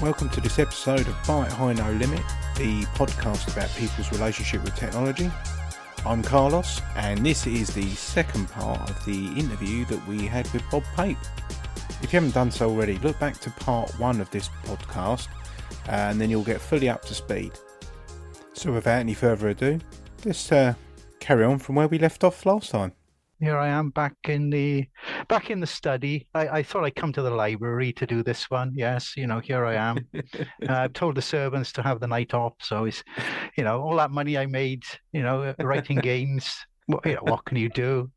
Welcome to this episode of Byte High No Limit, the podcast about people's relationship with technology. I'm Carlos, and this is the second part of the interview that we had with Bob Pape. If you haven't done so already, look back to part 1 of this podcast, and then you'll get fully up to speed. So without any further ado, let's carry on from where we left off last time. Here I am back in the study. I thought I'd come to the library to do this one. Yes, here I am. I've told the servants to have the night off. So it's, all that money I made, writing games. What can you do?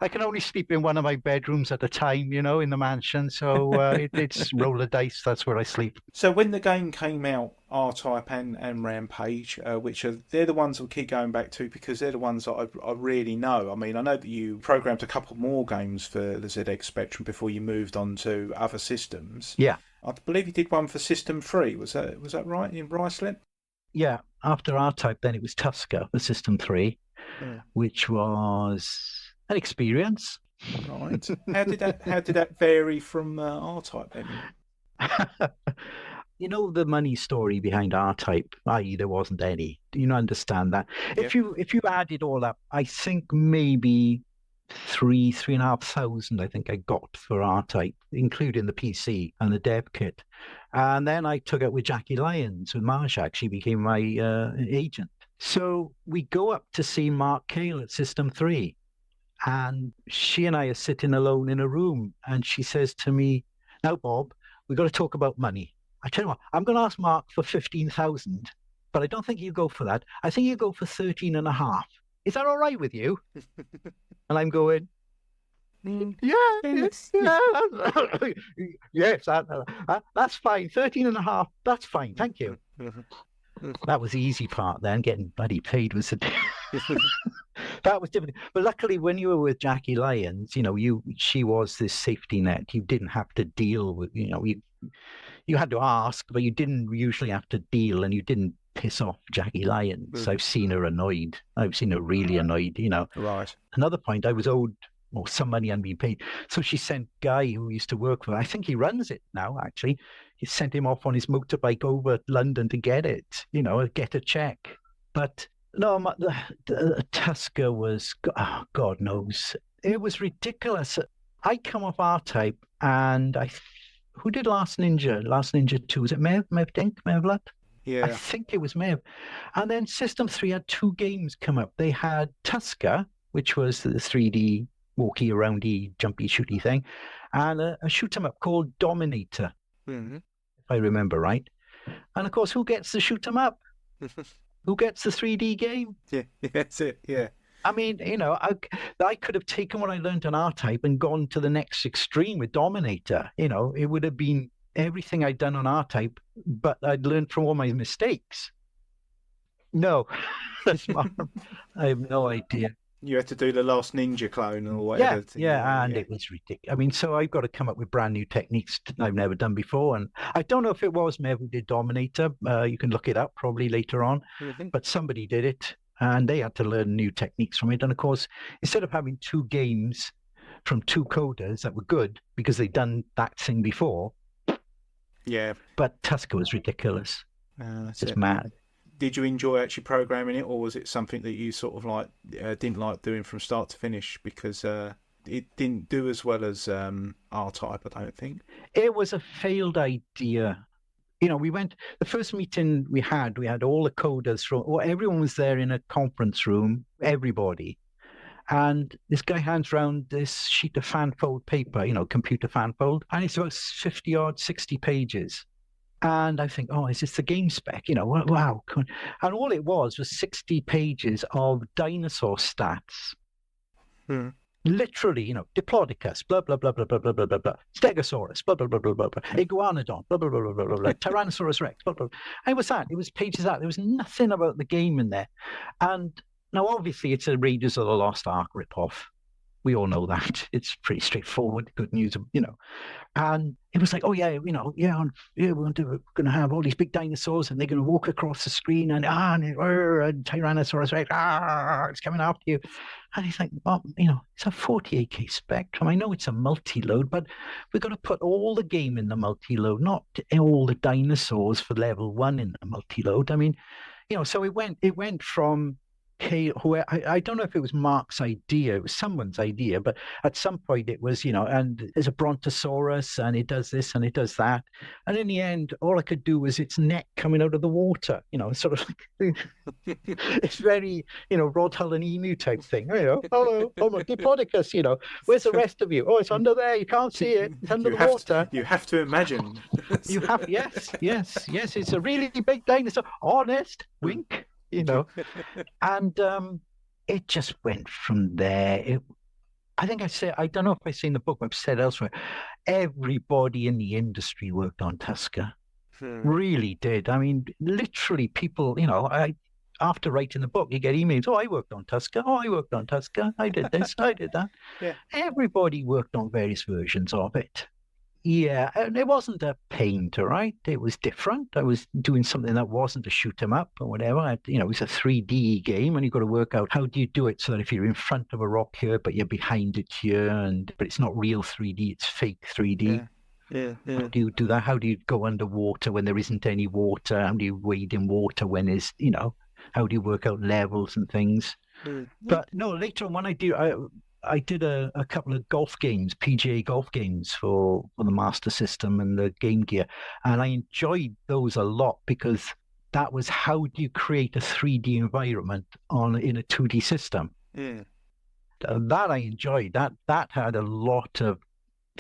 I can only sleep in one of my bedrooms at a time, in the mansion. So it's roll the dice. That's where I sleep. So when the game came out, R-Type and Rampage, they're the ones I'll keep going back to because they're the ones that I really know. I mean, I know that you programmed a couple more games for the ZX Spectrum before you moved on to other systems. Yeah. I believe you did one for System 3. Was that right, in Ricelet? Yeah. After R-Type, then it was Tusker for System 3, which was an experience. Right. How did that vary from R-Type then? The money story behind R-Type, i.e. there wasn't any. Do you understand that? Yeah. If you add it all up, I think maybe 3,500 I think I got for R-Type, including the PC and the dev kit. And then I took it with Jackie Lyons, with Marshak. She became my agent. So we go up to see Mark Cale at System 3. And she and I are sitting alone in a room. And she says to me, "Now, Bob, we've got to talk about money. I tell you what, I'm going to ask Mark for 15,000, but I don't think you go for that. I think you go for 13.5. Is that all right with you?" And I'm going, yes, that's fine. 13.5, that's fine. Thank you. That was the easy part then. Getting bloody paid was that was difficult. But luckily, when you were with Jackie Lyons, she was this safety net. You didn't have to deal with, you had to ask, but you didn't usually have to deal, and you didn't piss off Jackie Lyons. I've seen her annoyed. I've seen her really annoyed, Right. Another point, I was owed some money and being paid. So she sent Guy, who used to work for her, I think he runs it now, actually. He sent him off on his motorbike over London to get it, get a check. But no, the Tusker was, God knows, it was ridiculous. I come off R-Type, and who did Last Ninja? Last Ninja 2, was it Mev Devlat? Yeah. I think it was Mev. And then System 3 had 2 games come up. They had Tusker, which was the 3D walkie aroundy, jumpy, shooty thing, and a shoot 'em up called Dominator, if I remember right. And of course, who gets the shoot 'em up? Who gets the 3D game? Yeah, that's it. Yeah. I mean, I could have taken what I learned on R-Type and gone to the next extreme with Dominator. It would have been everything I'd done on R-Type, but I'd learned from all my mistakes. No, I have no idea. You had to do the Last Ninja clone or whatever. It was ridiculous. I mean, so I've got to come up with brand new techniques I've never done before. And I don't know if it was Mev who did Dominator. You can look it up probably later on. But somebody did it, and they had to learn new techniques from it. And of course, instead of having 2 games from 2 coders that were good because they'd done that thing before. Yeah. But Tusker was ridiculous. It's mad. Did you enjoy actually programming it, or was it something that you sort of didn't like doing from start to finish because it didn't do as well as R-Type, I don't think? It was a failed idea. The first meeting we had all the coders everyone was there in a conference room, everybody. And this guy hands around this sheet of fanfold paper, computer fanfold, and it's about 50 odd, 60 pages. And I think, is this the game spec? Wow. And all it was 60 pages of dinosaur stats. Literally, Diplodocus, blah, blah, blah, blah, blah, blah, blah, blah, blah. Stegosaurus, blah, blah, blah, blah, blah, blah. Iguanodon, blah, blah, blah, blah, blah, blah. Tyrannosaurus Rex, blah, blah, blah. And it was that. It was pages that. There was nothing about the game in there. And now, obviously, it's a Raiders of the Lost Ark ripoff. We all know that. It's pretty straightforward. Good news, And it was like, oh yeah, we're going to have all these big dinosaurs, and they're going to walk across the screen, and Tyrannosaurus Rex, it's coming after you. And he's like, well, it's a 48K Spectrum. I know it's a multi-load, but we've got to put all the game in the multi-load, not all the dinosaurs for level 1 in the multi-load. I mean, so it went from I don't know if it was Mark's idea, it was someone's idea, but at some point it was, and there's a Brontosaurus and it does this and it does that. And in the end, all I could do was its neck coming out of the water, sort of like, it's very, Rod Hull and Emu type thing. Hello, Diplodocus, where's the rest of you? Oh, it's under there, you can't see it, it's under the water. You have to imagine. Yes, it's a really big dinosaur. Honest, wink. And it just went from there. I think I don't know if I say in the book, but I've said elsewhere, everybody in the industry worked on Tusker. Really did. I mean, literally people, after writing the book, you get emails, I worked on Tusker. I did this, I did that. Yeah. Everybody worked on various versions of it. Yeah, and it wasn't a pain to write. It was different. I was doing something that wasn't a shoot 'em up or whatever. It was a 3D game, and you've got to work out how do you do it so that if you're in front of a rock here, but you're behind it here, but it's not real 3D, it's fake 3D. Yeah. How do you do that? How do you go underwater when there isn't any water? How do you wade in water when there's, how do you work out levels and things? But no, later on when I did a couple of golf games, PGA golf games for the Master System and the Game Gear. And I enjoyed those a lot because that was how do you create a 3D environment in a 2D system. That I enjoyed. That had a lot of...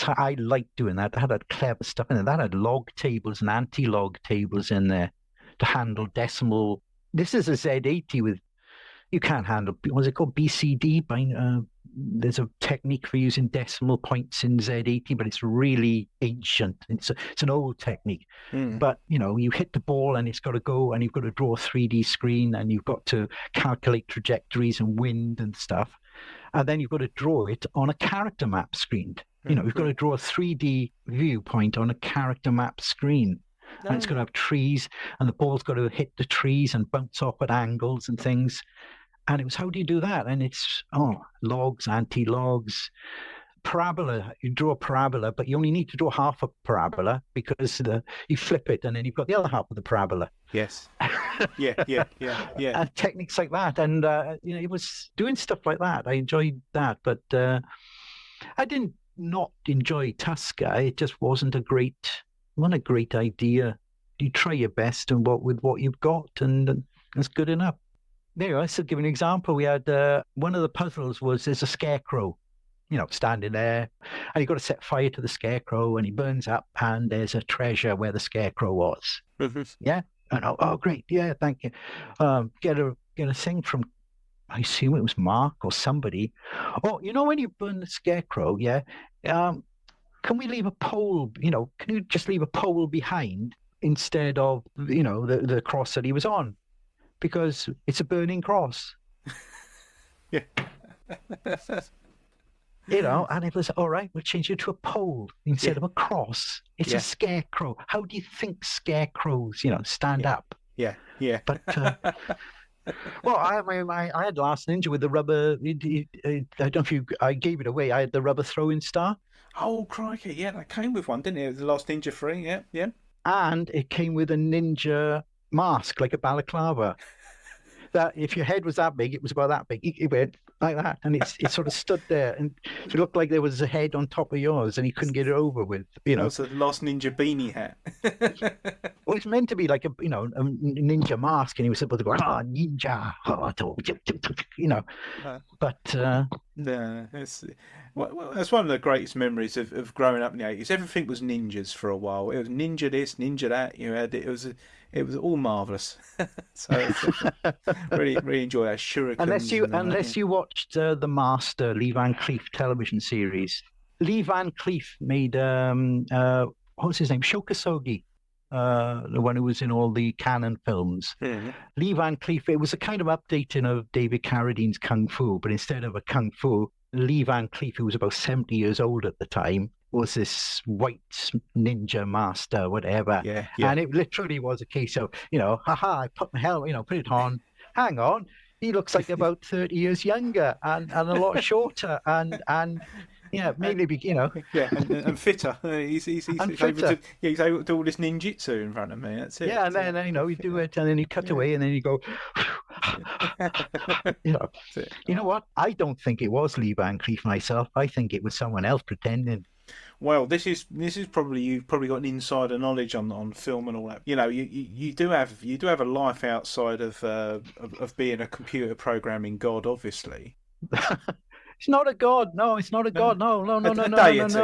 I liked doing that. That had clever stuff in there. That had log tables and anti-log tables in there to handle decimal. This is a Z80 with... You can't handle... What's it called? BCD? There's a technique for using decimal points in Z80, but it's really ancient. It's an old technique. But, you hit the ball and it's got to go, and you've got to draw a 3D screen, and you've got to calculate trajectories and wind and stuff. And then you've got to draw it on a character map screen. You've got to draw a 3D viewpoint on a character map screen. And it's got to have trees, and the ball's got to hit the trees and bounce off at angles and things. And it was, how do you do that? And it's, logs, anti-logs, parabola. You draw a parabola, but you only need to draw half a parabola because you flip it and then you've got the other half of the parabola. Yes. Yeah. And techniques like that. And, it was doing stuff like that. I enjoyed that. But I didn't not enjoy Tusker. It just wasn't a great idea. You try your best with what you've got, and that's good enough. There you are. So give an example. We had one of the puzzles was there's a scarecrow, standing there, and you've got to set fire to the scarecrow, and he burns up, and there's a treasure where the scarecrow was. Yeah. And oh, great. Yeah, thank you. Get a thing from, I assume it was Mark or somebody. Oh, when you burn the scarecrow, yeah. Can we leave a pole? Can you just leave a pole behind instead of the cross that he was on? Because it's a burning cross. Yeah. And it was, all right, we'll change it to a pole instead of a cross. It's a scarecrow. How do you think scarecrows, stand up? Yeah. But, well, I had Last Ninja with the rubber. I don't know if I gave it away. I had the rubber throwing star. Oh, crikey. Yeah, that came with one, didn't it? The Last Ninja 3, yeah. And it came with a ninja mask, like a balaclava. That if your head was that big, it was about that big. It went like that, and it sort of stood there, and it looked like there was a head on top of yours, and he couldn't get it over with. It's a Last Ninja beanie hat. Well, it's meant to be like a ninja mask, and he was supposed to go ninja, But no, that's one of the greatest memories of growing up in the 80s. Everything was ninjas for a while. It was ninja this, ninja that. It was all marvelous. So really, really enjoy that shurikens. Unless you watched the Master Lee Van Cleef television series. Lee Van Cleef made what's his name? Shokasogi. The one who was in all the Canon films. Mm-hmm. Lee Van Cleef, it was a kind of updating of David Carradine's Kung Fu, but instead of a Kung Fu, Lee Van Cleef, who was about 70 years old at the time, was this white ninja master, whatever. Yeah, And it literally was a case of, haha, I put my helmet, put it on. Hang on, he looks like about 30 years younger and a lot shorter and yeah, maybe yeah, and fitter. He's and able fitter. to he's able to do all this ninjutsu in front of me. That's it. Yeah, and then you do it, and then you cut away, and then you go. That's it. You know what? I don't think it was Lee Van Cleef myself. I think it was someone else pretending. Well, this is probably, you've probably got an insider knowledge on film and all that. You do have a life outside of being a computer programming god, obviously. It's not a god. No, it's not a god. No. A deity.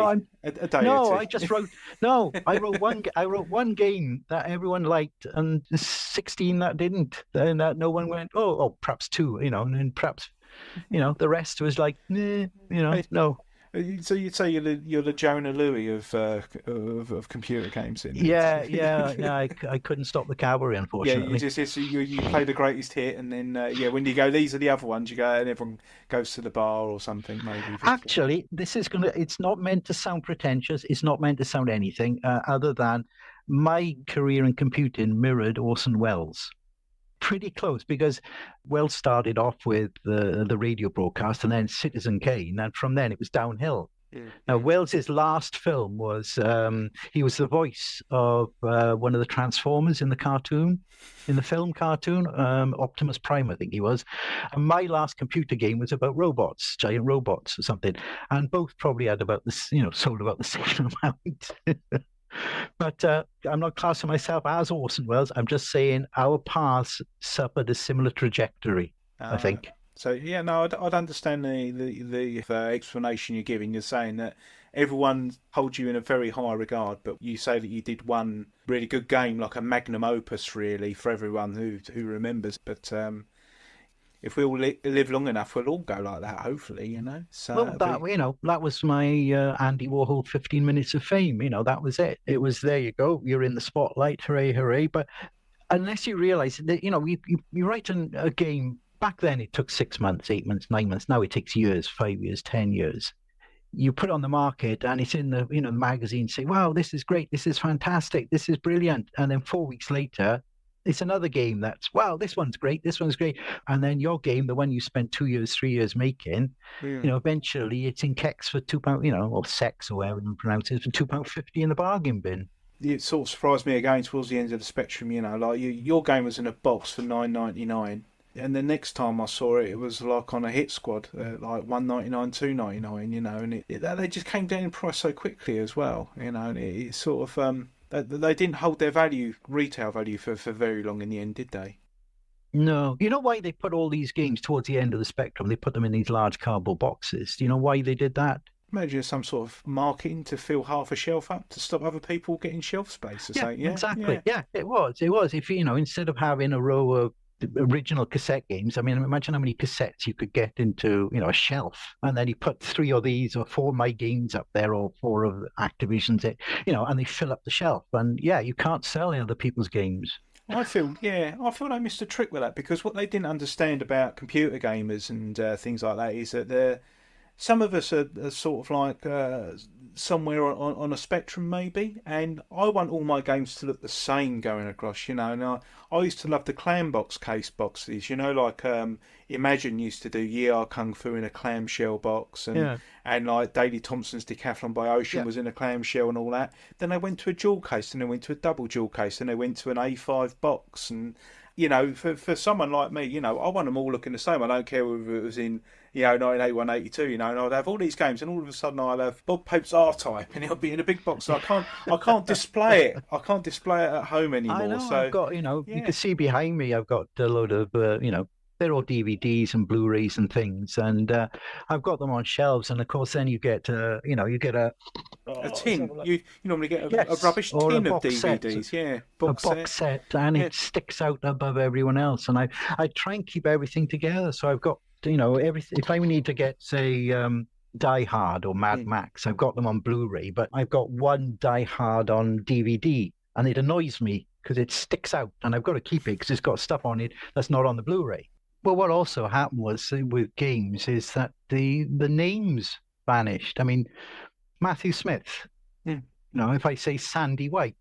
I just wrote. No, I wrote one. I wrote one game that everyone liked, and 16 that didn't. And that no one went. Oh, perhaps two. And then perhaps, the rest was like, no. So you'd say you're the Jonah Louis of computer games, then? Yeah. I couldn't stop the cavalry, unfortunately. Yeah, you play the greatest hit, and then when you go, these are the other ones. You go, and everyone goes to the bar or something, maybe. Actually, it's not meant to sound pretentious. It's not meant to sound anything other than my career in computing mirrored Orson Welles. Pretty close, because Wells started off with the radio broadcast and then Citizen Kane, and from then it was downhill. Yeah. Now, Wells's last film was he was the voice of one of the Transformers in the film cartoon, Optimus Prime, I think he was. And my last computer game was about robots, giant robots or something, and both probably had about this, sold about the same amount. But I'm not classing myself as Orson Welles. I'm just saying our paths suffered a similar trajectory, I think. So, yeah, no, I'd understand the explanation you're giving. You're saying that everyone holds you in a very high regard, but you say that you did one really good game, like a magnum opus, really, for everyone who remembers. But if we all live long enough, we'll all go like that, hopefully, So, well, that was my Andy Warhol 15 minutes of fame. That was it. It was, there you go. You're in the spotlight. Hooray, hooray. But unless you realize that, you write a game. Back then, it took 6 months, 8 months, 9 months. Now it takes years, 5 years, 10 years. You put it on the market and it's in the magazine, say, wow, this is great. This is fantastic. This is brilliant. And then 4 weeks later, it's another game that's, wow, this one's great, this one's great. And then your game, the one you spent 2 years, 3 years making, eventually it's in keks for £2, or sex or whatever you pronounce it, for £2.50 in the bargain bin. It sort of surprised me again towards the end of the spectrum, like your game was in a box for $9.99. And the next time I saw it, it was like on a hit squad, like $1.99, $2.99, and they just came down in price so quickly as well, and it sort of they didn't hold their retail value for very long in the end, did they? No. You know why they put all these games towards the end of the spectrum? They put them in these large cardboard boxes. Do you know why they did that? Maybe some sort of marketing to fill half a shelf up to stop other people getting shelf space or something. Yeah, exactly. Yeah, it was. If instead of having a row of original cassette games, I mean, imagine how many cassettes you could get into a shelf, and then you put 3 of these or 4 of my games up there, or 4 of Activision's, and they fill up the shelf, and you can't sell other people's games. I feel they missed a trick with that, because what they didn't understand about computer gamers and things like that is that some of us are sort of like somewhere on a spectrum, maybe, and I want all my games to look the same going across, and I used to love the clam box case boxes, like Imagine used to do Kung Fu in a clamshell box, and like Daley Thompson's Decathlon by Ocean was in a clamshell and all that. Then they went to a jewel case, and they went to a double jewel case, and they went to an A5 box, and for someone like me, I want them all looking the same. I don't care whether it was in 1981, 82, and I'd have all these games, and all of a sudden I'll have Bob Pape's R-Type, and it'll be in a big box. So I can't display it. I can't display it at home anymore. I know. So I've got, you can see behind me, I've got a load of, they're all DVDs and Blu-rays and things, and I've got them on shelves. And of course, then you get a tin. You normally get a rubbish tin of DVDs, box set, and it sticks out above everyone else. And I try and keep everything together. So I've got everything. If I need to get, say, Die Hard or Mad Max, I've got them on Blu-ray, but I've got one Die Hard on DVD, and it annoys me because it sticks out, and I've got to keep it because it's got stuff on it that's not on the Blu-ray. Well, what also happened was with games is that the names vanished. I mean, Matthew Smith, Yeah. if I say Sandy White,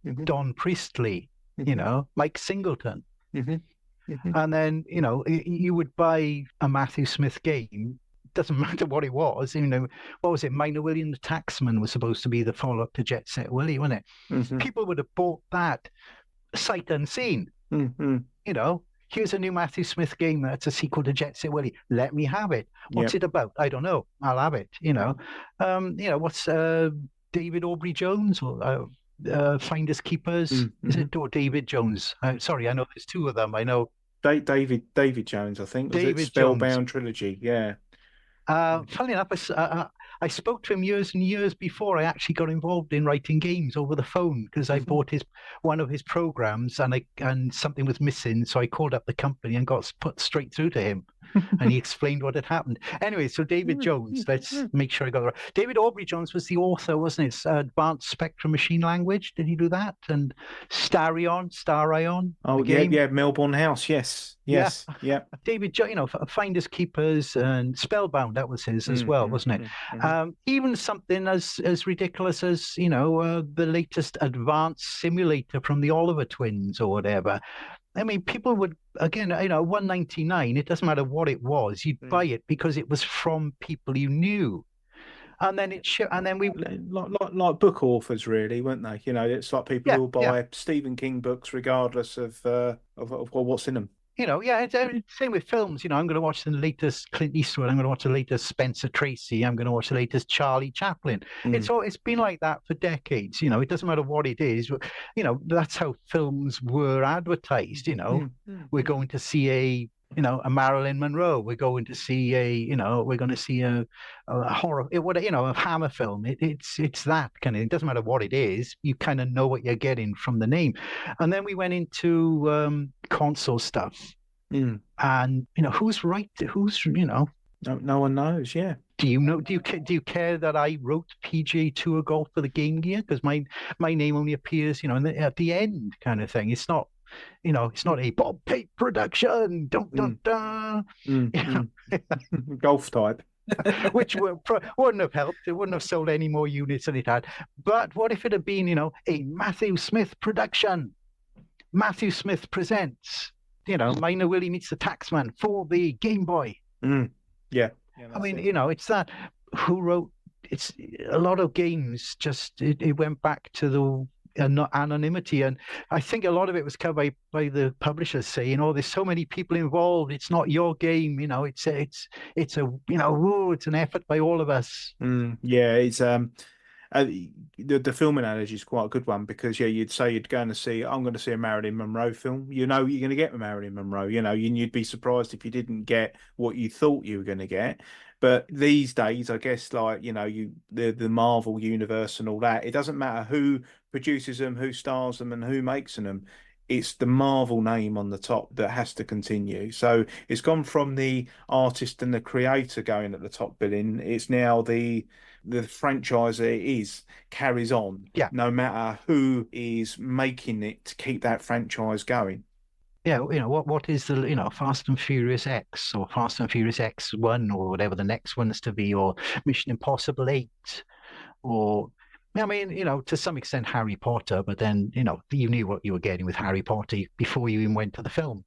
Mm-hmm. Don Priestley, Mm-hmm. Mike Singleton. Mm-hmm. Mm-hmm. And then, you would buy a Matthew Smith game. Doesn't matter what it was. What was it? Minor Willie and the Taxman was supposed to be the follow-up to Jet Set Willie, wasn't it? Mm-hmm. People would have bought that sight unseen. Mm-hmm. Here's a new Matthew Smith game that's a sequel to Jet Set Willie. Let me have it. What's Yep. it about? I don't know. I'll have it. What's David Aubrey Jones or Finders Keepers? Mm-hmm. Is it or David Jones? Sorry, I know there's two of them. I know David Jones, I think. Was it David Spellbound Jones. Trilogy? Yeah. Funnily enough, I spoke to him years and years before I actually got involved in writing games over the phone because I bought one of his programs and something was missing, so I called up the company and got put straight through to him, and he explained what had happened. Anyway, so David Jones, let's make sure I got it right. David Aubrey Jones was the author, wasn't it? Advanced Spectrum Machine Language. Did he do that? And Starion. Oh, yeah, Melbourne House. Yes. Yeah. David, Finders Keepers and Spellbound, that was his as well, wasn't it? Even something as ridiculous as, the latest advanced simulator from the Oliver twins or whatever. I mean, people would, again, $1.99, it doesn't matter what it was, you'd buy it because it was from people you knew. And then we like book authors, really, weren't they? It's like people who will buy Stephen King books regardless of what's in them. Same with films. I'm going to watch the latest Clint Eastwood. I'm going to watch the latest Spencer Tracy. I'm going to watch the latest Charlie Chaplin. It's been like that for decades. It doesn't matter what it is. That's how films were advertised. We're going to see a Marilyn Monroe. We're going to see a horror, a Hammer film. It's that kind of. It doesn't matter what it is. You kind of know what you're getting from the name. And then we went into console stuff, and who's right? No one knows. Yeah. Do you know? Do you care that I wrote PGA Tour Golf for the Game Gear because my name only appears at the end kind of thing. It's not. It's not a Bob Pape production. Golf type. Which wouldn't have helped. It wouldn't have sold any more units than it had. But what if it had been, a Matthew Smith production? Matthew Smith presents, Minor Willie Meets the Taxman for the Game Boy. Yeah. I mean, it's that. Who wrote? It's a lot of games. Just it went back to the anonymity, and I think a lot of it was covered by the publishers saying, there's so many people involved, it's not your game, it's an effort by all of us. It's the film analogy is quite a good one because you'd say I'm going to see a Marilyn Monroe film. You're going to get Marilyn Monroe. You'd be surprised if you didn't get what you thought you were going to get. But these days, I guess, like the Marvel universe and all that, it doesn't matter who produces them, who stars them, and who makes them. It's the Marvel name on the top that has to continue. So it's gone from the artist and the creator going at the top billing. It's now the franchisor carries on, no matter who is making it to keep that franchise going. Yeah, what is the Fast and Furious X or Fast and Furious X1 or whatever the next one is to be, or Mission Impossible 8, or I mean, to some extent Harry Potter, but then you knew what you were getting with Harry Potter before you even went to the films.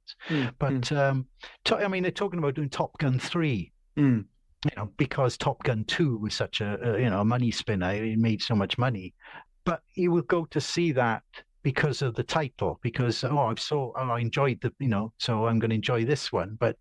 But they're talking about doing Top Gun 3. Because Top Gun 2 was such a money spinner, it made so much money. But you will go to see that because of the title, because I enjoyed so I'm going to enjoy this one. But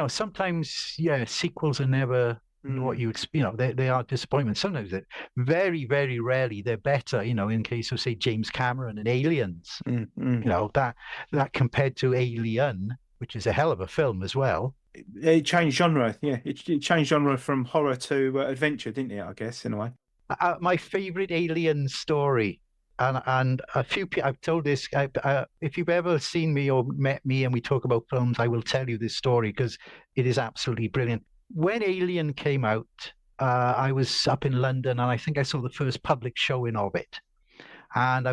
sometimes sequels are never what you they are disappointments. Sometimes very, very rarely they're better. In case of say James Cameron and Aliens, that compared to Alien, which is a hell of a film as well. It changed genre. Yeah, it changed genre from horror to adventure, didn't it? I guess in a way. My favorite Alien story. And a few people, I've told this, if you've ever seen me or met me and we talk about films, I will tell you this story because it is absolutely brilliant. When Alien came out, I was up in London and I think I saw the first public showing of it. And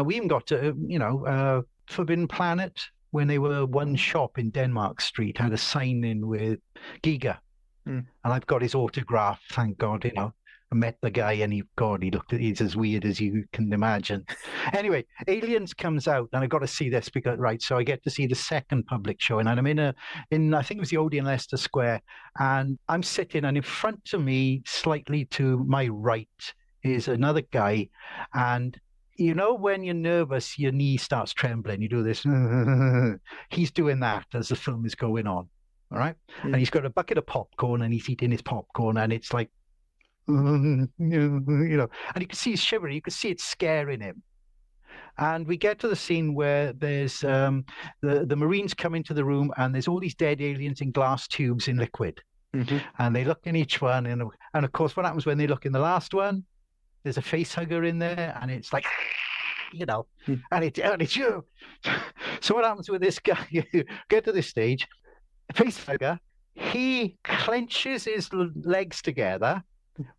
we even got to, Forbidden Planet, when they were one shop in Denmark Street, had a sign in with Giga. Mm. And I've got his autograph, thank God, you know. I met the guy and he's as weird as you can imagine. Anyway, Aliens comes out and I got to see this because, right, so I get to see the second public showing and I'm I think it was the Odeon Leicester Square, and I'm sitting and in front of me, slightly to my right, is another guy. And you know, when you're nervous, your knee starts trembling, you do this. He's doing that as the film is going on. All right. And he's got a bucket of popcorn and he's eating his popcorn and it's like, you know, and you can see he's shivering. You can see it scaring him. And we get to the scene where there's the Marines come into the room and there's all these dead aliens in glass tubes in liquid. Mm-hmm. And they look in each one. And of course, what happens when they look in the last one? There's a face hugger in there and it's like, you know, and it's you. So what happens with this guy? You get to this stage, face hugger, he clenches his legs together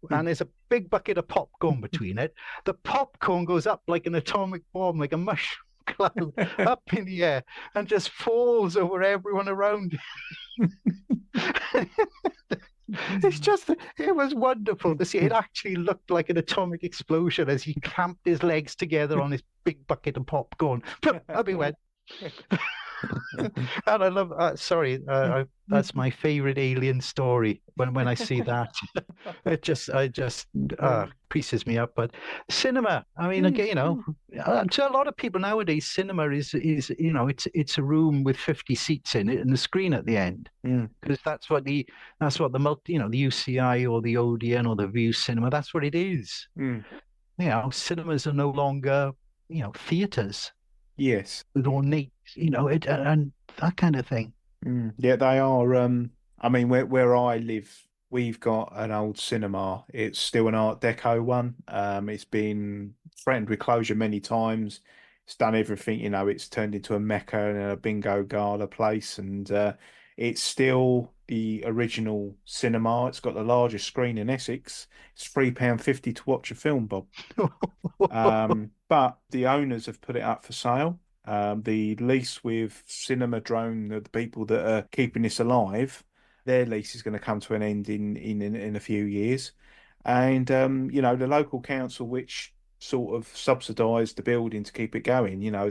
and there's a big bucket of popcorn between it. The popcorn goes up like an atomic bomb, like a mushroom cloud up in the air and just falls over everyone around it was wonderful to see. It actually looked like an atomic explosion as he clamped his legs together on this big bucket of popcorn. Up he went. And I love. That's my favorite Alien story. When I see that, it just pieces me up. But cinema, I mean, again, you know, to a lot of people nowadays, cinema is you know, it's a room with 50 seats in it and the screen at the end, because that's what the multi, you know, the UCI or the Odeon or the View Cinema, that's what it is. You know, cinemas are no longer, you know, theaters. Yes. With ornate, you know, and that kind of thing. Yeah, they are. I mean, where I live, we've got an old cinema. It's still an Art Deco one. It's been threatened with closure many times. It's done everything, you know, it's turned into a mecca and a bingo gala place. And it's still the original cinema. It's got the largest screen in Essex. It's £3.50 to watch a film, Bob. But the owners have put it up for sale. The lease with Cinema Drone, the people that are keeping this alive, their lease is going to come to an end in a few years. And you know, the local council, which sort of subsidised the building to keep it going, you know,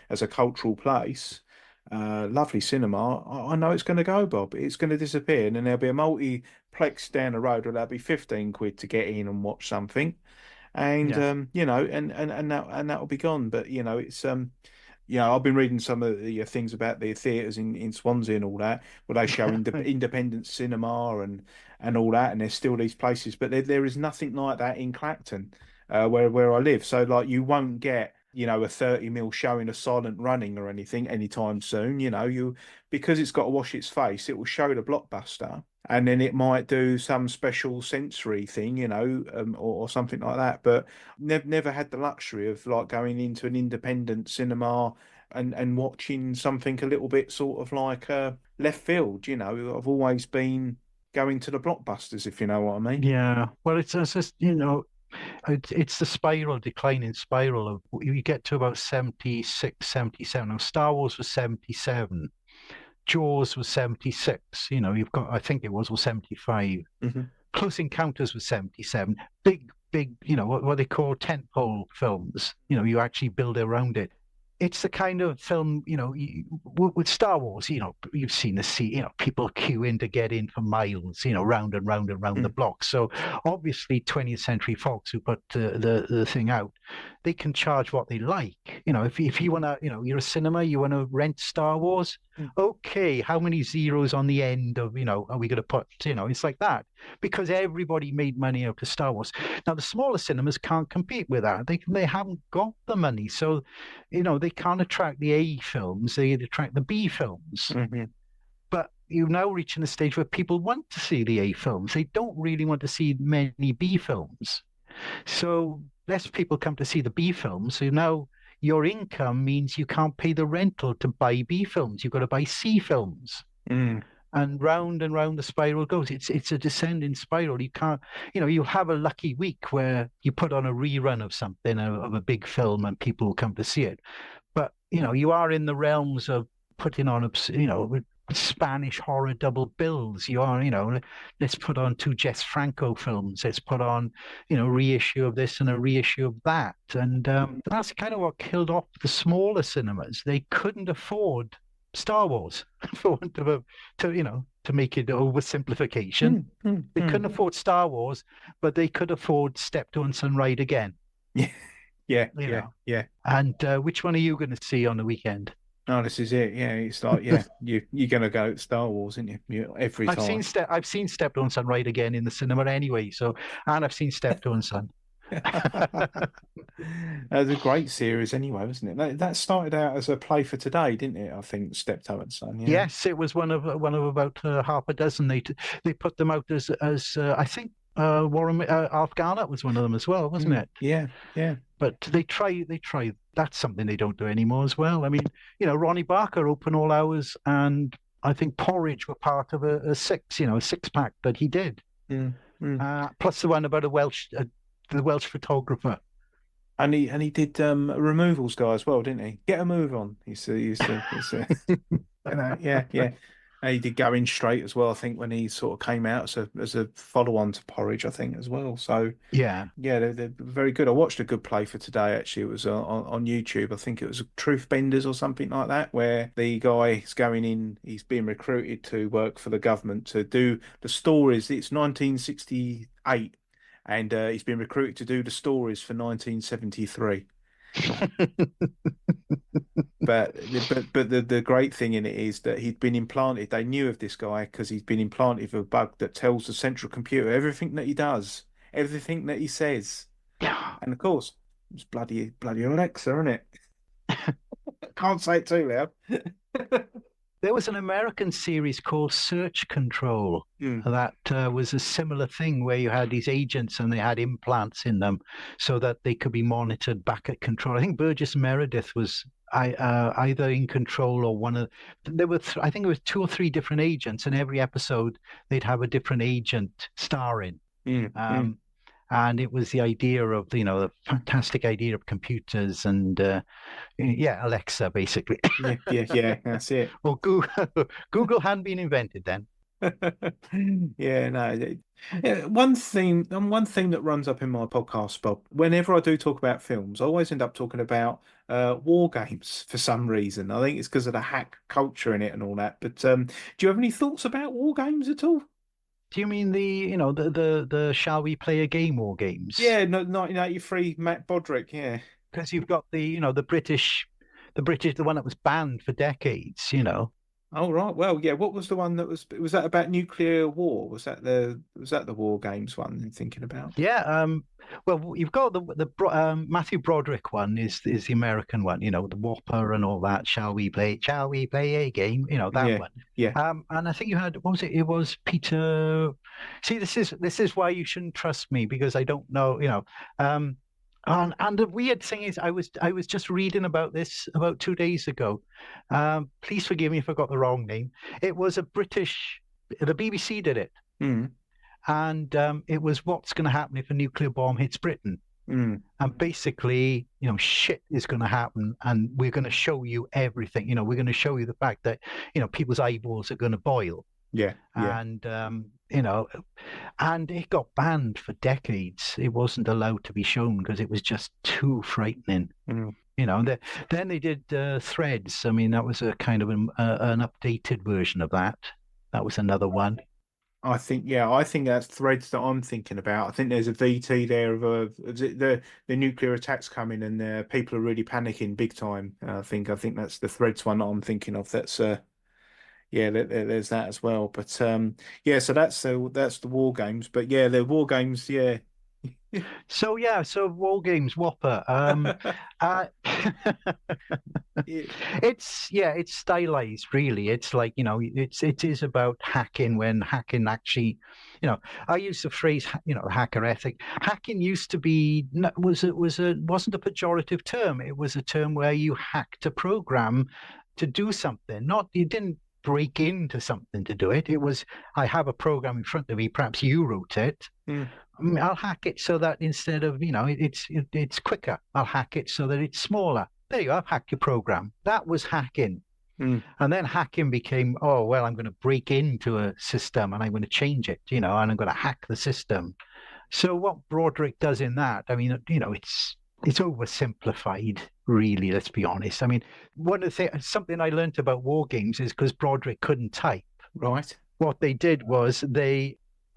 as a cultural place, lovely cinema. I know it's going to go, Bob. It's going to disappear, and then there'll be a multiplex down the road where that'll be 15 quid to get in and watch something. And you know, and that'll be gone. But you know, it's you know, I've been reading some of the things about the theatres in Swansea and all that, where they show independent cinema and all that, and there's still these places, but there is nothing like that in Clacton, where I live. So like, you won't get, you know, a 30mm showing of Silent Running or anything anytime soon. You know, because it's got to wash its face, it will show the blockbuster. And then it might do some special sensory thing, you know, or something like that. But never had the luxury of like going into an independent cinema and watching something a little bit sort of like left field. You know, I've always been going to the blockbusters, if you know what I mean. Yeah. Well, it's just, you know, it's the declining spiral of, you get to about 76, 77. Now, Star Wars was 77. Jaws was 76, you know, you've got, I think it was 75. Close Encounters was 77. Big, you know, what they call tentpole films, you know, you actually build around it. It's the kind of film, you know, with Star Wars, you know, you've seen you know, people queuing to get in for miles, you know, round and round and round the block. So obviously 20th Century Fox, who put the thing out, they can charge what they like. You know, if you want to, you know, you're a cinema, you want to rent Star Wars, okay, how many zeros on the end of, you know, are we going to put, you know, it's like that. Because everybody made money out of Star Wars. Now, the smaller cinemas can't compete with that. They haven't got the money. So, you know, they can't attract the A films. They attract the B films. But you're now reaching a stage where people want to see the A films. They don't really want to see many B films. So less people come to see the B films. So now your income means you can't pay the rental to buy B films. You've got to buy C films. And round the spiral goes. It's a descending spiral. You can't, you know, you'll have a lucky week where you put on a rerun of something, of a big film, and people will come to see it. But, you know, you are in the realms of putting on, Spanish horror double bills. Let's put on two Jess Franco films. Let's put on, reissue of this and a reissue of that. And that's kind of what killed off the smaller cinemas. They couldn't afford Star Wars, for want of to make it oversimplification. They couldn't afford Star Wars, but they could afford Steptoe Son Ride Again. Yeah. And which one are you going to see on the weekend? Oh, this is it. Yeah, it's like, you're gonna go to Star Wars, aren't you? Every time. I've seen Steptoe Son Ride Again in the cinema anyway. And I've seen Steptoe Son. That was a great series anyway, wasn't it? That started out as a play for today, didn't it? I think Steptoe and Son. Yeah. Yes, it was one of about half a dozen. They put them out as I think Warren Alf Garnett was one of them as well, wasn't it? Yeah. But they try. That's something they don't do anymore as well. I mean, Ronnie Barker, Open All Hours, and I think Porridge were part of a six-pack that he did. Plus the one about the Welsh photographer. And he did a removals guy as well, didn't he? Get a move on. He said, yeah. And he did Going Straight as well, I think, when he sort of came out as a follow-on to Porridge, I think, as well. So yeah, they're very good. I watched a good play for today, actually. It was on YouTube. I think it was Truth Benders or something like that, where the guy is going in, he's being recruited to work for the government to do the stories. It's 1968, and he's been recruited to do the stories for 1973. But the great thing in it is that he'd been implanted. They knew of this guy because he'd been implanted with a bug that tells the central computer everything that he does, everything that he says. And of course, it's bloody Alexa, isn't it? Can't say it too loud. There was an American series called Search Control that was a similar thing where you had these agents and they had implants in them so that they could be monitored back at control. I think Burgess Meredith was either in control or one of. There were, I think it was 2 or 3 different agents, and every episode they'd have a different agent starring. And it was the idea of, the fantastic idea of computers and, Alexa, basically. Yeah, that's it. Well, Google hadn't been invented then. Yeah, no. One theme that runs up in my podcast, Bob, whenever I do talk about films, I always end up talking about war games for some reason. I think it's because of the hack culture in it and all that. But do you have any thoughts about war games at all? Do you mean the Shall We Play a Game war games? Yeah, no, 1983 Matt Bodrick, yeah. Because you've got the British, the one that was banned for decades, Oh right, well, yeah. What was the one that was that about nuclear war? Was that the war games one you're thinking about? Yeah. Well, you've got the Matthew Broderick one is the American one. The Whopper and all that. Shall we play a game? That one. Yeah. And I think you had, what was it? It was Peter. See, this is why you shouldn't trust me, because I don't know. And the weird thing is, I was just reading about this about 2 days ago. Please forgive me if I got the wrong name. It was the BBC did it. And it was what's going to happen if a nuclear bomb hits Britain. And basically, shit is going to happen, and we're going to show you everything. We're going to show you the fact that, people's eyeballs are going to boil. Yeah. And, and it got banned for decades. It wasn't allowed to be shown because it was just too frightening. Then they did Threads. I mean, that was a kind of an updated version of that. That was another one. I think that's Threads that I'm thinking about. I think there's a VT there of the nuclear attacks coming, and people are really panicking big time. I think that's the Threads one that I'm thinking of. That's there's that as well. But so that's the war games. But yeah, the war games, yeah. So war games, Whopper. It's stylized, really. It's like, it is about hacking, when hacking actually, I use the phrase, hacker ethic. Hacking used to be wasn't a pejorative term. It was a term where you hacked a program to do something. You didn't break into something to do it. It was, I have a program in front of me, perhaps you wrote it. I'll hack it so that instead of, it's quicker. I'll hack it so that it's smaller. There you go, I've hacked your program. That was hacking. Mm. And then hacking became, oh, well, I'm going to break into a system and I'm going to change it, and I'm going to hack the system. So what Broderick does in that, I mean, it's oversimplified, really, let's be honest. I mean, one of the things, something I learned about war games is because Broderick couldn't type. Right. What they did was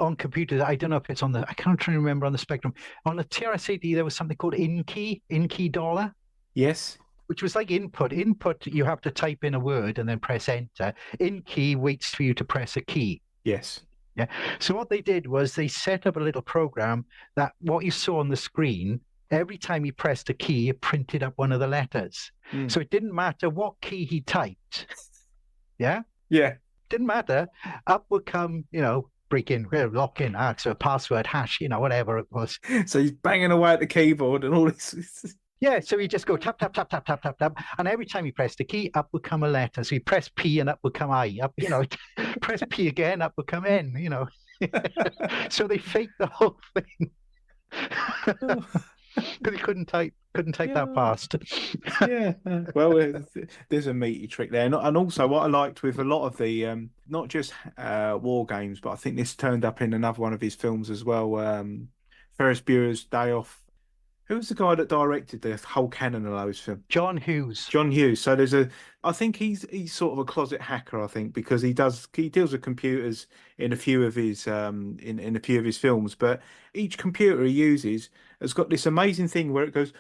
on computers, I don't know if it's I can't try to remember on the Spectrum. On the TRS-80, there was something called in-key dollar, Yes. which was like input. Input, you have to type in a word and then press enter. In-key waits for you to press a key. Yes. Yeah. So what they did was they set up a little program that what you saw on the screen, every time he pressed a key, it printed up one of the letters. So it didn't matter what key he typed. Yeah? Yeah. Didn't matter. Up would come, break in, lock in, so password, hash, whatever it was. So he's banging away at the keyboard and all this. Yeah, so he just go tap, tap, tap, tap, tap, tap, tap. And every time he pressed a key, up would come a letter. So he press P and up would come I. Up, press P again, up would come N, So they faked the whole thing. Because he couldn't type that fast. Yeah. Well, there's a meaty trick there. And also what I liked with a lot of the, not just war games, but I think this turned up in another one of his films as well, Ferris Bueller's Day Off. Who was the guy that directed the whole canon of those films? John Hughes. John Hughes. So I think he's sort of a closet hacker, I think, because he deals with computers in a few of his in a few of his films, but each computer he uses has got this amazing thing where it goes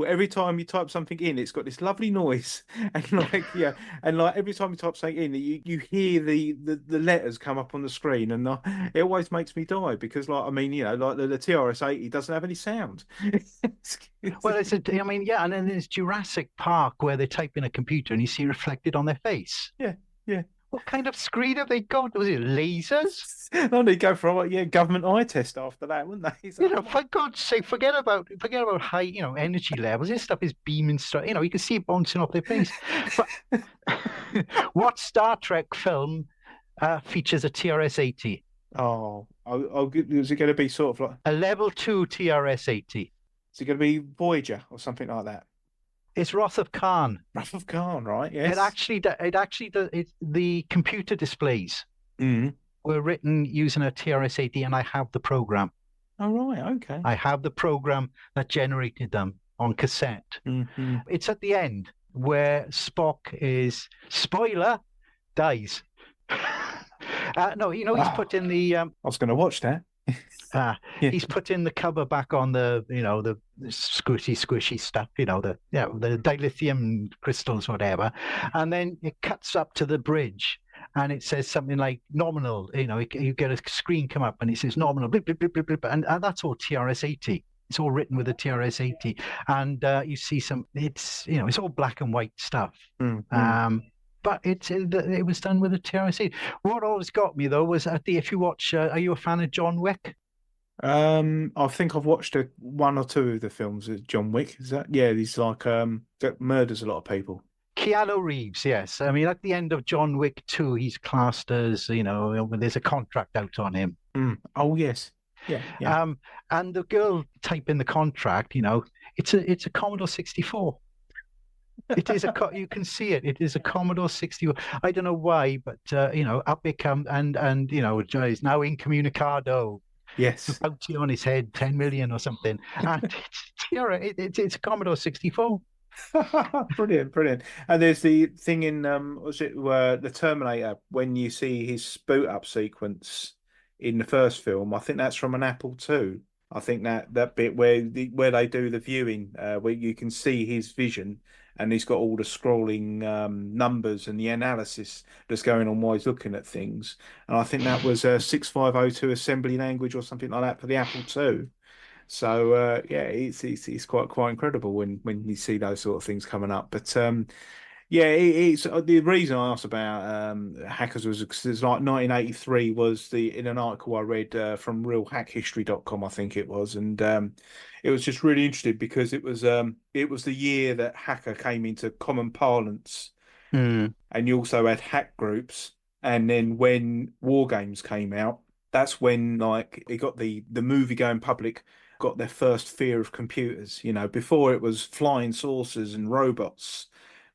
every time you type something in, it's got this lovely noise, and like every time you type something in, you hear the letters come up on the screen, and it always makes me die because, like, I mean, like the TRS-80 doesn't have any sound. Well, and then there's Jurassic Park where they type in a computer and you see reflected on their face. Yeah, yeah. What kind of screen have they got? Was it lasers? No, they go for government eye test after that, wouldn't they? For God's sake, forget about high, energy levels. This stuff is beaming straight. You can see it bouncing off their face. But what Star Trek film features a TRS-80? Oh, is it going to be sort of like a level 2 TRS-80? Is it going to be Voyager or something like that? It's Wrath of Khan. Wrath of Khan, right? Yes. It actually does. The computer displays were written using a TRS-80, and I have the program. Oh, right. Okay. I have the program that generated them on cassette. Mm-hmm. It's at the end where Spock spoiler, dies. No, he's put in the. I was going to watch that. He's put in the cover back on the squishy stuff, the dilithium crystals, whatever, and then it cuts up to the bridge, and it says something like nominal. You get a screen come up, and it says nominal, blip, blip, blip, blip, blip, and that's all TRS-80. It's all written with a TRS-80, and you see some. It's it's all black and white stuff. Mm-hmm. But it was done with a TRS-80. What always got me though was if you watch, are you a fan of John Wick? I think I've watched one or two of the films of John Wick. Is that? Yeah, he's like that murders a lot of people. Keanu Reeves, yes. I mean, at the end of John Wick 2, he's classed as, there's a contract out on him. Oh yes, yeah. And the girl typing the contract, it's a Commodore 64. It is you can see it. It is a Commodore 64. I don't know why, but up it comes, and is now incommunicado. Yes, bounty on his head, 10 million or something, and it's a Commodore 64. Brilliant. And there's the thing in the Terminator when you see his boot up sequence in the first film. I think that's from an Apple II. I think that bit where they do the viewing, where you can see his vision, and he's got all the scrolling numbers and the analysis that's going on while he's looking at things. And I think that was a 6502 assembly language or something like that for the Apple II. So it's quite incredible when you see those sort of things coming up. But it's the reason I asked about hackers was because it's like 1983 was in an article I read from realhackhistory.com, I think it was, and it was just really interesting because it was the year that hacker came into common parlance, and you also had hack groups, and then when war games came out, that's when like it got the movie going public got their first fear of computers. Before it was flying saucers and robots.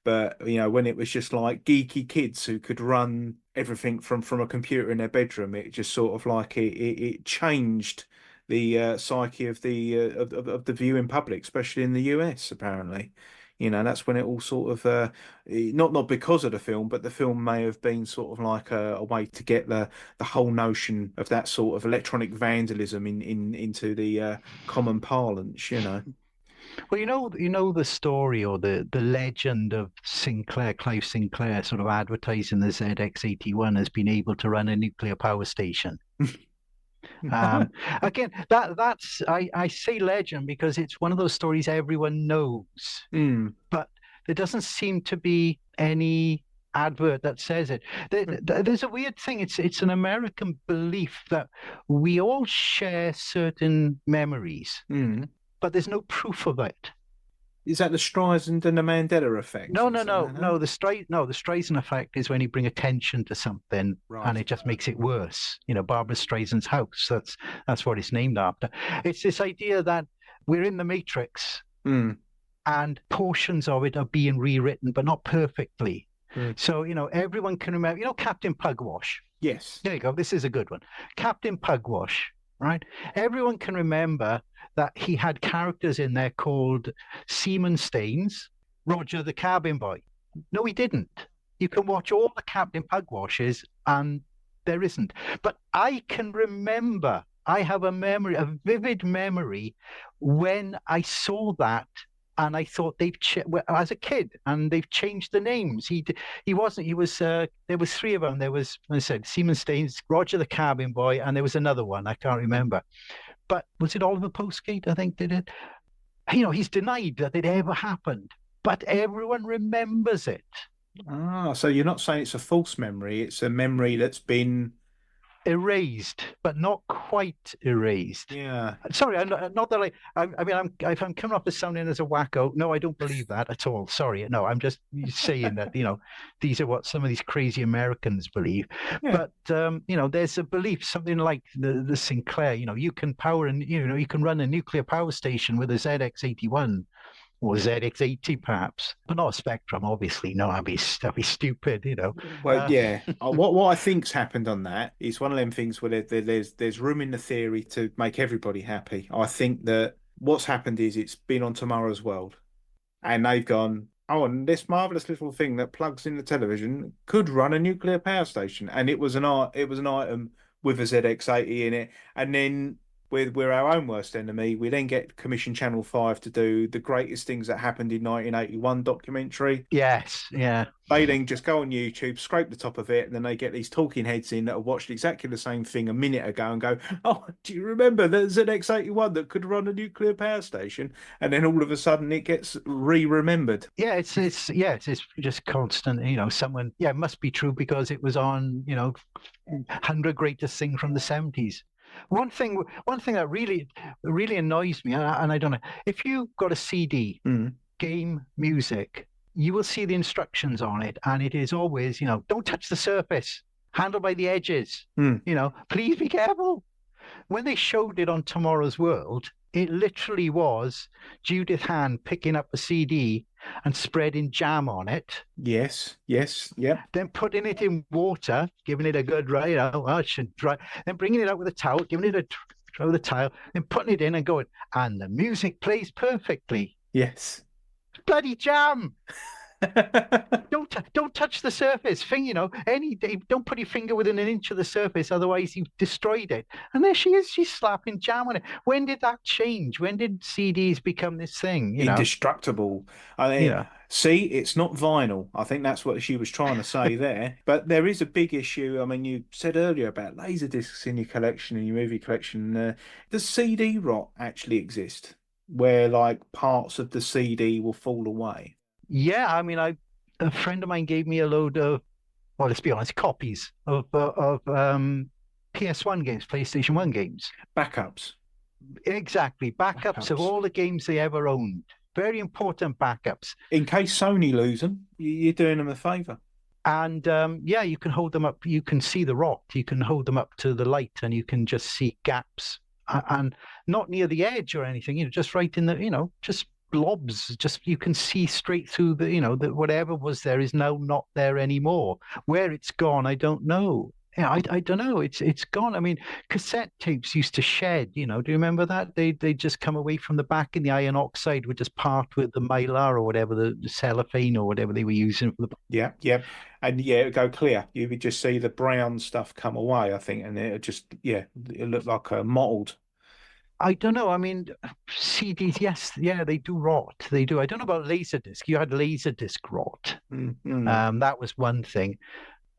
But when it was just like geeky kids who could run everything from a computer in their bedroom, it just sort of like it changed the psyche of the viewing public, especially in the US. Apparently, that's when it all sort of not because of the film, but the film may have been sort of like a way to get the whole notion of that sort of electronic vandalism into the common parlance. Well, you know the story or the legend of Clive Sinclair, sort of advertising the ZX81 as being able to run a nuclear power station. Um, Again, that's I say legend because it's one of those stories everyone knows, Mm. but there doesn't seem to be any advert that says it. There's a weird thing. It's an American belief that we all share certain memories, Mm. but there's no proof of it. Is that the Streisand and the Mandela effect? No, or no, no, something like no. that? The Streisand effect is when you bring attention to something and Right. it just makes it worse. Barbara Streisand's house. That's what it's named after. It's this idea that we're in the Matrix Mm. and portions of it are being rewritten, but not perfectly. Mm. So, everyone can remember, Captain Pugwash. Yes. There you go. This is a good one. Captain Pugwash, right? Everyone can remember that he had characters in there called Seaman Staines, Roger the cabin boy. No, he didn't. You can watch all the Captain Pugwashes and there isn't. But I can remember, I have a vivid memory when I saw that and I thought as a kid, and they've changed the names. He wasn't. He was. There was three of them. There was, I said, Seaman Staines, Roger the cabin boy, and there was another one. I can't remember. But was it Oliver Postgate? I think did it. He's denied that it ever happened, but everyone remembers it. So you're not saying it's a false memory, it's a memory that's been. Erased, but not quite erased. Yeah. Sorry, not that I mean, if I'm coming off as sounding as a wacko, no, I don't believe that at all. Sorry, no, I'm just saying that these are what some of these crazy Americans believe. Yeah. But there's a belief, something like the Sinclair. You can power and you can run a nuclear power station with a ZX81. Or ZX80 perhaps, but not a Spectrum, obviously. No, that'd be stupid, Well, yeah. What I think's happened on that is one of them things where there's room in the theory to make everybody happy. I think that what's happened is it's been on Tomorrow's World, and they've gone, oh, and this marvelous little thing that plugs in the television could run a nuclear power station, and it was an item with a ZX80 in it, and then. We're our own worst enemy. We then get Commission Channel 5 to do the greatest things that happened in 1981 documentary. Yes, yeah. They then just go on YouTube, scrape the top of it, and then they get these talking heads in that have watched exactly the same thing a minute ago and go, oh, do you remember the ZX81 that could run a nuclear power station? And then all of a sudden it gets remembered. Yeah, it's just constant, someone, it must be true because it was on, 100 greatest thing from the 70s. One thing that really annoys me, and I don't know, if you got a CD, game music, you will see the instructions on it, and it is always, don't touch the surface, handle by the edges, please be careful. When they showed it on Tomorrow's World, it literally was Judith Hand picking up a CD and spreading jam on it. Yes, yep. Then putting it in water, giving it a good it should dry. Then bringing it out with a towel, giving it a throw the towel, then putting it in and going, and the music plays perfectly. Yes. Bloody jam! Don't touch the surface. Don't put your finger within an inch of the surface, otherwise you've destroyed it. And there she is, she's slapping jam on it. When did that change? When did CDs become this thing? Indestructible. See, it's not vinyl. I think that's what she was trying to say there. But there is a big issue. I mean, you said earlier about laser discs in your collection, in your movie collection. Does CD rot actually exist, where like parts of the CD will fall away? Yeah, I mean, a friend of mine gave me a load of, well, let's be honest, copies of PS1 games, PlayStation 1 games. Backups. Exactly, backups of all the games they ever owned. Very important backups. In case Sony lose them, you're doing them a favour. And you can hold them up. You can see the rot. You can hold them up to the light, and you can just see gaps, and not near the edge or anything. Just right in the, just blobs. Just you can see straight through the whatever was there is now not there anymore. Where it's gone, I don't know. Yeah, I don't know. It's gone. I mean, cassette tapes used to shed. Do you remember that? They just come away from the back, and the iron oxide would just part with the mylar or whatever, the cellophane or whatever they were using for the. Yeah, yeah. And yeah, it would go clear. You would just see the brown stuff come away, I think, and it just, yeah, it looked like mottled. I don't know. I mean, CDs, yes, yeah, they do rot. They do. I don't know about Laserdisc. You had Laserdisc rot. Mm. That was one thing.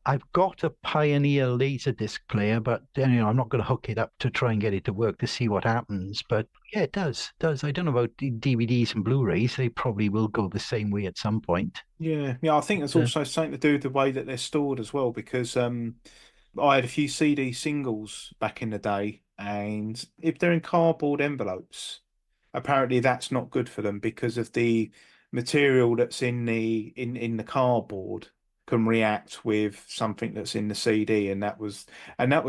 I've got a Pioneer Laserdisc player, but I'm not going to hook it up to try and get it to work to see what happens. But yeah, it does. I don't know about DVDs and Blu-rays. They probably will go the same way at some point. Yeah, yeah. I think it's also something to do with the way that they're stored as well, because I had a few CD singles back in the day, and if they're in cardboard envelopes, apparently that's not good for them because of the material that's in the cardboard can react with something that's in the CD, and that was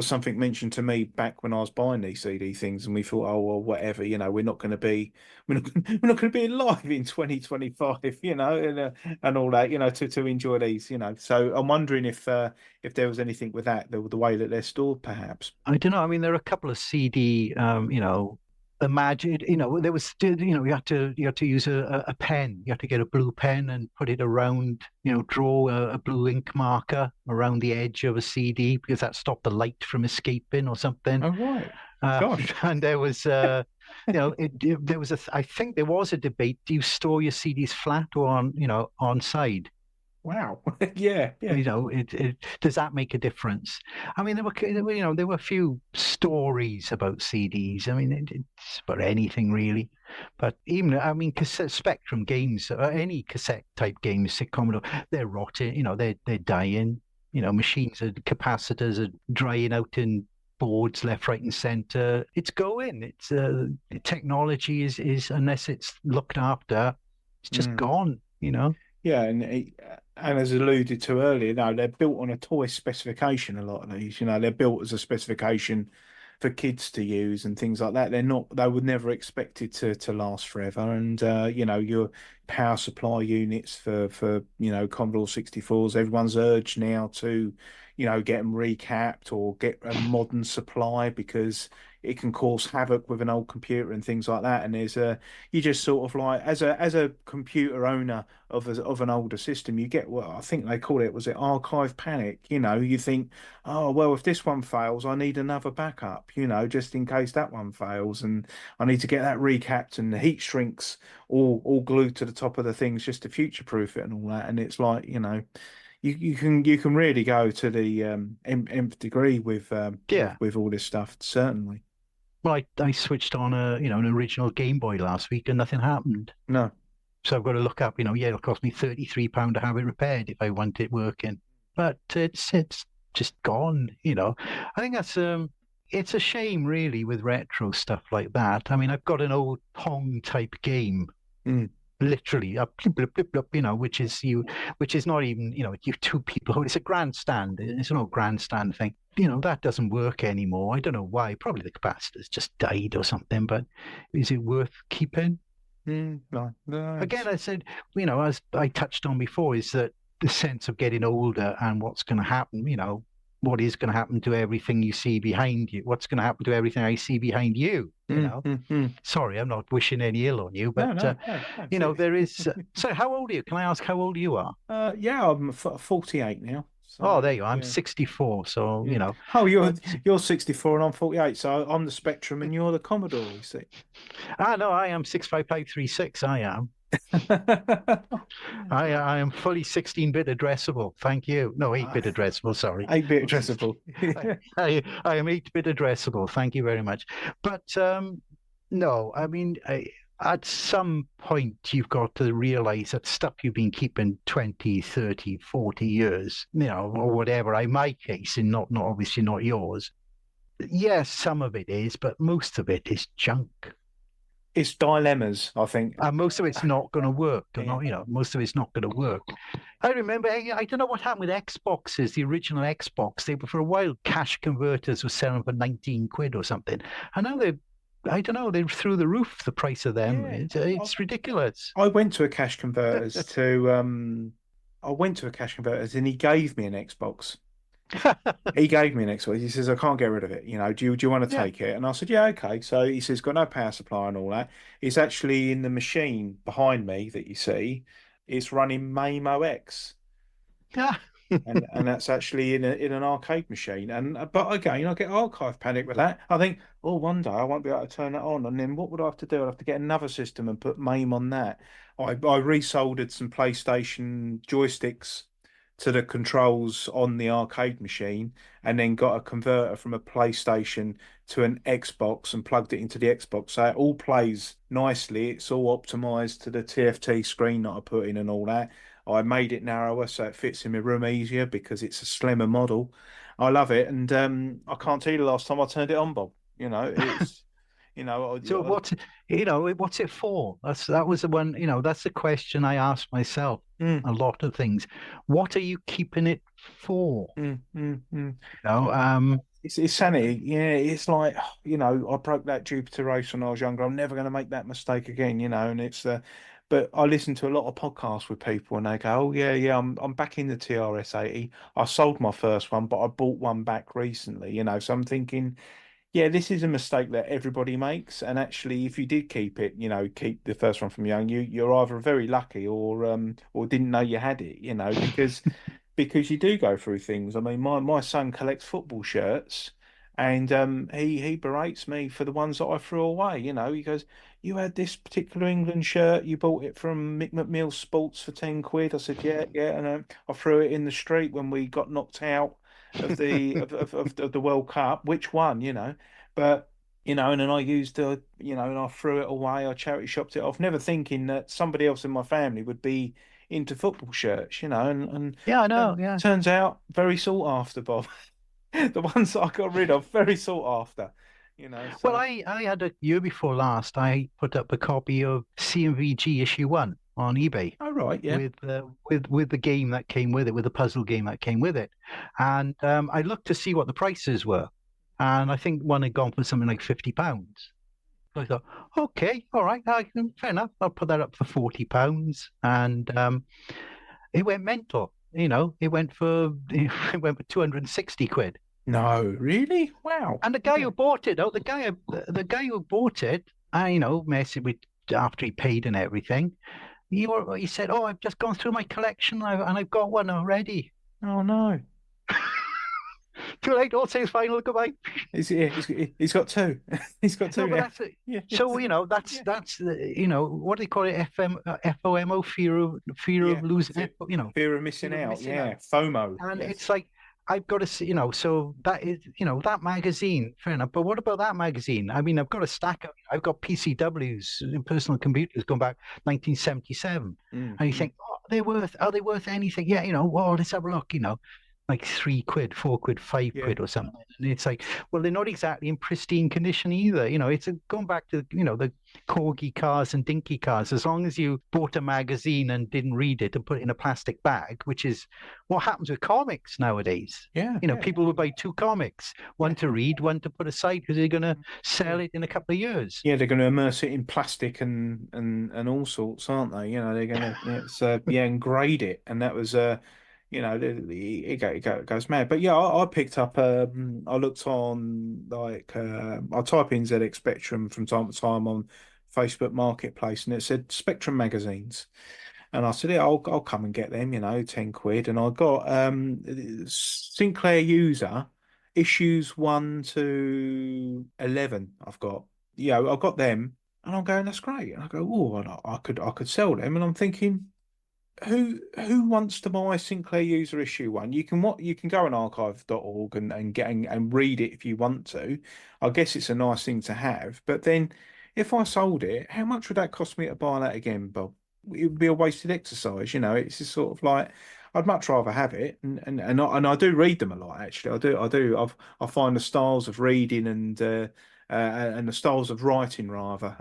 something mentioned to me back when I was buying these CD things, and we thought, oh well, whatever, we're not going to be we're not going to be alive in 2025, and all that, to enjoy these, So I'm wondering if there was anything with that, the way that they're stored, perhaps. I don't know. I mean, there are a couple of CD, imagine, there was still, you had to use a pen. You had to get a blue pen and put it around, draw a blue ink marker around the edge of a CD because that stopped the light from escaping or something. Oh, right. Gosh. And there was, there was I think there was a debate. Do you store your CDs flat or on side? Wow. Yeah, yeah. Does that make a difference? I mean, there were a few stories about CDs. I mean, it's about anything really. But even, I mean, cassette Spectrum games, any cassette type games, Commodore, they're rotting. They're dying. Machines and capacitors are drying out in boards left, right, and center. It's going. It's technology is unless it's looked after, it's just gone. Yeah, and as alluded to earlier, no, they're built on a toy specification. A lot of these, they're built as a specification for kids to use and things like that. They would never expect it to last forever. And your power supply units for Commodore 64s, everyone's urged now to get them recapped or get a modern supply because it can cause havoc with an old computer and things like that. And you just sort of like, as a computer owner of an older system, you get what I think they call it, was it archive panic? You think, oh well, if this one fails, I need another backup, just in case that one fails, and I need to get that recapped and the heat shrinks all glued to the top of the things just to future proof it and all that. And it's like, you can really go to the nth degree with all this stuff, certainly. Well, I switched on an original Game Boy last week and nothing happened. No. So I've got to look up, it'll cost me £33 to have it repaired if I want it working. But it's just gone, I think that's it's a shame really with retro stuff like that. I mean, I've got an old Pong type game. Literally a blip, blip, blip, blip, which is not even, you two people. It's a grandstand. It's an old grandstand thing. That doesn't work anymore. I don't know why. Probably the capacitors just died or something. But is it worth keeping? No. Again, I said, as I touched on before, is that the sense of getting older and what's going to happen. What is going to happen to everything you see behind you? What's going to happen to everything I see behind you? Sorry, I'm not wishing any ill on you, but no, there is. So, how old are you? Can I ask how old you are? Yeah, I'm 48 now. So, oh, there you are. I'm 64. So Oh, you're 64 and I'm 48. So I'm the Spectrum and you're the Commodore. You see? No, I am 65536. I am. I am fully 16-bit addressable. Thank you. No, 8-bit addressable. Sorry, 8-bit addressable. I am 8-bit addressable. Thank you very much. But no, I mean, at some point you've got to realize that stuff you've been keeping 20, 30, 40 years, or whatever. In my case, and not obviously not yours. Yes, some of it is, but most of it is junk. It's dilemmas, I think. And most of it's not going to work. Most of it's not going to work. I remember, I don't know what happened with Xboxes, the original Xbox. They were, for a while, cash converters were selling for 19 quid or something. And now they're I don't know, they're through the roof, the price of them. Yeah, It's ridiculous. I went to a cash converters to I went to a cash converters and he gave me an Xbox. He gave me an Xbox. He says, I can't get rid of it. Do you want to Yeah. take it? And I said, yeah, okay. So he says, got no power supply and all that. It's actually in the machine behind me that you see. It's running MAME OS. Yeah. And that's actually in an arcade machine. And but again, I get archive panic with that. I think, oh, one day I won't be able to turn that on. And then what would I have to do? I'd have to get another system and put MAME on that. I resoldered some PlayStation joysticks to the controls on the arcade machine, and then got a converter from a PlayStation to an Xbox and plugged it into the Xbox. So it all plays nicely. It's all optimized to the TFT screen that I put in and all that. I made it narrower so it fits in my room easier because it's a slimmer model. I love it, and I can't tell you the last time I turned it on, Bob. It's So what's it for? That was the one, that's the question I asked myself. mm, A lot of things. What are you keeping it for? mm, mm, mm. You know, It's sanity. Yeah, it's like, I broke that Jupiter race when I was younger. I'm never going to make that mistake again, and it's but I listen to a lot of podcasts with people and they go, "Oh yeah, yeah, I'm back in the TRS 80. I sold my first one, but I bought one back recently, So I'm thinking, yeah, this is a mistake that everybody makes. And actually, if you did keep it, keep the first one from young, you're either very lucky or didn't know you had it, because you do go through things. I mean, my son collects football shirts, and he berates me for the ones that I threw away. He goes, "You had this particular England shirt. You bought it from Mick McMill Sports for 10 quid." I said, "Yeah, yeah," and I threw it in the street when we got knocked out of the of the World Cup. Which one? But. And then I used and I threw it away. I charity shopped it off, never thinking that somebody else in my family would be into football shirts, and yeah, I know. Yeah. turns out very sought after, Bob. The ones that I got rid of, very sought after, Well, so. I had a year before last, I put up a copy of CMVG issue one on eBay Oh, right, yeah. with the game that came with it, with the puzzle game that came with it. And I looked to see what the prices were. And I think one had gone for something like £50. So I thought, okay, all right, fair enough. I'll put that up for £40. And it went mental. It went for it went for 260 quid. No, really? Wow. And the guy who bought it, the guy who bought it, messing with after he paid and everything, he said, "Oh, I've just gone through my collection and I've got one already." Oh no. Too late. All sales final. Goodbye. He's got two. He's got two No, but now. that's it. Yeah, So yeah, that's what do they call it? FOMO, fear of yeah. losing. Fear of missing Fear of out. missing Yeah, out. FOMO. And Yes. it's like, I've got to see, so that is, that magazine, fair enough. But what about that magazine? I mean, I've got a stack of, I've got PCWs, personal computers going back 1977. Mm, And you mm. think, are they worth anything? Yeah, well, let's have a look, like 3 quid, 4 quid, five Yeah. quid or something. And it's like, well, they're not exactly in pristine condition either. Going back to, the corgi cars and dinky cars. As long as you bought a magazine and didn't read it and put it in a plastic bag, which is what happens with comics nowadays. Yeah, yeah, People will buy two comics, one yeah. to read, one to put aside because they're going to Yeah. sell it in a couple of years. Yeah, they're going to immerse it in plastic and all sorts, aren't they? They're going to and grade it, and that was it goes mad. But yeah, I picked up. I looked on like I type in ZX Spectrum from time to time on Facebook Marketplace, and it said Spectrum magazines, and I said, yeah, I'll come and get them. 10 quid, and I got Sinclair User issues 1 to 11. I've got them, and I'm going, that's great. And I go, oh, I could sell them, and I'm thinking, who wants to buy Sinclair User issue one? You can go on archive.org and get and read it if you want to. I guess it's a nice thing to have, but then if I sold it, how much would that cost me to buy that again, Bob? It would be a wasted exercise, It's just sort of like I'd much rather have it, and I do read them a lot actually. I do. I find the styles of reading and the styles of writing rather,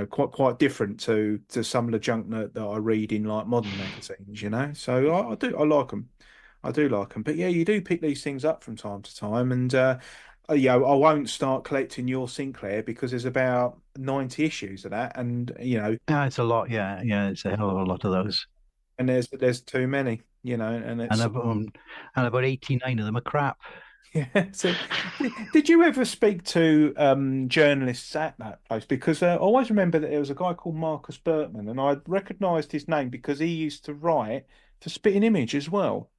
quite different to some of the junk that I read in like modern magazines. So I like them. I do like them. But yeah, you do pick these things up from time to time, and Yeah, I won't start collecting your Sinclair because there's about 90 issues of that, and It's a lot, yeah, yeah. It's a hell of a lot of those, and there's too many, and and it's. about 89 of them are crap. Yeah. So, did you ever speak to journalists at that place? Because I always remember that there was a guy called Marcus Bertman, and I recognised his name because he used to write for Spitting Image as well.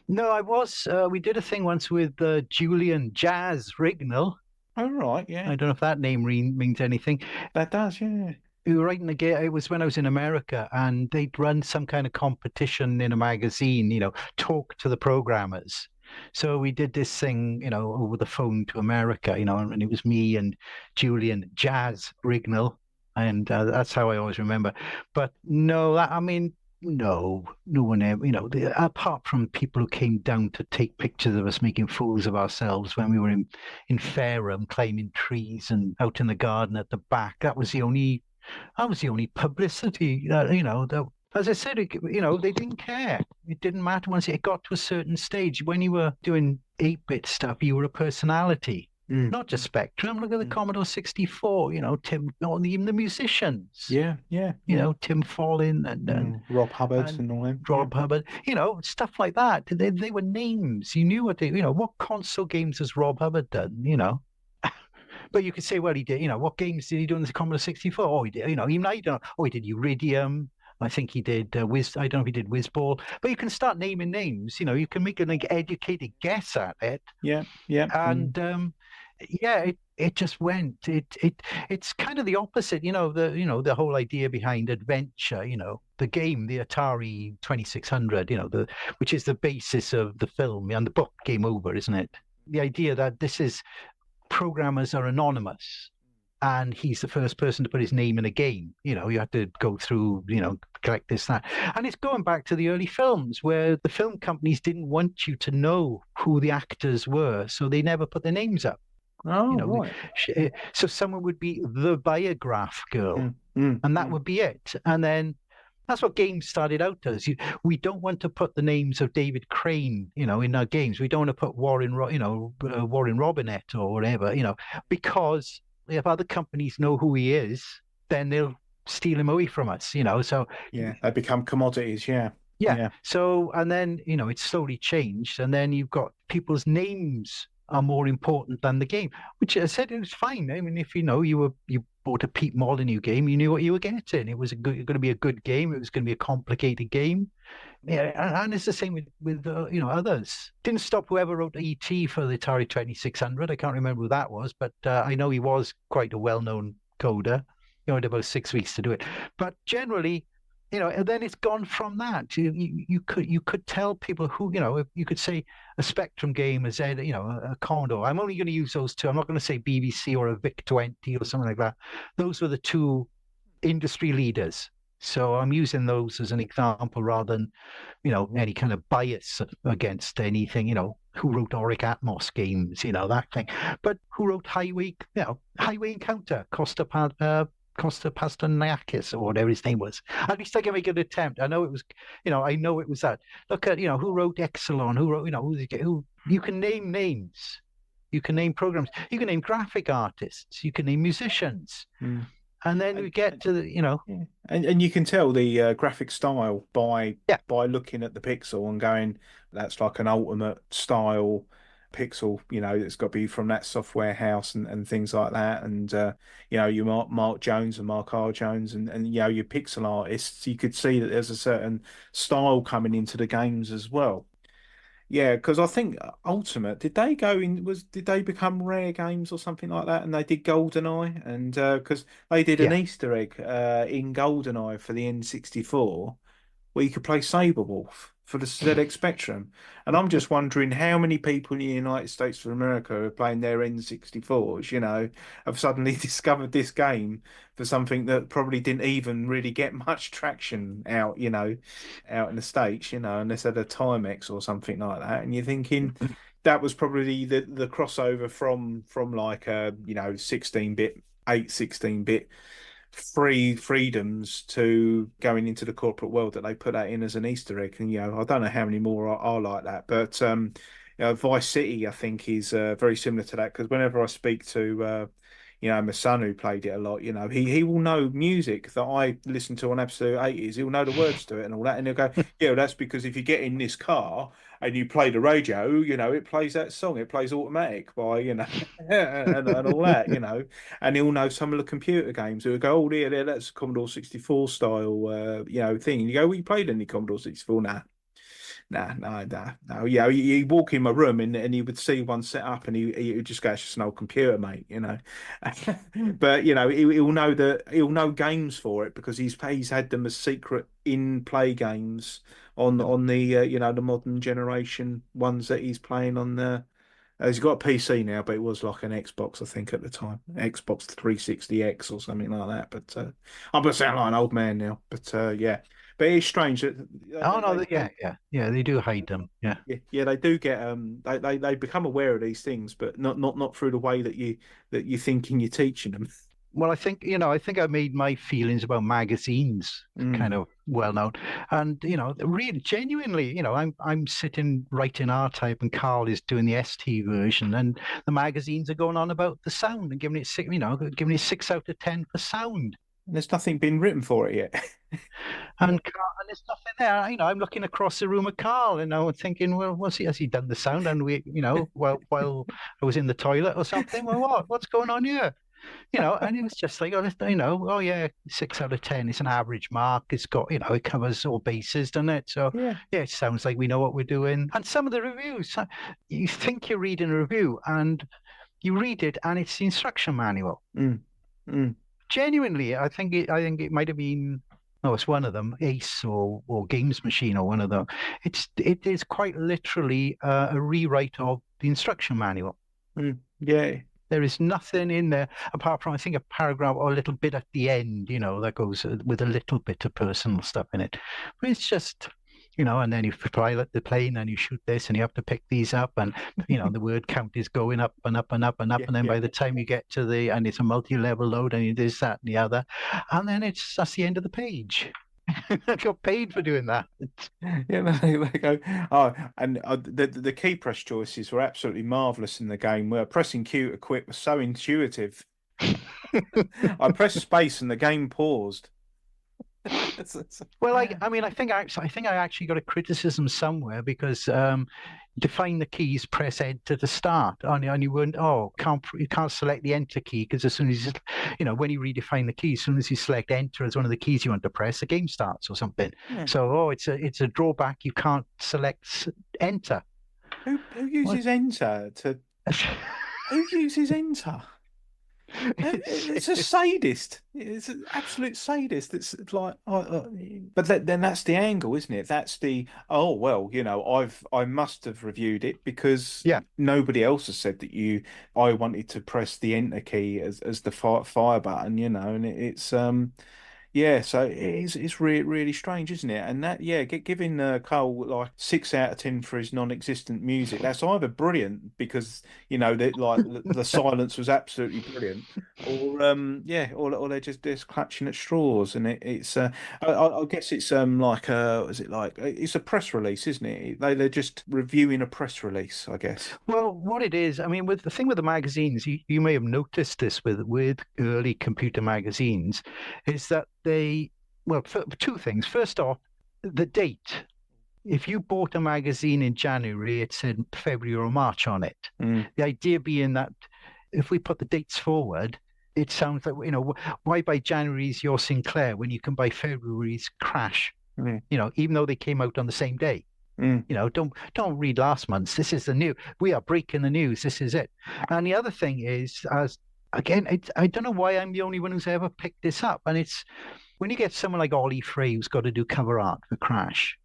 No, I was. We did a thing once with Julian Jazz Rignall. Oh, right, yeah, I don't know if that name means anything. that does, yeah. We were writing a game. It was when I was in America, and they'd run some kind of competition in a magazine. Talk to the programmers. So we did this thing, over the phone to America. And it was me and Julian Jazz Rignall, and that's how I always remember. But no, I mean, no one ever. Apart from people who came down to take pictures of us making fools of ourselves when we were in Fareham, climbing trees and out in the garden at the back. That was the only publicity that, as I said, they didn't care. It didn't matter once it got to a certain stage. When you were doing 8-bit stuff, you were a personality, Mm. not just Spectrum. Look at the Mm. Commodore 64, Tim, even the musicians, Yeah, yeah, yeah. Tim Follin Rob Hubbard and and all them. Yeah. Rob Hubbard, stuff like that. They were names. You knew what console games has Rob Hubbard done. But you could say, well, he did, what games did he do in the Commodore 64? Oh, he did, even I don't know. Oh, he did Iridium. I think he did I don't know if he did Whizball. But you can start naming names. You can make an educated guess at it. Yeah, yeah. And yeah, it just went. It's kind of the opposite. The whole idea behind adventure. The game, the Atari 2600. Which is the basis of the film and the book Game Over, isn't it? The idea that this is programmers are anonymous and he's the first person to put his name in a game. You have to go through, collect this, that. And it's going back to the early films where the film companies didn't want you to know who the actors were, so they never put their names up. Oh, right. So someone would be the biograph girl, and that Mm. would be it. And then that's what games started out as. We don't want to put the names of David Crane, in our games. We don't want to put Warren Robinette or whatever, because if other companies know who he is, then they'll steal him away from us, So Yeah, they become commodities. Yeah, yeah. yeah. So and then it's slowly changed, and then you've got people's names are more important than the game, which I said it was fine. I mean, if you bought a Pete Molyneux game, you knew what you were getting. It was going to be a good game. It was going to be a complicated game. Yeah, and it's the same with others. Didn't stop whoever wrote ET for the Atari 2600. I can't remember who that was, but I know he was quite a well-known coder. He had about 6 weeks to do it. But generally, and then it's gone from that. You could tell people who, if you could say a Spectrum game, a Commodore. I'm only going to use those two. I'm not going to say BBC or a VIC-20 or something like that. Those were the two industry leaders. So I'm using those as an example rather than, any kind of bias against anything, who wrote Auric Atmos games, that thing. But who wrote Highway Encounter, Costa Pasternakis or whatever his name was. At least I can make an attempt. I know it was, I know it was that. Look at, who wrote Exelon, who wrote, who you can name names. You can name programs. You can name graphic artists. You can name musicians. Mm. And then we get to the, Yeah. And you can tell the graphic style by Yeah. looking at the pixel and going, that's like an ultimate style pixel, it's got to be from that software house and things like that. And you Mark Jones and Mark R. Jones and your pixel artists, you could see that there's a certain style coming into the games as well. Yeah, because I think Ultimate, did they become Rare Games or something like that? And they did GoldenEye, and because they did an yeah. Easter egg in GoldenEye for the N64, where you could play Saberwolf for the ZX Spectrum. And I'm just wondering how many people in the United States of America are playing their N64s, have suddenly discovered this game for something that probably didn't even really get much traction out, out in the States, unless they had a Timex or something like that. And you're thinking that was probably the crossover from like a, 16-bit, 16-bit freedoms to going into the corporate world that they put that in as an Easter egg. And I don't know how many more are like that, but Vice City, I think, is very similar to that because whenever I speak to my son who played it a lot, he will know music that I listen to on Absolute 80s. He'll know the words to it and all that, and he'll go, "Yeah, well, that's because if you get in this car and you play the radio, it plays that song. It plays Automatic by, and all that, and he'll know some of the computer games. He'll go, oh, yeah, that's Commodore 64 style, thing. And you go, well, you played any Commodore 64? Nah. Nah, no, no, no. Yeah, you walk in my room and you would see one set up and he would just go, it's just an old computer, mate, But he'll know games for it because he's had them as secret in play games on the the modern generation ones that he's playing on the. He's got a PC now, but it was like an Xbox, I think, at the time, Xbox 360X or something like that. But I'm gonna sound like an old man now, but yeah. But it's strange that Oh no, yeah, they do hide them. Yeah. yeah, they do get they become aware of these things, but not through the way that you're thinking you're teaching them. Well, I think I made my feelings about magazines kind of well known, and really genuinely, I'm sitting writing R-Type, and Carl is doing the ST version, and the magazines are going on about the sound and giving it giving it 6 out of 10 for sound. There's nothing been written for it yet. And there's nothing there. I'm looking across the room at Carl, and I'm thinking, well, has he done the sound? And while I was in the toilet or something. Well, what's going on here? And it was just like, oh yeah, 6 out of 10. It's an average mark. It's got, it covers all bases, doesn't it? So yeah, it sounds like we know what we're doing. And some of the reviews, you think you're reading a review, and you read it, and it's the instruction manual. Genuinely, I think it might have been. No, it's one of them, Ace or Games Machine or one of them. It is quite literally a rewrite of the instruction manual. Yeah. There is nothing in there apart from, I think, a paragraph or a little bit at the end, that goes with a little bit of personal stuff in it. But it's just, and then you pilot the plane and you shoot this and you have to pick these up, and the word count is going up and up and up and up, and then by the time you get to and it's a multi-level load, and it is that and the other, and then that's the end of the page. I got paid for doing that. Yeah, they go. Oh, and the key press choices were absolutely marvelous in the game. Where pressing Q to quit was so intuitive. I pressed space and the game paused. Well, I think I actually got a criticism somewhere because define the keys, press enter to start, and you weren't. You can't select the enter key because as soon as when you redefine the keys, as soon as you select enter as one of the keys you want to press, the game starts or something. Yeah. So it's a drawback. You can't select enter. Who uses enter to? Who uses enter? It's a sadist. It's an absolute sadist. It's like, but then that's the angle, isn't it? That's the I must have reviewed it because nobody else has said that I wanted to press the enter key as the fire button, and it's yeah, so it's really really strange, isn't it? And that giving Cole like 6 out of 10 for his non-existent music. That's either brilliant because the silence was absolutely brilliant, or they're just clutching at straws. And it's I guess it's it's a press release, isn't it? They're just reviewing a press release, I guess. Well, what it is, with the thing with the magazines, you may have noticed this with early computer magazines, is that two things. First off, the date. If you bought a magazine in January, it said February or March on it. The idea being that if we put the dates forward, it sounds like, why buy January's Your Sinclair when you can buy February's Crash? Even though they came out on the same day. Don't read last month's. This is the new. We are breaking the news. This is it. And the other thing is, again, I don't know why I'm the only one who's ever picked this up. And it's when you get someone like Ollie Frey who's got to do cover art for Crash.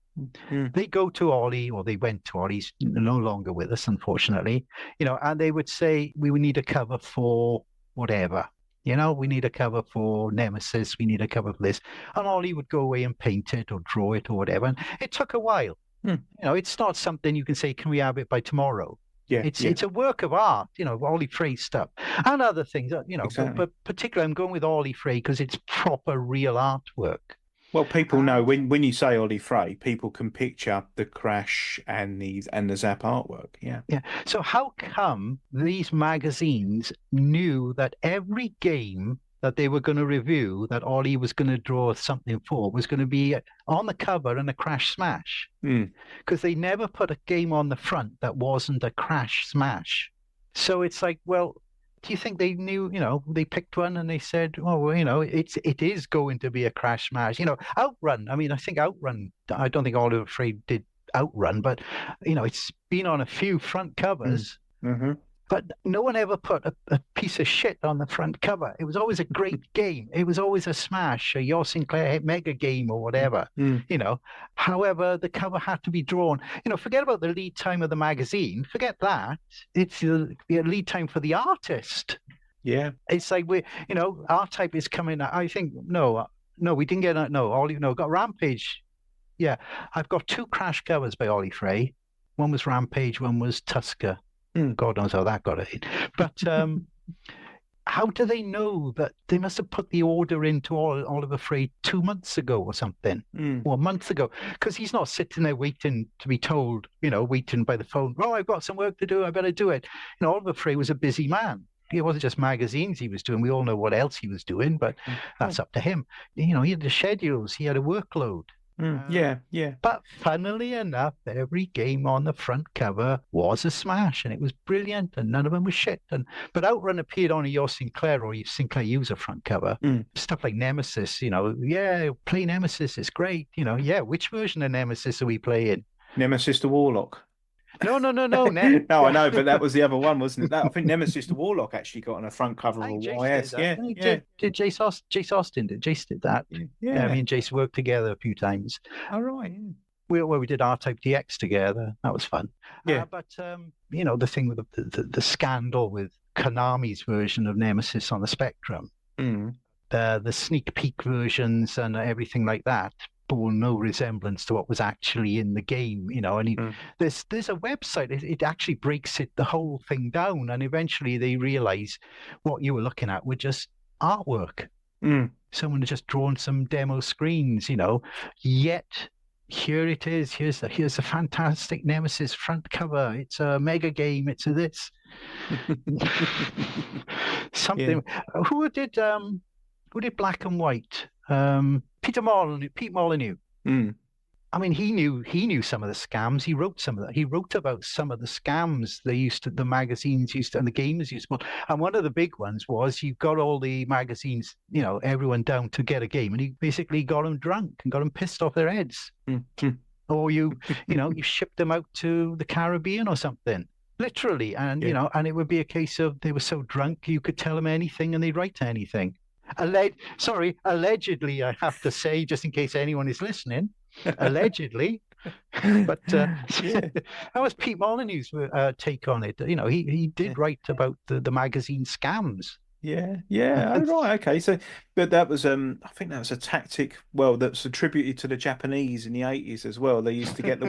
They go to Ollie, or they went to Ollie. He's no longer with us, unfortunately. And they would say, we would need a cover for whatever. We need a cover for Nemesis. We need a cover for this. And Ollie would go away and paint it or draw it or whatever. And it took a while. It's not something you can say, can we have it by tomorrow? It's a work of art, Ollie Frey stuff and other things, exactly. But particularly I'm going with Ollie Frey because it's proper real artwork. Well, people know when you say Ollie Frey, people can picture the crash and the Zap artwork. Yeah. Yeah. So how come these magazines knew that every game that they were going to review, that Ollie was going to draw something for, was going to be on the cover and a crash smash? Mm. Because they never put a game on the front that wasn't a crash smash. So it's like, well, do you think they knew, they picked one and they said, oh, well, it is going to be a crash smash. Outrun. I mean, I think Outrun, I don't think Oliver Frey did Outrun, but, it's been on a few front covers. Mm-hmm. But no one ever put a piece of shit on the front cover. It was always a great game. It was always a smash, a Your Sinclair mega game or whatever. However, the cover had to be drawn. Forget about the lead time of the magazine. Forget that. It's the lead time for the artist. Yeah. It's like R-Type is coming. I think no, we didn't get got Rampage. Yeah, I've got 2 crash covers by Ollie Frey. One was Rampage, one was Tusker. God knows how that got in. But how do they know that they must have put the order into Oliver Frey 2 months ago or something, or a month ago? Because he's not sitting there waiting to be told, waiting by the phone. Oh, I've got some work to do. I better do it. Oliver Frey was a busy man. It wasn't just magazines he was doing. We all know what else he was doing, but that's up to him. He had the schedules. He had a workload. Yeah. But funnily enough, every game on the front cover was a smash, and it was brilliant, and none of them was shit. But Outrun appeared on a Your Sinclair or your Sinclair user front cover. Stuff like Nemesis, play Nemesis, it's great. Which version of Nemesis are we playing? Nemesis the Warlock. No. No, I know, but that was the other one, wasn't it? I think Nemesis the Warlock actually got on a front cover of a YS. Yeah. Did Jace Austin did? Jace did that. Yeah. Me and Jace worked together a few times. All right. We did R-Type DX together. That was fun. Yeah. But the thing with the scandal with Konami's version of Nemesis on the Spectrum, the sneak peek versions and everything like that bore no resemblance to what was actually in the game, and there's a website, it actually breaks the whole thing down, and eventually they realize what you were looking at were just artwork. Someone had just drawn some demo screens, yet here it is, here's a fantastic Nemesis front cover, it's a mega game, it's a this. Something. Who did Black and White? Pete Molyneux. I mean, he knew some of the scams. He wrote some of that. He wrote about some of the scams the magazines used to, and the gamers used to. And one of the big ones was you got all the magazines, everyone down to get a game, and he basically got them drunk and got them pissed off their heads. Or you shipped them out to the Caribbean or something. Literally, and and it would be a case of they were so drunk you could tell them anything and they'd write anything. Allegedly, I have to say, just in case anyone is listening, allegedly. But that was Pete Molyneux's take on it. He did write about the magazine scams. Yeah. Oh, right, okay. So, but that was I think that was a tactic. Well, that's attributed to the Japanese in the 80s as well. They used to get the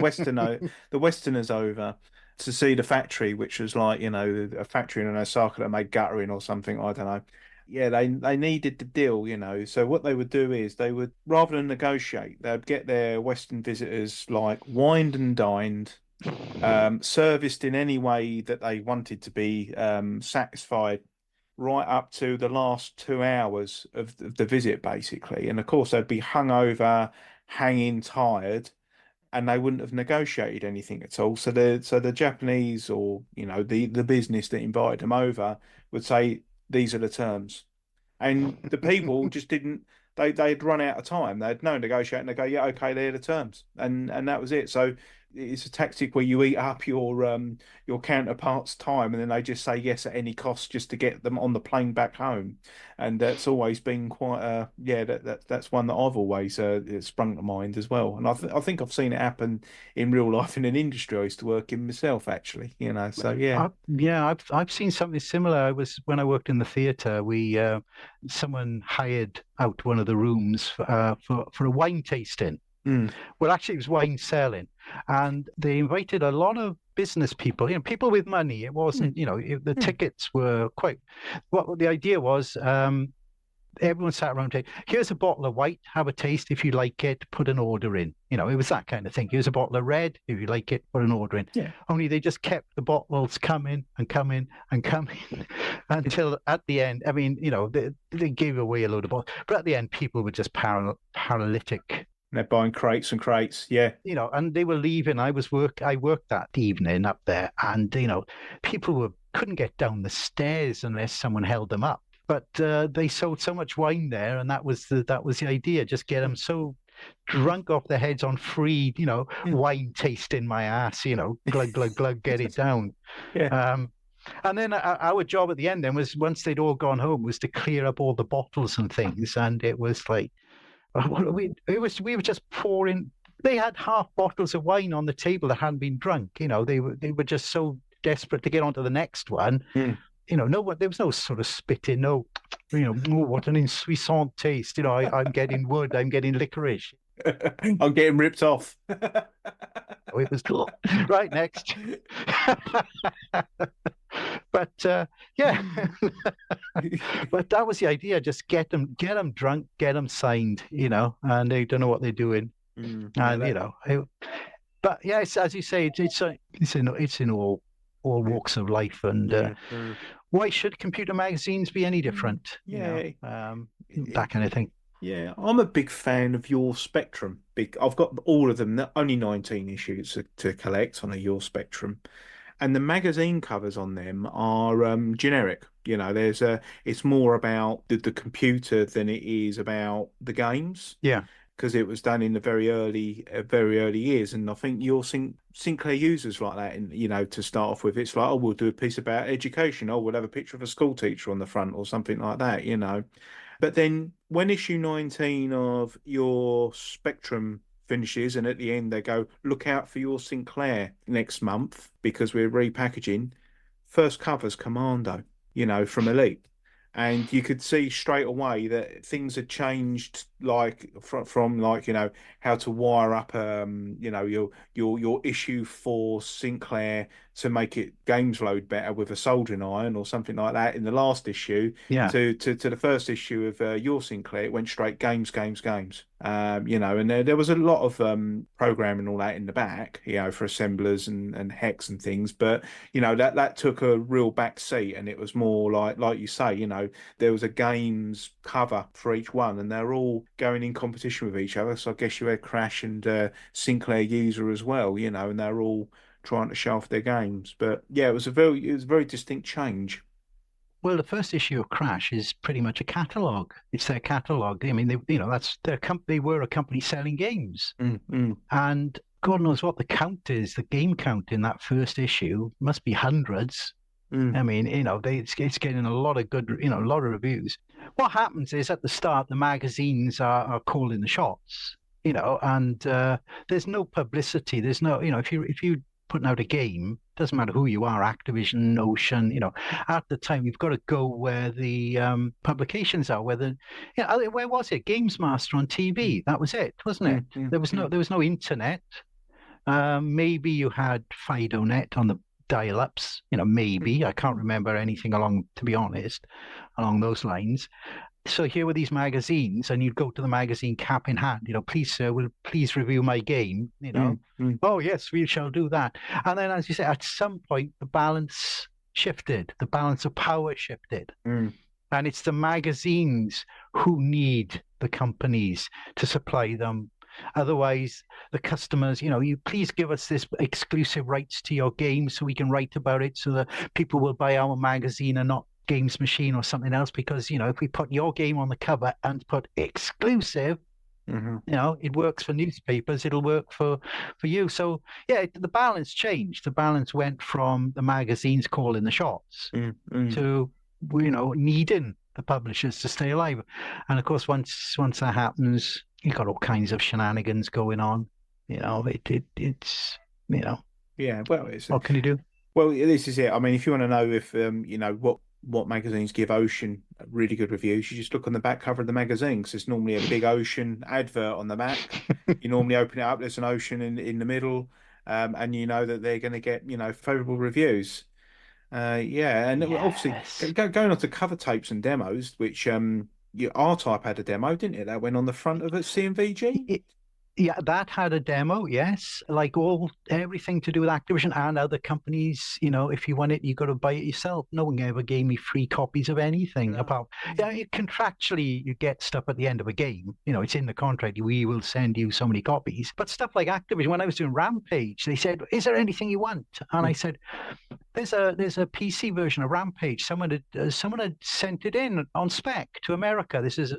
Westerners over to see the factory, which was like a factory in Osaka that made guttering or something. I don't know. Yeah, they needed the deal, So what they would do is they would, rather than negotiate, they'd get their Western visitors like wined and dined, serviced in any way that they wanted to be satisfied, right up to the last 2 hours of the visit, basically. And of course, they'd be hungover, hanging tired, and they wouldn't have negotiated anything at all. So the Japanese or the business that invited them over would say, these are the terms, and the people just didn't. They'd run out of time. They'd no negotiating. They go, yeah, okay, they're the terms, and that was it. So it's a tactic where you eat up your counterpart's time, and then they just say yes at any cost just to get them on the plane back home. And that's always been quite that's one that I've always sprung to mind as well. And I think I've seen it happen in real life in an industry I used to work in myself, actually. So yeah. I've seen something similar. When I worked in the theatre, someone hired out one of the rooms for a wine tasting. Well, actually, it was wine selling, and they invited a lot of business people, people with money. It wasn't, the tickets were quite. What the idea was, everyone sat around. Here's a bottle of white. Have a taste. If you like it, put an order in. It was that kind of thing. Here's a bottle of red. If you like it, put an order in. Yeah. Only they just kept the bottles coming and coming and coming until at the end. I mean, they gave away a load of bottles, but at the end, people were just paralytic. They're buying crates and crates. Yeah. And they were leaving. I worked that evening up there, and people couldn't get down the stairs unless someone held them up. But they sold so much wine there, and that was the idea. Just get them so drunk off their heads on free, wine taste in my ass, glug glug glug, get it down. Yeah. And then our job at the end then was, once they'd all gone home, was to clear up all the bottles and things, and it was like, we were just pouring. They had half bottles of wine on the table that hadn't been drunk. They were just so desperate to get on to the next one. There was no sort of spitting, no, oh, what an insouciant taste. I'm getting wood, I'm getting licorice. I'm getting ripped off. It was cool. Right, next. But yeah, but that was the idea. Just get them drunk, get them signed, and they don't know what they're doing. But yeah, it's, as you say, it's in all walks of life, and why should computer magazines be any different? Yeah, that kind of thing. Yeah, I'm a big fan of Your Spectrum. I've got all of them. They're only 19 issues to collect on a Your Spectrum, and the magazine covers on them are generic. It's more about the computer than it is about the games. Yeah. Because it was done in the very early years, and I think your Sinclair users like that. And to start off with, it's like, oh, we'll do a piece about education. Oh, we'll have a picture of a school teacher on the front or something like that. But then when issue 19 of Your Spectrum finishes, and at the end they go, look out for Your Sinclair next month because we're repackaging. First cover's Commando, from Elite. And you could see straight away that things had changed, like from how to wire up your issue for Sinclair to make it games load better with a soldering iron or something like that in the last issue. Yeah. To the first issue of your Sinclair, it went straight games. And there was a lot of programming all that in the back, for assemblers and hex and things. But that took a real back seat, and it was more like you say, there was a games cover for each one, and they're all going in competition with each other. So I guess you had Crash and Sinclair User as well, and they're all trying to show off their games. But yeah, it was a very distinct change. Well, the first issue of Crash is pretty much a catalogue. It's their catalogue. I mean, that's their company. They were a company selling games, and God knows what the count is. The game count in that first issue must be hundreds. I mean, it's getting a lot of good, a lot of reviews. What happens is at the start, the magazines are calling the shots, and there's no publicity. There's no, if you putting out a game, doesn't matter who you are, Activision, Ocean, at the time you've got to go where the publications are, where was it? Games Master on TV. That was it, wasn't it? There was no internet. Maybe you had FidoNet on the dial-ups, maybe. I can't remember anything to be honest, along those lines. So here were these magazines, and you'd go to the magazine cap in hand, please, sir, please review my game, Oh, yes, we shall do that. And then, as you say, at some point, the balance shifted, the balance of power shifted. And it's the magazines who need the companies to supply them. Otherwise, the customers, you please give us this exclusive rights to your game so we can write about it so that people will buy our magazine and not Games Machine or something else, because if we put your game on the cover and put exclusive, it works for newspapers, it'll work for you. So yeah, the balance changed. The balance went from the magazines calling the shots to needing the publishers to stay alive. And of course, once that happens, you've got all kinds of shenanigans going on. It's yeah. Well, what can you do? Well, this is it. I mean, if you want to know if what magazines give Ocean really good reviews, you just look on the back cover of the magazine, because there's normally a big Ocean advert on the back. You normally open it up, there's an Ocean in the middle, and you know that they're going to get favourable reviews. And obviously going on to cover tapes and demos, which your R-Type had a demo, didn't it? That went on the front of it, CMVG? Yeah, that had a demo, yes. Like everything to do with Activision and other companies, if you want it, you got to buy it yourself. No one ever gave me free copies of anything about. Yeah, contractually, you get stuff at the end of a game. It's in the contract. We will send you so many copies. But stuff like Activision, when I was doing Rampage, they said, "Is there anything you want?" And I said, "There's a PC version of Rampage. Someone had sent it in on spec to America. This is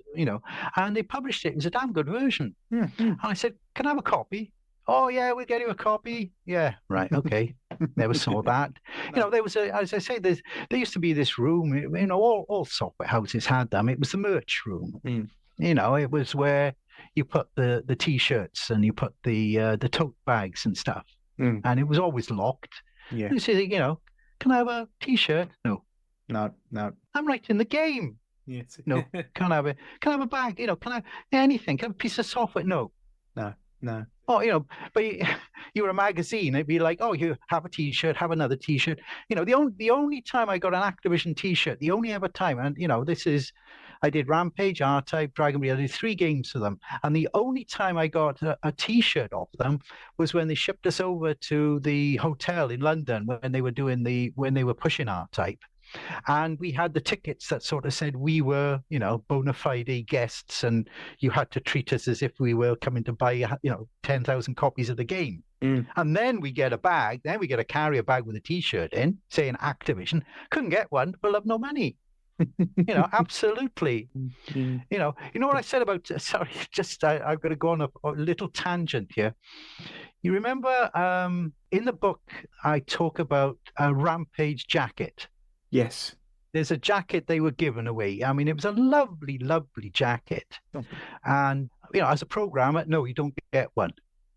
and they published it. It was a damn good version." And I said, "Can I have a copy?" "Oh yeah, we'll get you a copy." Yeah, right, okay. Never saw that. There was as I say, there used to be this room. All software houses had them. It was the merch room. It was where you put the t-shirts and you put the tote bags and stuff, and it was always locked. Yeah. You say, "Can I have a t-shirt?" No. I'm writing the game. Yes. No. Can I have a bag? Can I have anything? Can I have a piece of software? No. Oh, but you were a magazine. It'd be like, "Oh, you have a t-shirt, have another t-shirt." The only time I got an Activision t-shirt, the only ever time, and I did Rampage, R-Type, Dragon Ball. I did 3 games for them, and the only time I got a t-shirt off them was when they shipped us over to the hotel in London when they were pushing R-Type. And we had the tickets that sort of said we were, bona fide guests, and you had to treat us as if we were coming to buy, 10,000 copies of the game. And then we get a bag, then we get a carrier bag with a t-shirt in saying Activision. Couldn't get one, but have no money. Absolutely. What I said about, sorry, I've got to go on a little tangent here. You remember in the book, I talk about a Rampage jacket. Yes. There's a jacket they were giving away. I mean, it was a lovely, lovely jacket. And, as a programmer, no, you don't get one.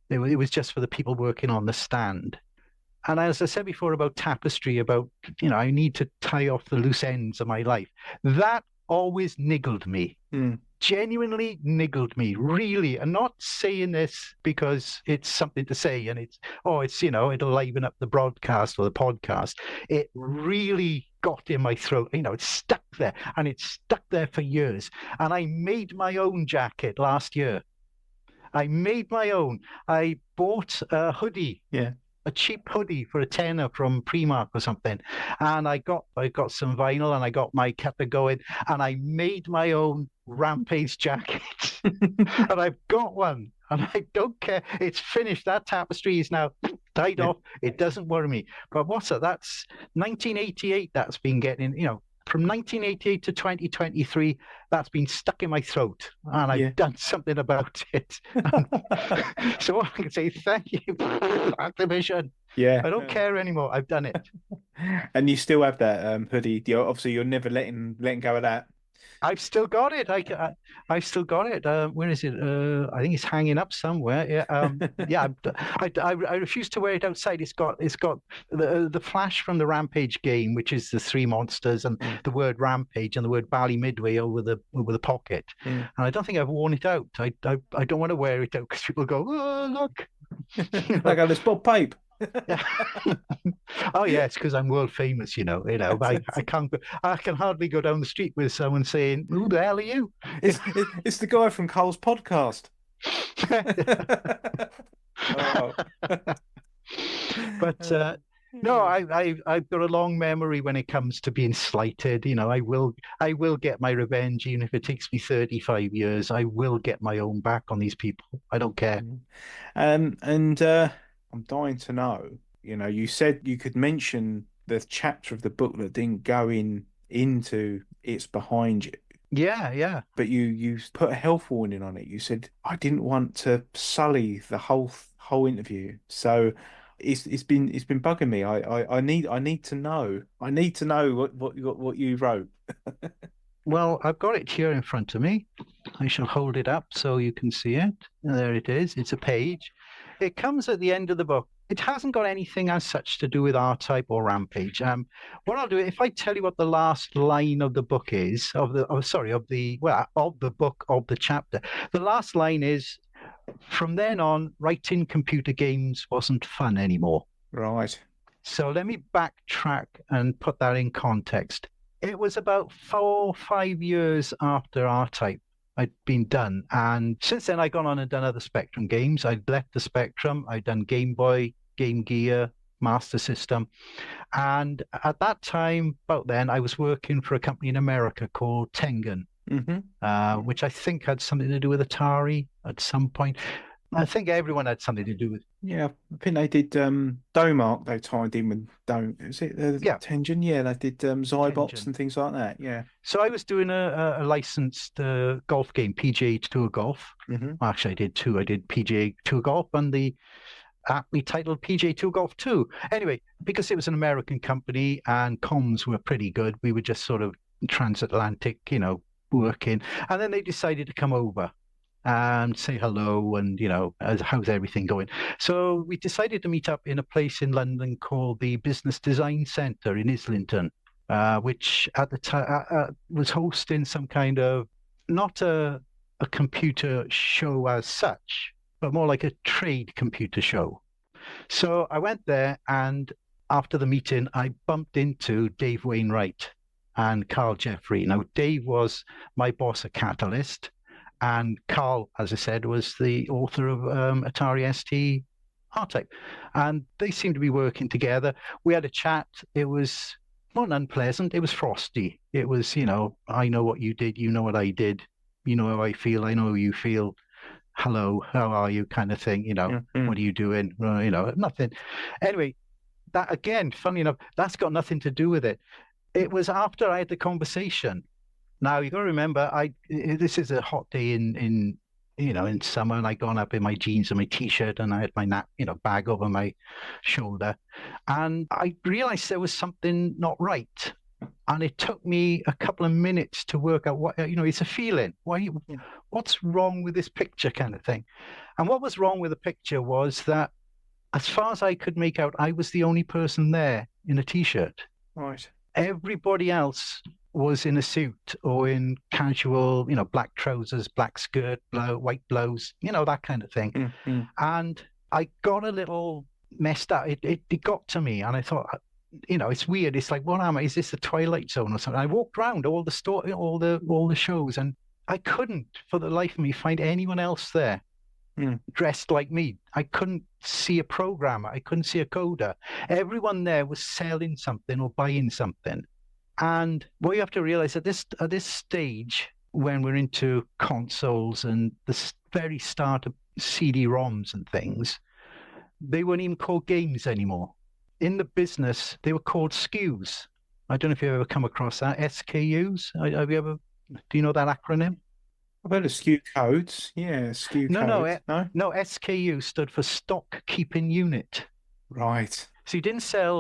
It was just for the people working on the stand. And as I said before about tapestry, about, I need to tie off the loose ends of my life. That always niggled me. Genuinely niggled me, really. And not saying this because it's something to say and it'll liven up the broadcast or the podcast. It really got in my throat. It's stuck there, and it's stuck there for years. And I made my own jacket last year. I made my own. I bought a hoodie. Yeah. A cheap hoodie for a tenner from Primark or something, and I got some vinyl and I got my cutter going, and I made my own Rampage jacket, and I've got one, and I don't care. It's finished. That tapestry is now tied off. It doesn't worry me. But what's that? That's 1988. That's been getting, from 1988 to 2023, that's been stuck in my throat, and I've done something about it. So I can say thank you, Activision. Yeah, I don't care anymore. I've done it. And you still have that hoodie. Obviously, you're never letting go of that. I've still got it. I've still got it. Where is it? I think it's hanging up somewhere. Yeah, yeah. I refuse to wear it outside. It's got the flash from the Rampage game, which is the 3 monsters and the word Rampage and the word Bally Midway over the pocket. And I don't think I've worn it out. I don't want to wear it out because people go, "Oh, look." Like this Bob Pape. Oh yeah, it's because I'm world famous, I can hardly go down the street with someone saying, "Who the hell are you?" It's the guy from Cole's podcast. But no, I've got a long memory when it comes to being slighted. I will get my revenge, even if it takes me 35 years. I will get my own back on these people. I don't care. And I'm dying to know. You said you could mention the chapter of the book that didn't go into It's Behind You. Yeah. But you put a health warning on it. You said, I didn't want to sully the whole interview. So it's been bugging me. I need to know. I need to know what you wrote. Well, I've got it here in front of me. I shall hold it up so you can see it. There it is. It's a page. It comes at the end of the book. It hasn't got anything as such to do with R-Type or Rampage. What I'll do, if I tell you what the last line of the book is, of the book, of the chapter, the last line is, "From then on, writing computer games wasn't fun anymore." Right. So let me backtrack and put that in context. It was about 4 or 5 years after R-Type I'd been done. And since then, I'd gone on and done other Spectrum games. I'd left the Spectrum. I'd done Game Boy, Game Gear, Master System. And at that time, about then, I was working for a company in America called Tengen, which I think had something to do with Atari at some point. I think everyone had something to do with. Yeah, I think they did Domark. They tied in with Is it Tengen? Yeah, they did Zybots Tengen. and things like that. Yeah. So I was doing a licensed golf game, PGA Tour Golf. Actually, I did two. I did PGA Tour Golf and the aptly titled PGA Tour Golf 2. Anyway, because it was an American company and comms were pretty good, we were just sort of transatlantic, working. And then they decided to come over and say hello and, how's everything going? So we decided to meet up in a place in London called the Business Design Centre in Islington, which at the time was hosting some kind of, not a computer show as such, but more like a trade computer show. So I went there, and after the meeting, I bumped into Dave Wainwright and Carl Jeffrey. Now, Dave was my boss at Catalyst, and Carl, as I said, was the author of Atari ST R-Type. And they seemed to be working together. We had a chat. It was not unpleasant. It was frosty. It was, I know what you did. You know what I did. You know how I feel. I know how you feel. Hello, how are you, kind of thing, what are you doing? Nothing. Anyway, that again, funny enough, that's got nothing to do with it. It was after I had the conversation. Now, you got to remember, this is a hot day in summer, and I'd gone up in my jeans and my T-shirt, and I had my bag over my shoulder, and I realized there was something not right. And it took me a couple of minutes to work out what, it's a feeling. What's wrong with this picture, kind of thing? And what was wrong with the picture was that, as far as I could make out, I was the only person there in a T-shirt. Right. Everybody else was in a suit or in casual, black trousers, black skirt, white blouse, that kind of thing. And I got a little messed up. It got to me, and I thought, it's weird. It's like, what am I? Is this the Twilight Zone or something? I walked around all the shows, and I couldn't, for the life of me, find anyone else there dressed like me. I couldn't see a programmer. I couldn't see a coder. Everyone there was selling something or buying something. And what you have to realize at this stage, when we're into consoles and the very start of CD-ROMs and things, they weren't even called games anymore. In the business, they were called SKUs. I don't know if you've ever come across that. SKUs. Have you ever? Do you know that acronym? I've heard of SKU codes. Yeah, SKU codes. No. SKU stood for Stock Keeping Unit. Right. So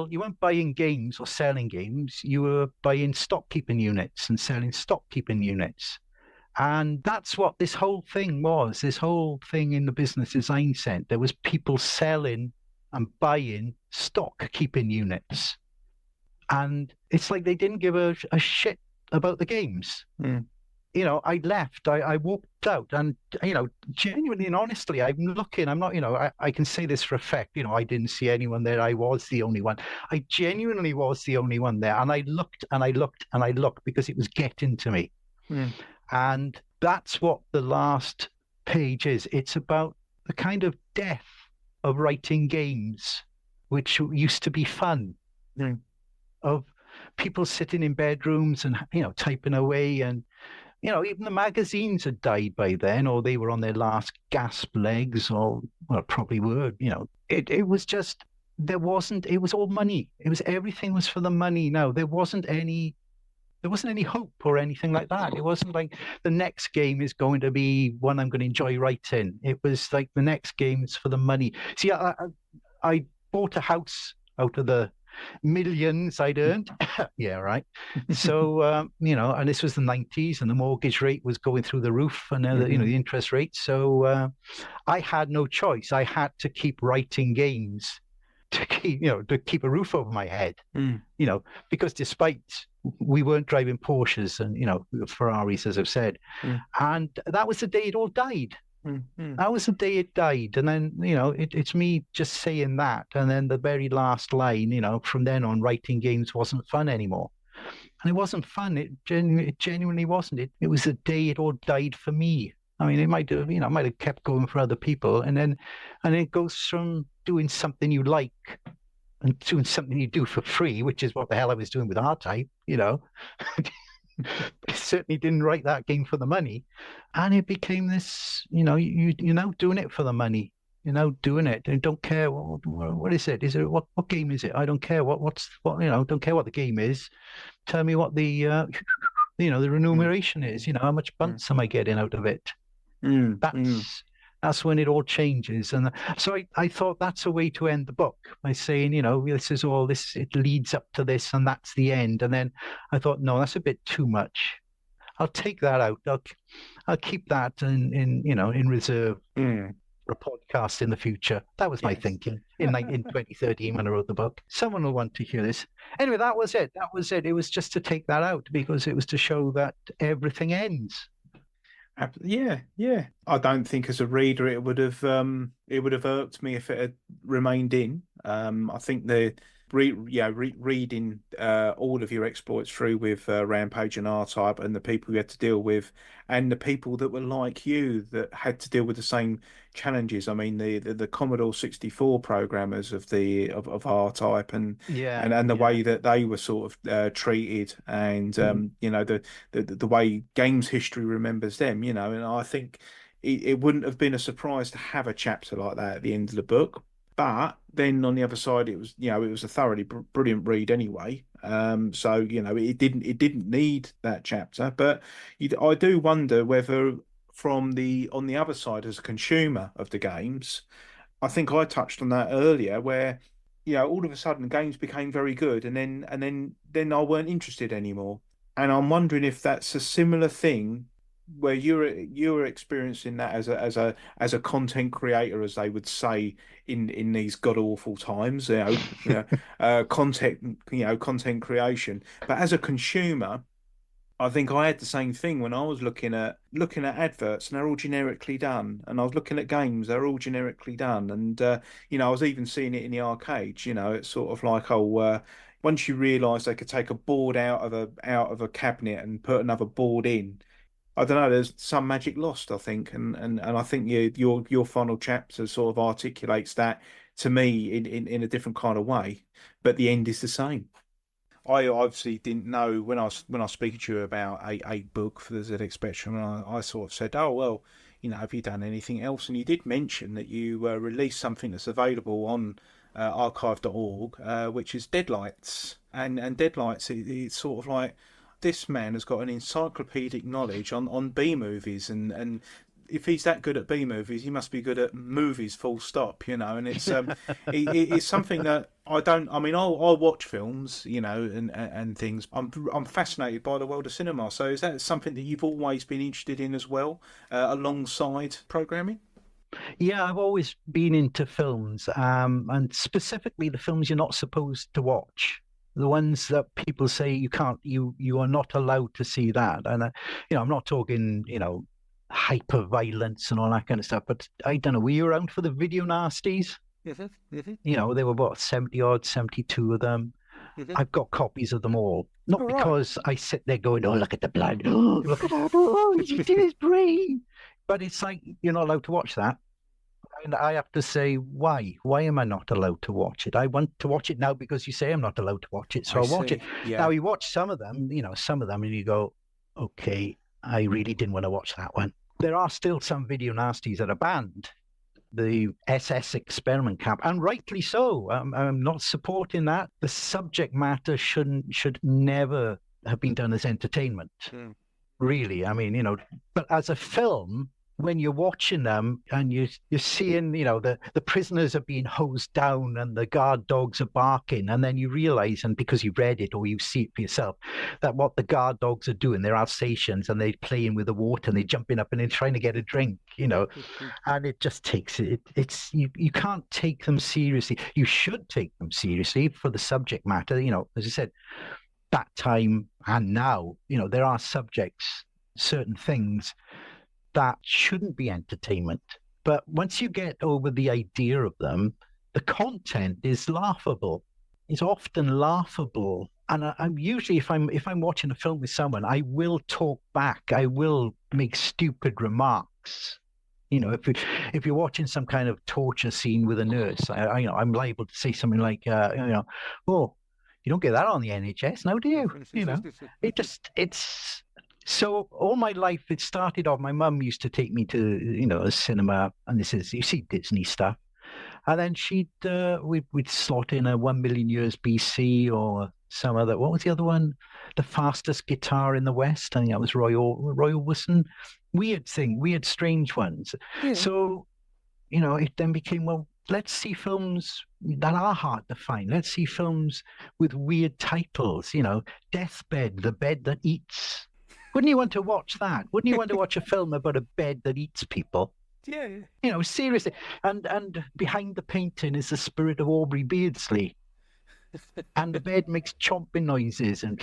you weren't buying games or selling games. You were buying stock keeping units and selling stock keeping units. And that's what this whole thing was. This whole thing in the Business Design Centre, there was people selling and buying stock keeping units. And it's like they didn't give a shit about the games. I left, I walked out, and, genuinely and honestly, I'm looking, I'm not, I can say this for a fact, I didn't see anyone there. I was the only one. I genuinely was the only one there. And I looked and I looked and I looked because it was getting to me. And that's what the last page is. It's about the kind of death of writing games, which used to be fun, of people sitting in bedrooms and, typing away. And, even the magazines had died by then, or they were on their last gasp legs, or probably were, it was just, it was all money. Everything was for the money. Now, there wasn't any hope or anything like that. It wasn't like the next game is going to be one I'm going to enjoy writing. It was like the next game is for the money. See, I bought a house out of the millions I'd earned. Yeah, right. So, and this was the 90s, and the mortgage rate was going through the roof, and the interest rate. So I had no choice. I had to keep writing games to keep a roof over my head. Because despite we weren't driving Porsches and Ferraris, as I've said, and that was the day it all died. That was the day it died. And then, it's me just saying that. And then the very last line, from then on, writing games wasn't fun anymore. And it wasn't fun. It genuinely wasn't. It was the day it all died for me. I mean, it might have, might have kept going for other people, and then it goes from doing something you like and doing something you do for free, which is what the hell I was doing with R-Type. I certainly didn't write that game for the money, and it became this. You're now doing it for the money. Doing it and don't care what is it? Is it what game is it? I don't care don't care what the game is. Tell me what the the remuneration is. How much bunts am I getting out of it? That's when it all changes. And so I thought that's a way to end the book by saying, this is all this, it leads up to this and that's the end. And then I thought, no, that's a bit too much. I'll take that out. I'll keep that in reserve for a podcast in the future. That was my thinking in 2013 when I wrote the book. Someone will want to hear this. Anyway, that was it. It was just to take that out because it was to show that everything ends. Yeah. I don't think as a reader it would have irked me if it had remained in. I think reading all of your exploits through with Rampage and R-Type and the people you had to deal with, and the people that were like you that had to deal with the same challenges. I mean, the Commodore 64 programmers of R-Type and the way that they were sort of treated, and the way games history remembers them. And I think it wouldn't have been a surprise to have a chapter like that at the end of the book. But then on the other side, it was a thoroughly brilliant read anyway. So it didn't need that chapter. But I do wonder whether on the other side as a consumer of the games, I think I touched on that earlier, where all of a sudden games became very good, and then I weren't interested anymore. And I'm wondering if that's a similar thing where you're experiencing that as a content creator, as they would say in these god awful times, content creation. But as a consumer, I think I had the same thing when I was looking at adverts, and they're all generically done, and I was looking at games, they're all generically done, and I was even seeing it in the arcades. It's sort of like, once you realise they could take a board out of a cabinet and put another board in, I don't know, there's some magic lost, I think, and I think your final chapter sort of articulates that to me in a different kind of way, but the end is the same. I obviously didn't know when I was speaking to you about a book for the ZX Spectrum, and I sort of said, oh well, have you done anything else? And you did mention that you released something that's available on archive.org, which is Deadlights, and Deadlights, it's sort of like, this man has got an encyclopedic knowledge on B movies, and if he's that good at B movies, he must be good at movies, full stop. And it's it's something that I don't. I mean, I'll watch films, and things. I'm fascinated by the world of cinema. So is that something that you've always been interested in as well, alongside programming? Yeah, I've always been into films, and specifically the films you're not supposed to watch. The ones that people say you can't, you are not allowed to see that. And, I'm not talking, hyper violence and all that kind of stuff, but I don't know, were you around for the video nasties? Mm-hmm. There were about 72 of them. Mm-hmm. I've got copies of them all. Not because I sit there going, oh, look at the blood. Oh, look at that. Oh, he's in his brain. But it's like, you're not allowed to watch that. And I have to say, why? Why am I not allowed to watch it? I want to watch it now because you say I'm not allowed to watch it, so I'll watch it. Yeah. Now, you watch some of them, and you go, okay, I really didn't want to watch that one. There are still some video nasties that are banned. The SS experiment camp, and rightly so. I'm not supporting that. The subject matter should never have been done as entertainment. Really, I mean, but as a film, when you're watching them and you're seeing, the prisoners are being hosed down and the guard dogs are barking, and then you realize, and because you read it or you see it for yourself, that what the guard dogs are doing, they're Alsatians and they're playing with the water and they're jumping up and they're trying to get a drink, and it just takes it. It's you can't take them seriously. You should take them seriously for the subject matter. As I said, that time and now, there are subjects, certain things that shouldn't be entertainment. But once you get over the idea of them, the content is laughable. is often laughable. And I'm usually, if I'm watching a film with someone, I will talk back. I will make stupid remarks. If you're watching some kind of torture scene with a nurse, I'm liable to say something like, oh, you don't get that on the NHS now, do you? It's so all my life. It started off. My mum used to take me to a cinema, and you see Disney stuff. And then we'd slot in a 1 million years BC or some other. What was the other one? The fastest guitar in the West. I think that was Roy Orbison. Weird thing, weird, strange ones. Yeah. So, it then became, well, let's see films that are hard to find. Let's see films with weird titles. Deathbed, the bed that eats. Wouldn't you want to watch that? Wouldn't you want to watch a film about a bed that eats people? Yeah. Seriously. And behind the painting is the spirit of Aubrey Beardsley. And the bed makes chomping noises and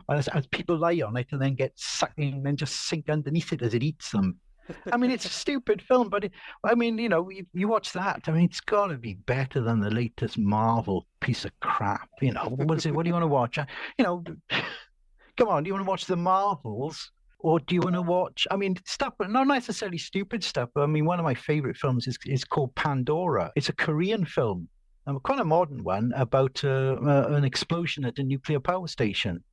as people lie on it and then get sucked in and just sink underneath it as it eats them. I mean, it's a stupid film, but you watch that. I mean, it's got to be better than the latest Marvel piece of crap. What do you want to watch? Come on, do you want to watch the Marvels? Or do you want to watch, stuff, but not necessarily stupid stuff. But one of my favorite films is called Pandora. It's a Korean film, quite a modern one, about an explosion at a nuclear power station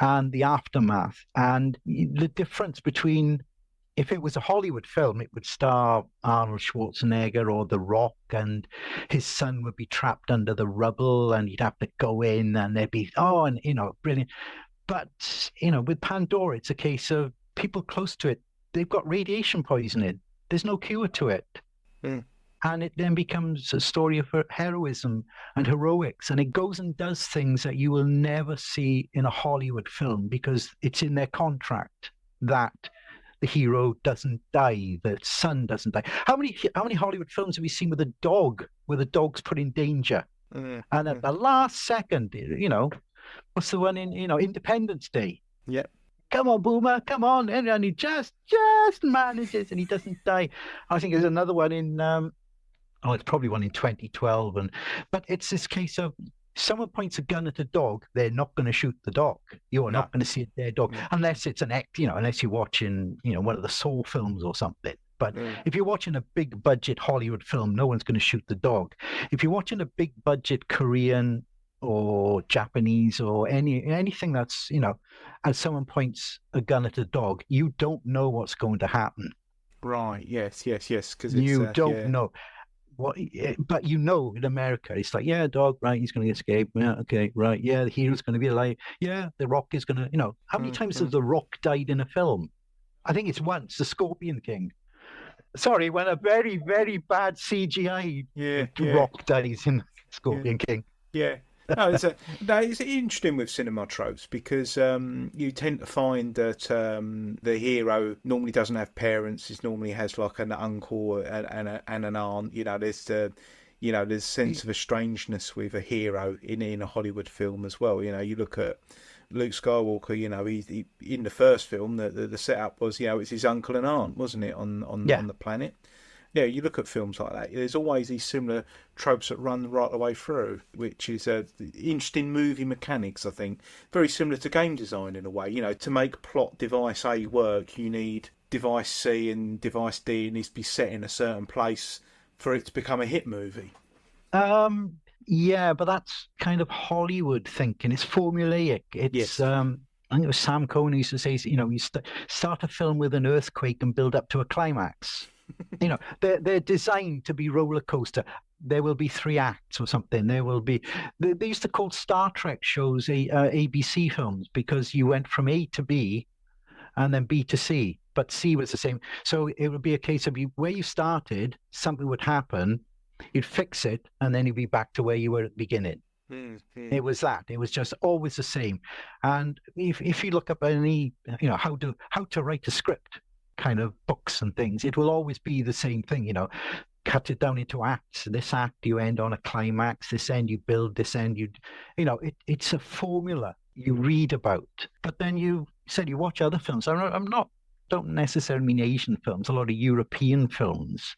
and the aftermath. And the difference between, if it was a Hollywood film, it would star Arnold Schwarzenegger or The Rock, and his son would be trapped under the rubble and he'd have to go in and there'd be, brilliant. But, with Pandora, it's a case of people close to it, they've got radiation poisoning. There's no cure to it. Mm. And it then becomes a story of heroism and heroics. And it goes and does things that you will never see in a Hollywood film because it's in their contract that the hero doesn't die, the son doesn't die. How many Hollywood films have we seen with a dog, where the dog's put in danger? And at the last second, what's the one in, Independence Day? Yep. Come on, Boomer, come on. And he just manages and he doesn't die. I think there's another one in, it's probably one in 2012. But it's this case of someone points a gun at a dog, they're not going to shoot the dog. You are not going to see a dead dog unless it's an act, unless you're watching, one of the Saw films or something. But if you're watching a big budget Hollywood film, no one's going to shoot the dog. If you're watching a big budget Korean or Japanese or anything that's, as someone points a gun at a dog, you don't know what's going to happen. Right. Yes. Because you don't know what, but in America, it's like, dog, right? He's going to escape. Yeah, okay, right. Yeah, the hero's going to be alive. Yeah, the Rock is going to, how many times has the Rock died in a film? I think it's once, the Scorpion King. Sorry, when a very, very bad CGI Rock dies in Scorpion King. Yeah. No, it's interesting with cinema tropes because you tend to find that the hero normally doesn't have parents. He normally has like an uncle and an aunt. There's a sense of a strangeness with a hero in a Hollywood film as well. You look at Luke Skywalker. He in the first film, the setup was it's his uncle and aunt, wasn't it, on the planet. Yeah, you look at films like that, there's always these similar tropes that run right the way through, which is interesting movie mechanics, I think. Very similar to game design in a way. To make plot device A work, you need device C and device D. It needs to be set in a certain place for it to become a hit movie. Yeah, but that's kind of Hollywood thinking. It's formulaic. It's I think it was Sam Cohen who used to say, you start a film with an earthquake and build up to a climax. They're designed to be roller coaster. There will be 3 acts or something. There will be. They used to call Star Trek shows ABC films because you went from A to B, and then B to C, but C was the same. So it would be a case of where you started, something would happen, you'd fix it, and then you'd be back to where you were at the beginning. Mm-hmm. It was that. It was just always the same. And if you look up any, how to write a script kind of books and things, it will always be the same thing. Cut it down into acts. This act you end on a climax. This end you build. This end it's a formula you read about. But then you said you watch other films. Don't necessarily mean Asian films. A lot of European films.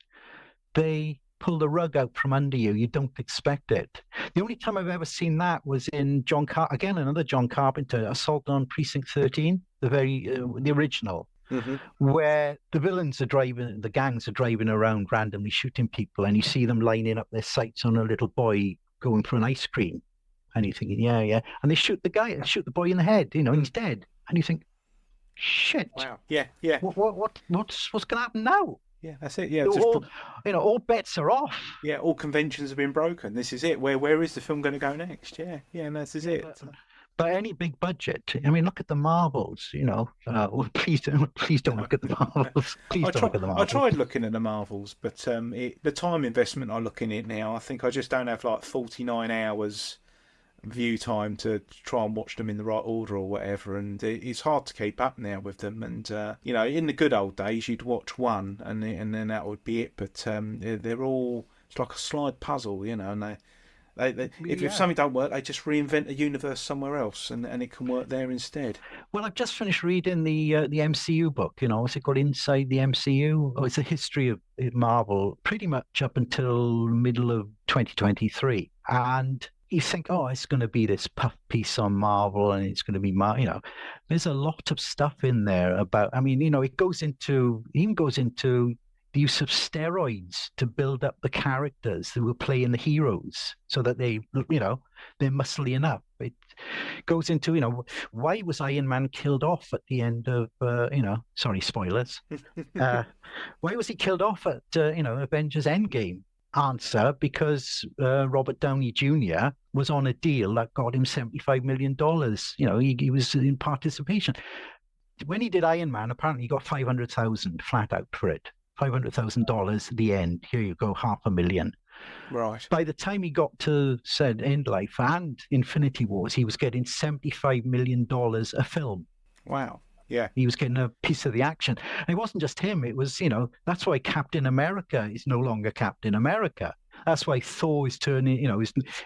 They pull the rug out from under you. You don't expect it. The only time I've ever seen that was in another John Carpenter, Assault on Precinct 13, the original, where the the gangs are driving around randomly shooting people, and you see them lining up their sights on a little boy going for an ice cream, and you're thinking, yeah, and they shoot the boy in the head, and he's dead, and you think, shit, wow, yeah. What's going to happen now? Yeah, that's it. Yeah, all bets are off. Yeah, all conventions have been broken. This is it. Where is the film going to go next? Yeah, and this is it. But any big budget, I mean, look at the Marvels. Please don't look at the Marvels. Please don't look at the Marvels. I tried looking at the Marvels, but the time investment I look in it now, I think I just don't have like 49 hours view time to try and watch them in the right order or whatever, and it's hard to keep up now with them. And in the good old days, you'd watch one, and then that would be it. But they're all, it's like a slide puzzle, and if something don't work, they just reinvent a universe somewhere else, and it can work there instead. Well, I've just finished reading the MCU book. What's it called? Inside the MCU. Oh, it's a history of Marvel, pretty much up until middle of 2023, and you think, oh, it's going to be this puff piece on Marvel, and it's going to be, there's a lot of stuff in there about, it goes into the use of steroids to build up the characters who were playing the heroes so that they're muscly enough. It goes into, why was Iron Man killed off at the end of, sorry, spoilers. Why was he killed off at, Avengers Endgame? Answer, because Robert Downey Jr. was on a deal that got him $75 million. He was in participation. When he did Iron Man, apparently he got $500,000 flat out for it. $500,000 at the end. Here you go, $500,000. Right. By the time he got to said End Life and Infinity Wars, he was getting $75 million a film. Wow. Yeah. He was getting a piece of the action. And it wasn't just him. It was, that's why Captain America is no longer Captain America. That's why Thor is turning,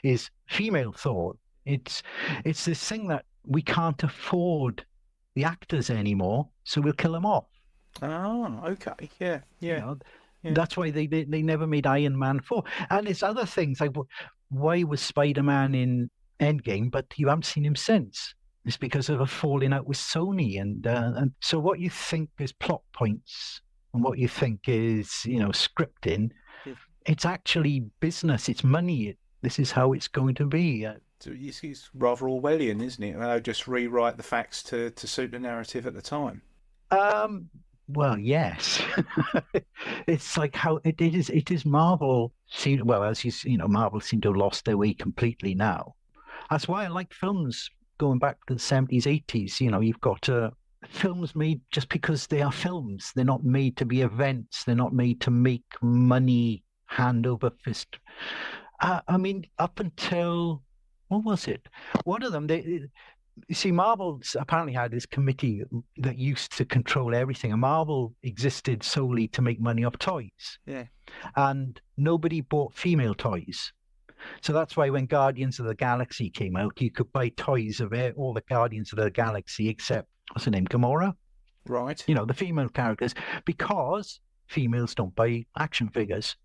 is female Thor. It's this thing that we can't afford the actors anymore, so we'll kill them off. Oh, okay. Yeah. Yeah. That's why they never made Iron Man 4. And there's other things like, why was Spider-Man in Endgame, but you haven't seen him since? It's because of a falling out with Sony, and so what you think is plot points and what you think is scripting, it's actually business. It's money. This is how it's going to be. So it's rather Orwellian, isn't it? They'll just rewrite the facts to suit the narrative at the time. Well, yes. It's like how it is. It is Marvel. Marvel seem to have lost their way completely now. That's why I like films. Going back to the 70s, 80s, you've got films made just because they are films. They're not made to be events. They're not made to make money hand over fist. Up until, what was it? One of them, you see, Marvel apparently had this committee that used to control everything. And Marvel existed solely to make money off toys. Yeah. And nobody bought female toys. So that's why when Guardians of the Galaxy came out, you could buy toys of all the Guardians of the Galaxy except, what's her name, Gamora? Right. The female characters, because females don't buy action figures.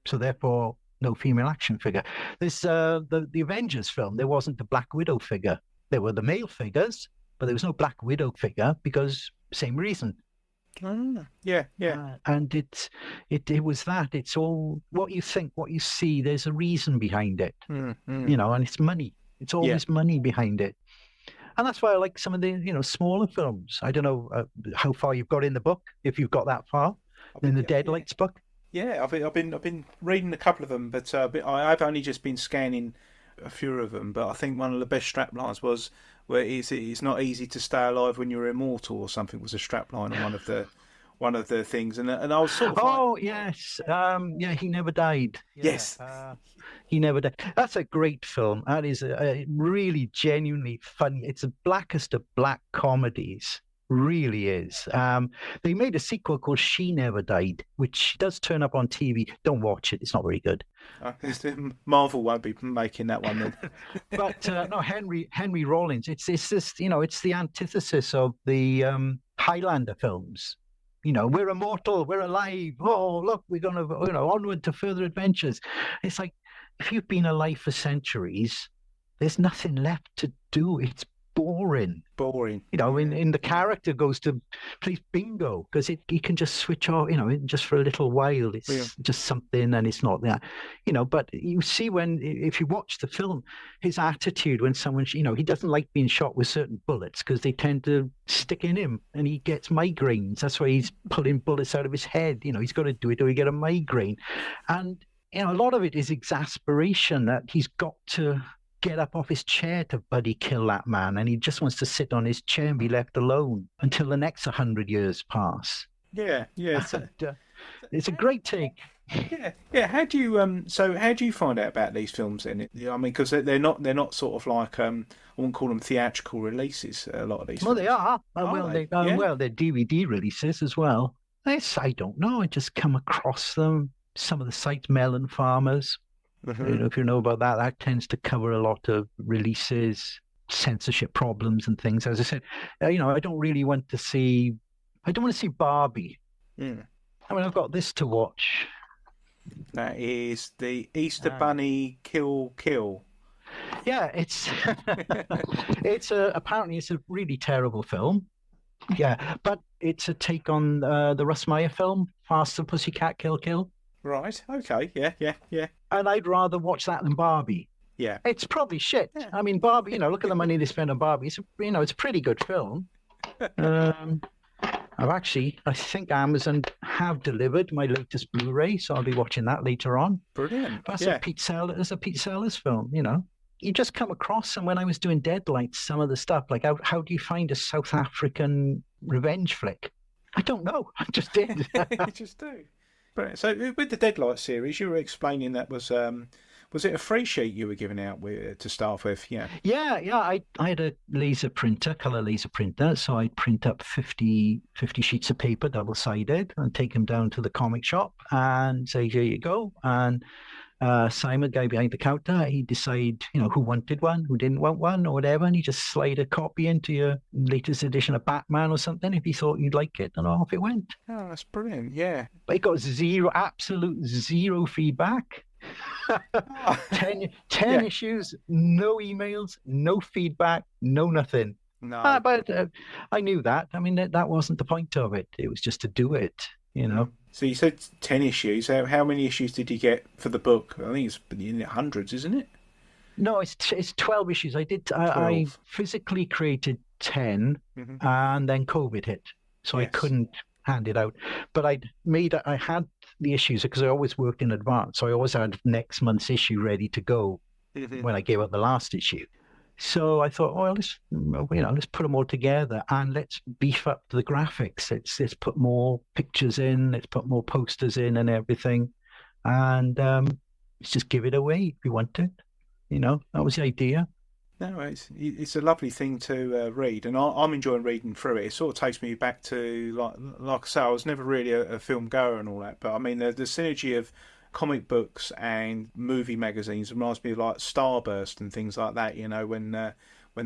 So therefore, no female action figure. This the Avengers film, there wasn't the Black Widow figure. There were the male figures, but there was no Black Widow figure because same reason. Yeah. And it was that. It's all what you think, what you see. There's a reason behind it, and it's money. It's always money behind it, and that's why I like some of the smaller films. I don't know how far you've got in the book, if you've got that far in the Deadlights book. Yeah, I've been reading a couple of them, but I've only just been scanning a few of them. But I think one of the best strap lines was where it's not easy to stay alive when you're immortal or something, was a strap line on one of the things, and I was sort of yes, he never died. Yes, he never died. That's a great film. That is a really genuinely funny. It's the blackest of black comedies. Really is. They made a sequel called She Never Died, which does turn up on TV. Don't watch it; it's not very good. Marvel won't be making that one then. But no, Henry Rollins. It's this. It's the antithesis of the Highlander films. we're immortal, we're alive. Oh, look, we're going to, onward to further adventures. It's like, if you've been alive for centuries, there's nothing left to do. It's boring. Boring. In the character goes to plays bingo because he can just switch off, just for a little while. It's just something and it's not that, but you see if you watch the film, his attitude when someone, he doesn't like being shot with certain bullets because they tend to stick in him and he gets migraines. That's why he's pulling bullets out of his head. He's got to do it or he get a migraine. And, a lot of it is exasperation that he's got to get up off his chair to bloody kill that man, and he just wants to sit on his chair and be left alone until the next 100 years pass. Yeah. It's a great take. Yeah. How do you find out about these films then? I mean, because they're not sort of like I wouldn't call them theatrical releases. A lot of these. Well, films. they are. Yeah. Well, they're DVD releases as well. I don't know. I just come across them. Some of the sites, Melon Farmers. If you know about that tends to cover a lot of releases, censorship problems and things. As I said, I don't want to see Barbie. Mm. I mean, I've got this to watch. That is the Easter Bunny Kill. Yeah, it's apparently it's a really terrible film. Yeah, but it's a take on the Russ Meyer film, Faster Pussycat Kill. Right. Okay. Yeah. And I'd rather watch that than Barbie. Yeah. It's probably shit. Yeah. I mean, Barbie, look at the money they spend on Barbie. It's a pretty good film. I think Amazon have delivered my latest Blu-ray, so I'll be watching that later on. Brilliant. That's a Pete Sellers film, You just come across, and when I was doing Deadlights, some of the stuff, like how do you find a South African revenge flick? I don't know. I just did. You just do. Brilliant. So with the Deadlight series, you were explaining that was it a free sheet you were giving out to start with? Yeah. Yeah. I had a color laser printer, so I'd print up 50 sheets of paper, double-sided, and take them down to the comic shop and say, here you go. And Simon, guy behind the counter, he'd decide, who wanted one, who didn't want one, or whatever, and he just slide a copy into your latest edition of Batman or something if he thought you'd like it, and off it went. Oh, that's brilliant, yeah. But it got absolute zero feedback. 10 issues, no emails, no feedback, no nothing. No. But I knew that. I mean, that wasn't the point of it. It was just to do it, So you said 10 issues. How many issues did you get for the book? I think it's in the hundreds, isn't it? No, it's 12 issues. I physically created 10, and then COVID hit, so yes. I couldn't hand it out. But I had the issues because I always worked in advance, so I always had next month's issue ready to go when I gave out the last issue. So I thought, well, let's put them all together and let's beef up the graphics. Let's put more pictures in, let's put more posters in and everything, and let's just give it away if you want it. That was the idea. No, it's a lovely thing to read, and I'm enjoying reading through it. It sort of takes me back to like I say, I was never really a film goer and all that, but I mean the synergy of comic books and movie magazines reminds me of like Starburst and things like that, when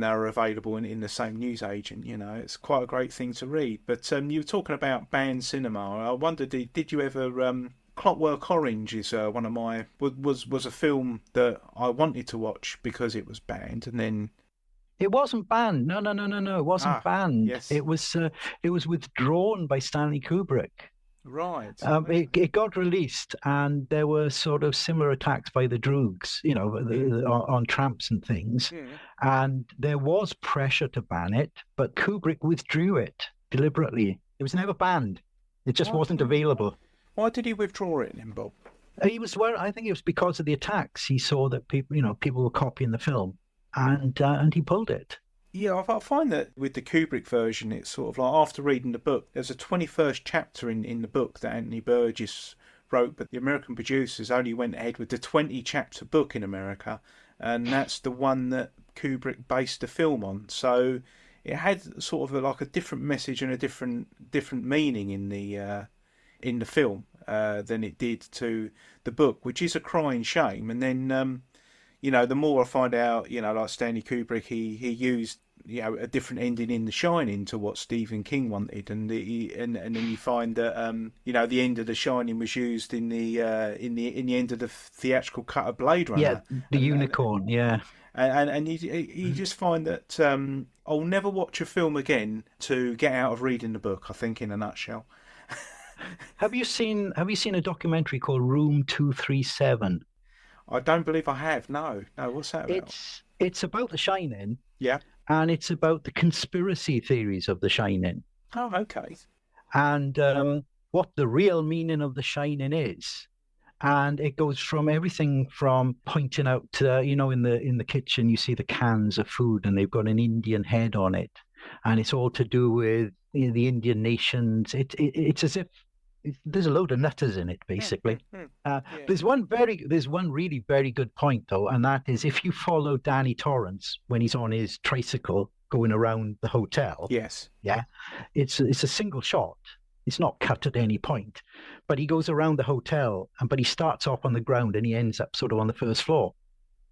they were available in the same newsagent. It's quite a great thing to read. But you were talking about banned cinema. I wondered, did you ever Clockwork Orange is one of my was a film that I wanted to watch because it was banned, and then it wasn't banned. No, it wasn't banned. Yes. It was withdrawn by Stanley Kubrick. Right. It got released, and there were sort of similar attacks by the Droogs, on tramps and things. Yeah. And there was pressure to ban it, but Kubrick withdrew it deliberately. It was never banned. It just wasn't available. Why did he withdraw it then, Bob? I think it was because of the attacks. He saw that people were copying the film, and he pulled it. Yeah, I find that with the Kubrick version, it's sort of like after reading the book, there's a 21st chapter in the book that Anthony Burgess wrote, but the American producers only went ahead with the 20-chapter book in America, and that's the one that Kubrick based the film on. So it had sort of like a different message and a different meaning in the film than it did to the book, which is a crying shame. And then the more I find out, like Stanley Kubrick, he used a different ending in The Shining to what Stephen King wanted, and then you find that the end of The Shining was used in the end of the theatrical cut of Blade Yeah, Runner, the and unicorn. Yeah. and you just find that I'll never watch a film again to get out of reading the book. I think, in a nutshell. Have you seen a documentary called Room 237? I don't believe I have. No, no. What's that about? It's about The Shining, Yeah. and it's about the conspiracy theories of The Shining, Oh, okay. and what the real meaning of The Shining is. And it goes from everything from pointing out to, in the kitchen, you see the cans of food and they've got an Indian head on it. And it's all to do with the Indian nations. It's as if there's a load of nutters in it, basically. Yeah. There's one really very good point, though, and that is if you follow Danny Torrance when he's on his tricycle going around the hotel. Yes. Yeah, it's a single shot. It's not cut at any point, but he goes around the hotel, but he starts off on the ground and he ends up sort of on the first floor.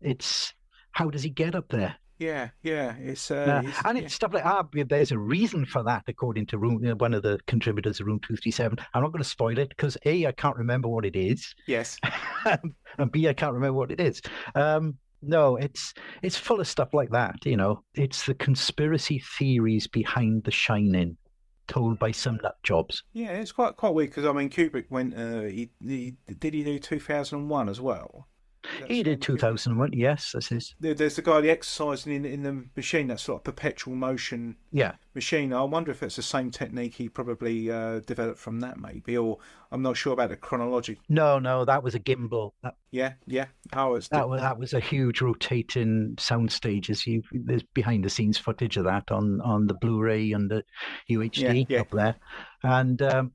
It's how does he get up there? Yeah. It's It's stuff like there's a reason for that, according to one of the contributors of Room 237. I'm not going to spoil it because A, I can't remember what it is. Yes. And B, I can't remember what it is. No, it's full of stuff like that. It's the conspiracy theories behind The Shining, told by some nut jobs. Yeah, it's quite weird because Kubrick went. He do 2001 as well? He did 2001. Yes, that's his. There's the guy exercising in the machine. That's like a perpetual motion. Yeah. Machine. I wonder if it's the same technique he probably developed from that, maybe, or I'm not sure about the chronology. No, that was a gimbal. Yeah. Oh, that was a huge rotating sound stages. There's behind the scenes footage of that on the Blu-ray and the UHD up there, and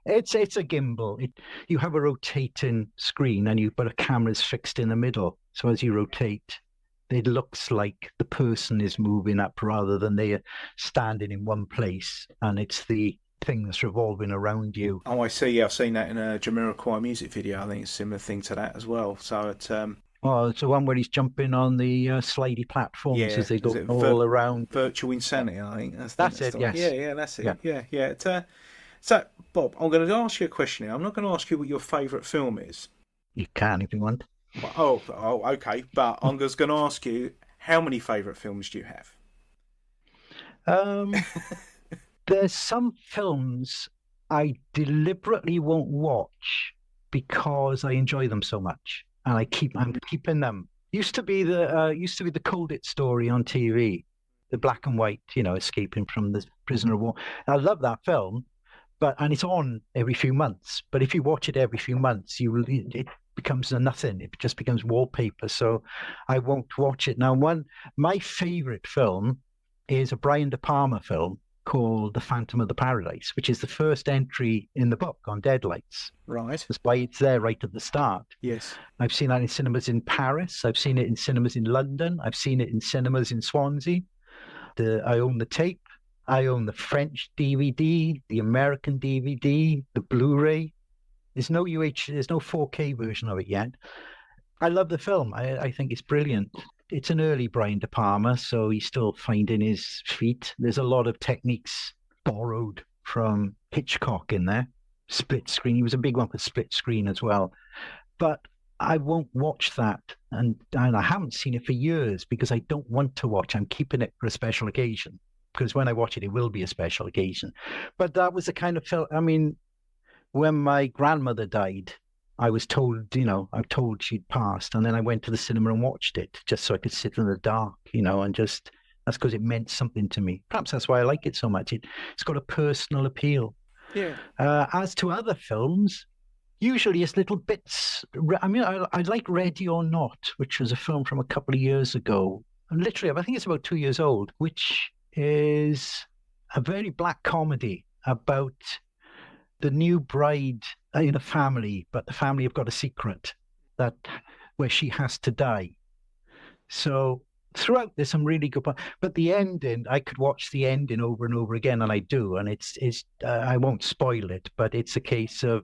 it's a gimbal. You have a rotating screen, but a camera's fixed in the middle. So as you rotate, it looks like the person is moving up rather than they are standing in one place, and it's the thing that's revolving around you. Oh, I see. Yeah, I've seen that in a Jamiroquai music video. I think it's a similar thing to that as well. So it's it's the one where he's jumping on the slidey platforms as they go all around. Virtual Insanity, I think. That's it, yes. Yeah, that's it. Yeah. So, Bob, I'm going to ask you a question here. I'm not going to ask you what your favourite film is. You can if you want. Oh, okay. But I'm just going to ask you, how many favourite films do you have? There's some films I deliberately won't watch because I enjoy them so much, and I'm keeping them. Used to be the Cold It story on TV, the black and white, escaping from the prisoner of war. I love that film, and it's on every few months. But if you watch it every few months, it becomes a nothing. It just becomes wallpaper. So I won't watch it now. My favorite film is a Brian De Palma film called The Phantom of the Paradise, which is the first entry in the book on Deadlights. Right. That's why it's there right at the start. Yes. I've seen that in cinemas in Paris. I've seen it in cinemas in London. I've seen it in cinemas in Swansea. I own the tape. I own the French DVD, the American DVD, the Blu-ray. There's no 4K version of it yet. I love the film. I think it's brilliant. It's an early Brian De Palma, so he's still finding his feet. There's a lot of techniques borrowed from Hitchcock in there. Split screen. He was a big one for split screen as well. But I won't watch that. And I haven't seen it for years because I don't want to watch. I'm keeping it for a special occasion. Because when I watch it, it will be a special occasion. But that was the kind of film. When my grandmother died, I was told, I'm told she'd passed. And then I went to the cinema and watched it just so I could sit in the dark, and just, that's because it meant something to me. Perhaps that's why I like it so much. It's got a personal appeal. Yeah. As to other films, usually it's little bits. I like Ready or Not, which was a film from a couple of years ago. And literally, I think it's about 2 years old, which is a very black comedy about the new bride in a family, but the family have got a secret where she has to die. So throughout there's some really good parts, but the ending, I could watch the ending over and over again, and I do, and it's I won't spoil it, but it's a case of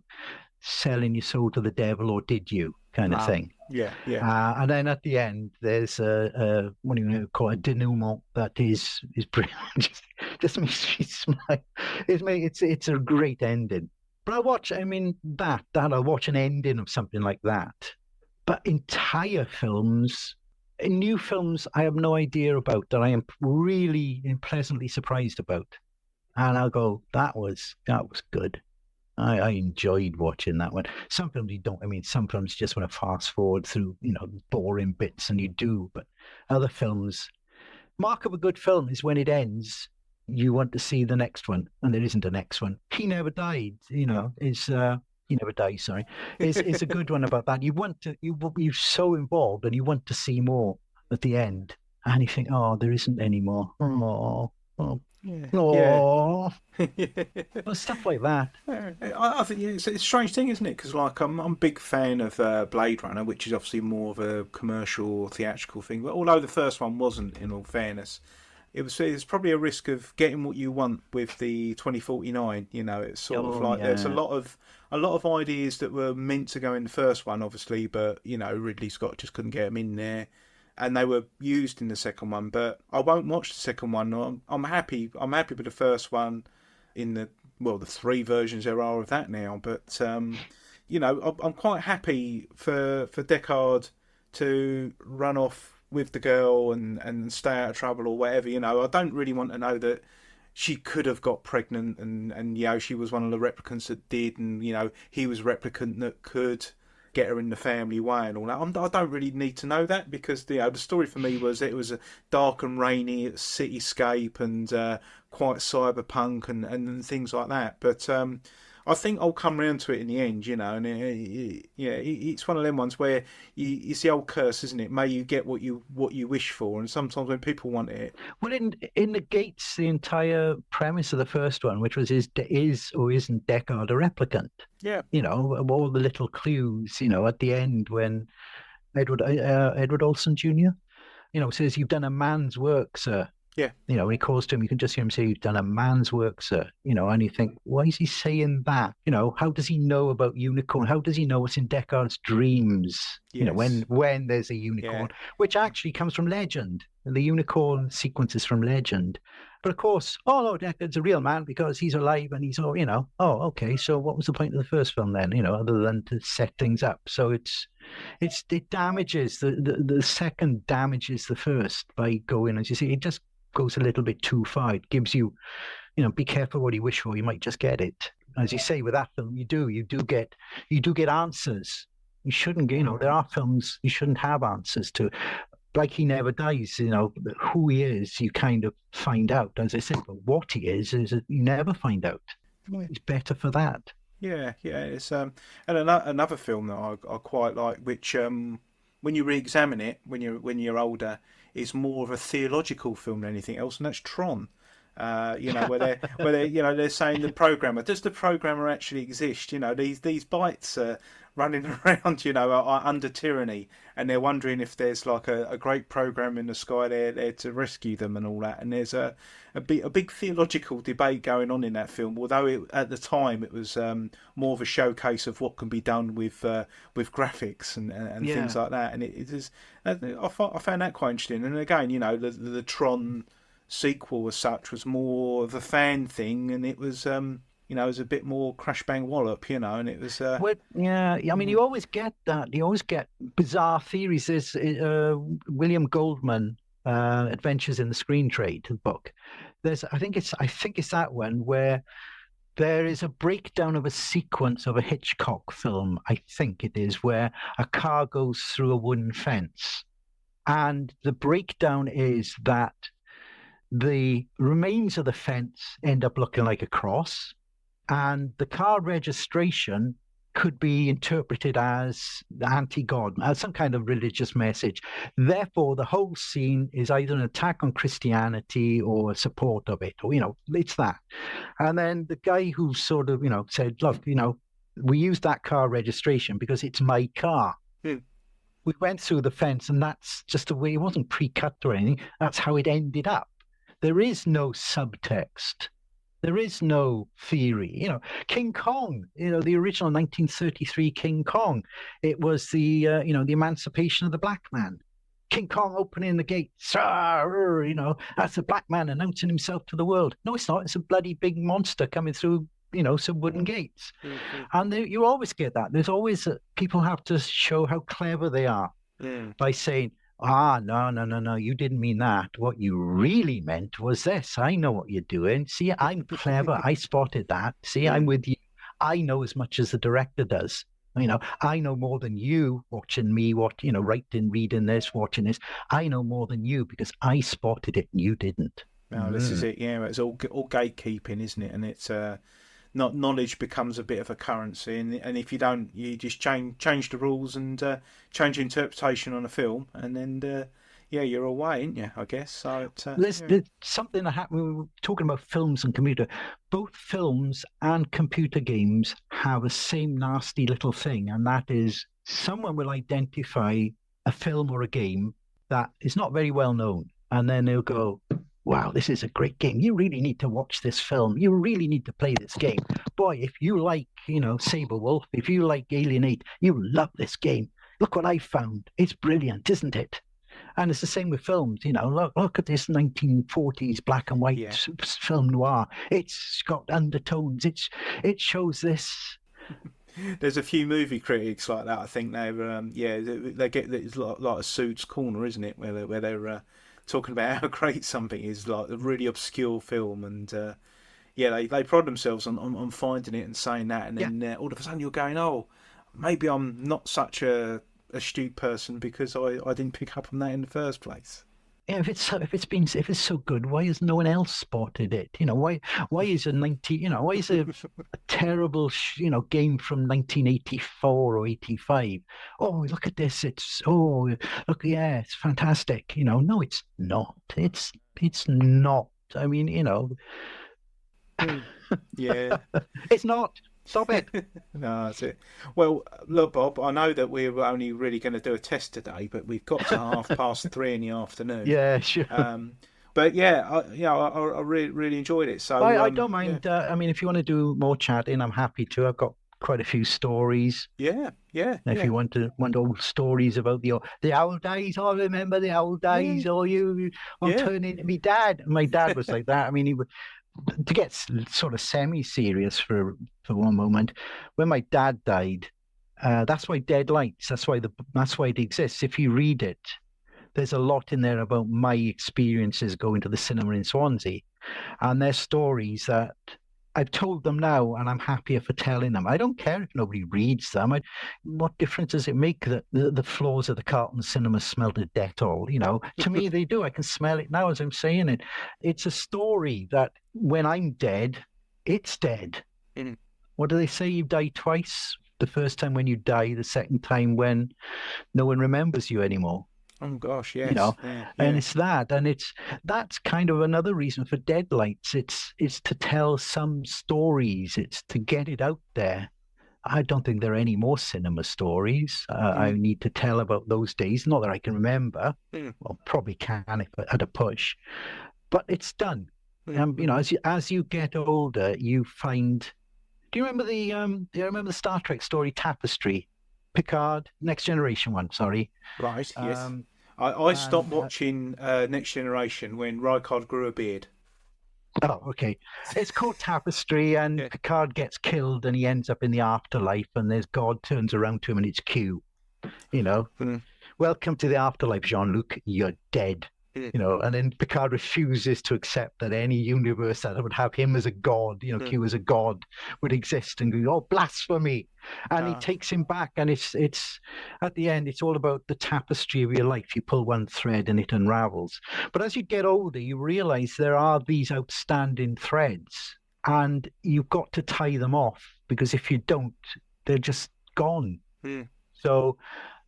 selling your soul to the devil, or did you, kind of thing. Yeah. And then at the end, there's a what do you call it, a denouement that is brilliant. just makes me smile. It's a great ending. But I mean, I'll watch an ending of something like that. But entire films, new films, I have no idea about that I am really pleasantly surprised about. And I'll go, that was good. I enjoyed watching that one. Some films you don't. I mean, some films you just want to fast forward through, boring bits, and you do. But other films, mark of a good film is when it ends, you want to see the next one, and there isn't a next one. He Never Died, is He Never Died. Sorry, is a good one about that. You're so involved, and you want to see more at the end, and you think, oh, there isn't any more. Oh. Yeah. Oh, well, stuff like that. I think it's a strange thing, isn't it? Because like I'm a big fan of Blade Runner, which is obviously more of a commercial theatrical thing. But although the first one wasn't, in all fairness, it's probably a risk of getting what you want with the 2049. It's sort of like there's a lot of ideas that were meant to go in the first one, obviously, but Ridley Scott just couldn't get them in there. And they were used in the second one, but I won't watch the second one. I'm happy. I'm happy with the first one. In the 3 versions there are of that now. But I'm quite happy for Deckard to run off with the girl and stay out of trouble or whatever. I don't really want to know that she could have got pregnant and she was one of the replicants that did, and he was a replicant that could get her in the family way and all that. I don't really need to know that, because the story for me was it was a dark and rainy cityscape and quite cyberpunk and things like that. But I think I'll come round to it in the end, and it's one of them ones where it's the old curse, isn't it? May you get what you wish for, and sometimes when people want it, well, it negates the entire premise of the first one, which was is or isn't Deckard a replicant? Yeah, all the little clues, at the end when Edward Olsen Jr. Says, "You've done a man's work, sir." yeah. When he calls to him, you can just hear him say, "You've done a man's work, sir." And you think, why is he saying that? How does he know about unicorn? How does he know what's in Deckard's dreams? Yes. When there's a unicorn, which actually comes from legend. And the unicorn sequence is from legend. But of course, no, Deckard's a real man because he's alive and he's all, okay. So what was the point of the first film then? Other than to set things up. So it damages the second damages the first by going, as you see, it just goes a little bit too far. It gives you, be careful what you wish for. You might just get it. As you say with that film, you do get answers. You shouldn't, there are films you shouldn't have answers to. Like He Never Dies, who he is, you kind of find out. As I said, but what he is you never find out. It's better for that. Yeah. It's and another film that I quite like, which when you re-examine it when you're older, is more of a theological film than anything else, and that's Tron. Where they're saying does the programmer actually exist? These bites are running around, are under tyranny, and they're wondering if there's like a great program in the sky there to rescue them and all that. And there's a big theological debate going on in that film. Although at the time it was more of a showcase of what can be done with graphics and things like that. And it is I found that quite interesting. And again, the Tron sequel as such was more of a fan thing, and it was it was a bit more crash bang wallop, and it was I mean, you always get that. You always get bizarre theories. There's William Goldman, Adventures in the Screen Trade book. I think it's that one where there is a breakdown of a sequence of a Hitchcock film, I think it is, where a car goes through a wooden fence, and the breakdown is that the remains of the fence end up looking like a cross, and the car registration could be interpreted as anti-God, as some kind of religious message. Therefore, the whole scene is either an attack on Christianity or a support of it, or, it's that. And then the guy who sort of, said, look, we used that car registration because it's my car. We went through the fence, and that's just the way. It wasn't pre-cut or anything. That's how it ended up. There is no subtext. There is no theory. King Kong, the original 1933 King Kong, it was the emancipation of the black man. King Kong opening the gates, that's a black man announcing himself to the world. No, it's not. It's a bloody big monster coming through, some wooden gates. Mm-hmm. And you always get that. There's always people have to show how clever they are by saying, no, no, no, no, you didn't mean that. What you really meant was this. I know what you're doing. See, I'm clever. I spotted that. See, I'm with you. I know as much as the director does. I know more than you watching me, writing, reading this, watching this. I know more than you because I spotted it and you didn't. No, this is it. Yeah, it's all gatekeeping, isn't it? And it's not knowledge becomes a bit of a currency, and if you don't, you just change the rules and change interpretation on a film, and then you're away, ain't you? I guess so. There's something that happened. We were talking about films and computer. Both films and computer games have the same nasty little thing, and that is someone will identify a film or a game that is not very well known, and then they'll go, wow, this is a great game. You really need to watch this film. You really need to play this game. Boy, if you like, Saberwolf, if you like Alien 8, you love this game. Look what I found. It's brilliant, isn't it? And it's the same with films. Look at this 1940s black and white film noir. It's got undertones. It shows this. There's a few movie critics like that. I think they get there's a lot of Suits Corner, isn't it, where they're talking about how great something is, like a really obscure film, and they pride themselves on finding it and saying that, and then all of a sudden you're going, oh, maybe I'm not such a astute person because I didn't pick up on that in the first place. Yeah, if it's so good, why has no one else spotted it? Why is a terrible game from 1984 or 85? Oh, look at this! It's it's fantastic. No, it's not. It's not. I mean, yeah, it's not. Stop it. No, that's it. Well, look, Bob, I know that we're only really going to do a test today, but we've got to 3:30 in the afternoon. Yeah, sure. But I really enjoyed it. So I don't mind. I mean, if you want to do more chatting, I'm happy to. I've got quite a few stories. Yeah. If you want old stories about the old days, I remember the old days. Or I'm turning to me dad. My dad was like that. I mean, he would. To get sort of semi-serious for one moment, when my dad died, that's why Deadlights. That's why it exists. If you read it, there's a lot in there about my experiences going to the cinema in Swansea, and there's stories that I've told them now, and I'm happier for telling them. I don't care if nobody reads them. What difference does it make that the floors of the Carlton Cinema smell to Dettol? To me, they do. I can smell it now as I'm saying it. It's a story that when I'm dead, it's dead. Mm. What do they say? You die twice. The first time when you die, the second time when no one remembers you anymore. Oh gosh, yes. And it's that, and that's kind of another reason for Deadlights. It's to tell some stories. It's to get it out there. I don't think there are any more cinema stories I need to tell about those days. Not that I can remember. Well, probably can if at a push, but it's done. As you get older, you find. Do you remember the Star Trek story Tapestry? Picard, Next Generation one, sorry. Right, yes. I stopped watching Next Generation when Rykard grew a beard. Oh, okay. It's called Tapestry, and Picard gets killed, and he ends up in the afterlife, and there's God turns around to him, and it's Q. Welcome to the afterlife, Jean-Luc. You're dead. And then Picard refuses to accept that any universe that would have him as a god, Q as a god, would exist, and go, oh, blasphemy. And he takes him back, and it's at the end, it's all about the tapestry of your life. You pull one thread and it unravels. But as you get older, you realize there are these outstanding threads, and you've got to tie them off, because if you don't, they're just gone. So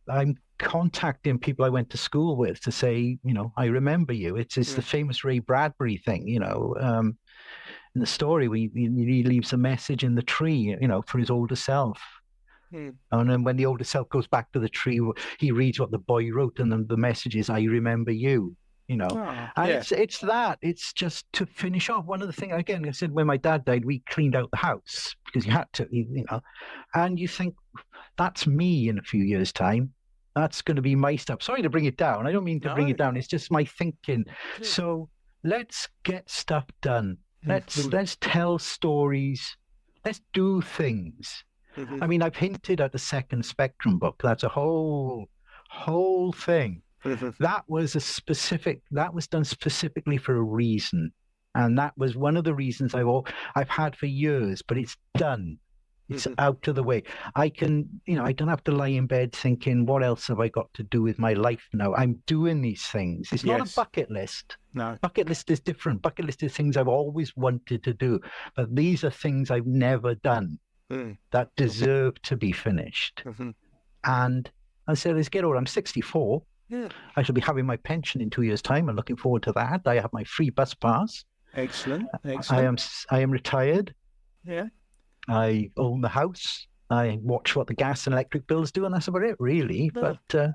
I'm contacting people I went to school with to say, I remember you. It's the famous Ray Bradbury thing, in the story, he leaves a message in the tree, for his older self. And then when the older self goes back to the tree, he reads what the boy wrote, and then the message is, I remember you. Oh, And yeah. it's just to finish off. One of the things, again, I said when my dad died, we cleaned out the house because you had to, and you think that's me in a few years' time. That's going to be my stuff. Sorry to bring it down. I don't mean to bring it down. It's just my thinking. Good. So let's get stuff done. Let's tell stories. Let's do things. I mean, I've hinted at the second Spectrum book. That's a whole thing. That was done specifically for a reason. And that was one of the reasons I've had for years, but it's done. It's out of the way. I don't have to lie in bed thinking, what else have I got to do with my life now? I'm doing these things. It's not a bucket list. No. Bucket list is different. Bucket list is things I've always wanted to do. But these are things I've never done that deserve to be finished. And I said, let's get over. I'm 64. Yeah. I shall be having my pension in 2 years' time. I'm looking forward to that. I have my free bus pass. Excellent. I am retired. Yeah. I own the house. I watch what the gas and electric bills do, and that's about it, really. No. But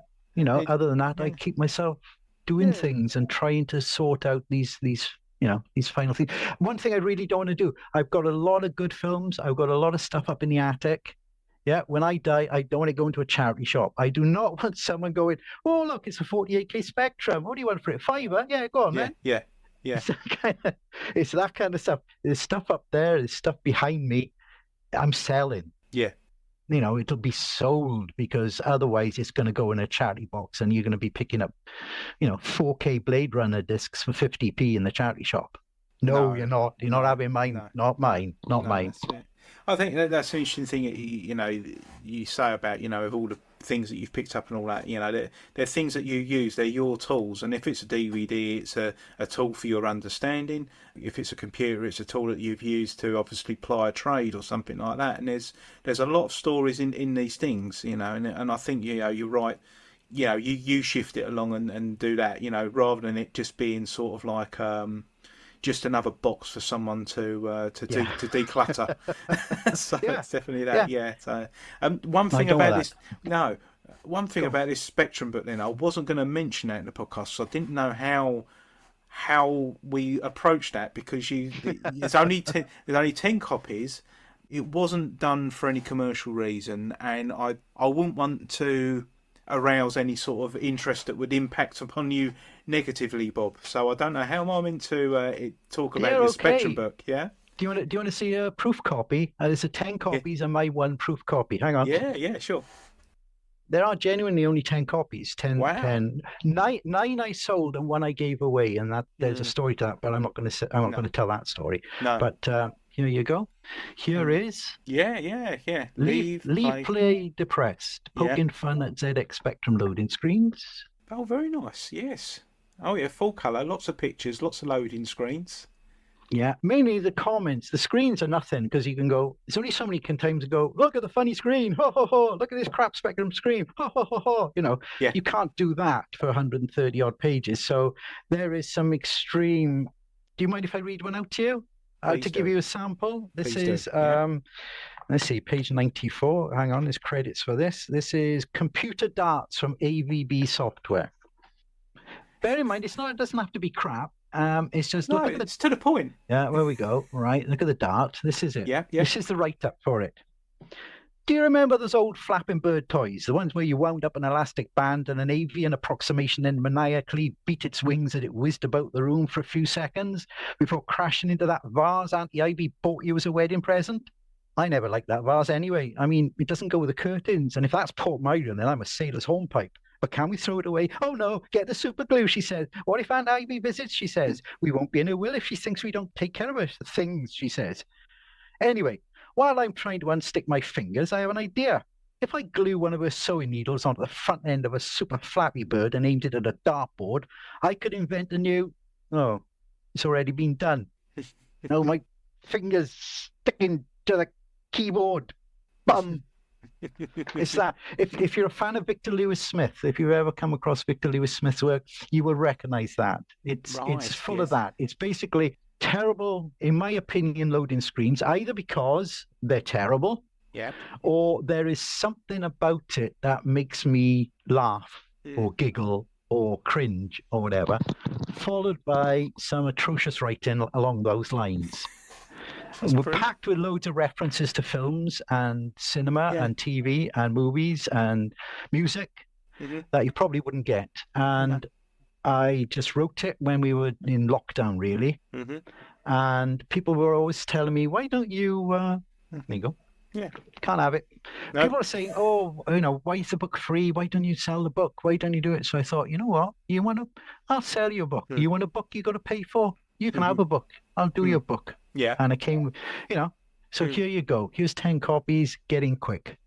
other than that, I keep myself doing things and trying to sort out these final things. One thing I really don't want to do. I've got a lot of good films. I've got a lot of stuff up in the attic. Yeah, when I die, I don't want to go into a charity shop. I do not want someone going, oh, look, it's a 48K Spectrum. What do you want for it? $5? Yeah, go on, man. Yeah. It's that kind of stuff. There's stuff up there. There's stuff behind me. I'm selling. Yeah. It'll be sold because otherwise it's going to go in a charity box and you're going to be picking up, 4K Blade Runner discs for 50p in the charity shop. No, you're not. You're not having mine. No. Not mine. Not mine. I think that's an interesting thing, you say about, of all the things that you've picked up and all that, they're things that you use, they're your tools. And if it's a DVD, it's a tool for your understanding. If it's a computer, it's a tool that you've used to obviously ply a trade or something like that. And there's a lot of stories in these things, and I think, you're right. You shift it along and do that, rather than it just being sort of like, just another box for someone to declutter. So it's definitely that. Yeah. So one thing about this, about this Spectrum book, then I wasn't going to mention that in the podcast, so I didn't know how we approach that because there's only 10 copies. It wasn't done for any commercial reason, and I wouldn't want to arouse any sort of interest that would impact upon you negatively, Bob. So I don't know how I'm meant to talk about this Spectrum book. Yeah. Do you want to see a proof copy? There's 10 copies and my one proof copy. Hang on. Yeah, sure. There are genuinely only 10 copies. 10. Wow. 10. Nine I sold and one I gave away, and that there's a story to that. But I'm not going to tell that story. No. But here you go. Here is. Yeah. Leave play depressed. Poking fun at ZX Spectrum loading screens. Oh, very nice. Yes. Oh, yeah, full colour, lots of pictures, lots of loading screens. Yeah, mainly the comments. The screens are nothing because you can go, it's only so many times to go, look at the funny screen, ho, ho, ho, look at this crap Spectrum screen, ho, ho, ho, ho. You can't do that for 130 odd pages. So there is some extreme. Do you mind if I read one out to you? To give you a sample? This is, let's see, page 94. Hang on, there's credits for this. This is Computer Darts from AVB Software. Bear in mind, it doesn't have to be crap. It's just it's to the point. Yeah, where we go. Right, look at the dart. This is it. Yeah. This is the write-up for it. Do you remember those old flapping bird toys? The ones where you wound up an elastic band and an avian approximation then maniacally beat its wings and it whizzed about the room for a few seconds before crashing into that vase Auntie Ivy bought you as a wedding present? I never liked that vase anyway. I mean, it doesn't go with the curtains. And if that's Port Myron, then I'm a sailor's hornpipe. But can we throw it away? Oh, no, get the super glue, she says. What if Aunt Ivy visits, she says. We won't be in her will if she thinks we don't take care of her things, she says. Anyway, while I'm trying to unstick my fingers, I have an idea. If I glue one of her sewing needles onto the front end of a super flappy bird and aimed it at a dartboard, I could invent a new... Oh, it's already been done. My fingers sticking to the keyboard. Bum. It's that. If you're a fan of Victor Lewis Smith, if you've ever come across Victor Lewis Smith's work, you will recognize that. It's full of that. It's basically terrible, in my opinion, loading screens, either because they're terrible, or there is something about it that makes me laugh or giggle or cringe or whatever, followed by some atrocious writing along those lines. We're packed with loads of references to films and cinema and TV and movies and music that you probably wouldn't get. And I just wrote it when we were in lockdown, really. And people were always telling me, why don't you... There you go. Yeah. Can't have it. No. People are saying, oh, why is the book free? Why don't you sell the book? Why don't you do it? So I thought, you know what? I'll sell you a book. You want a book you got to pay for? You can have a book. I'll do your book. Yeah. And I came, so here you go. Here's 10 copies. Get in quick.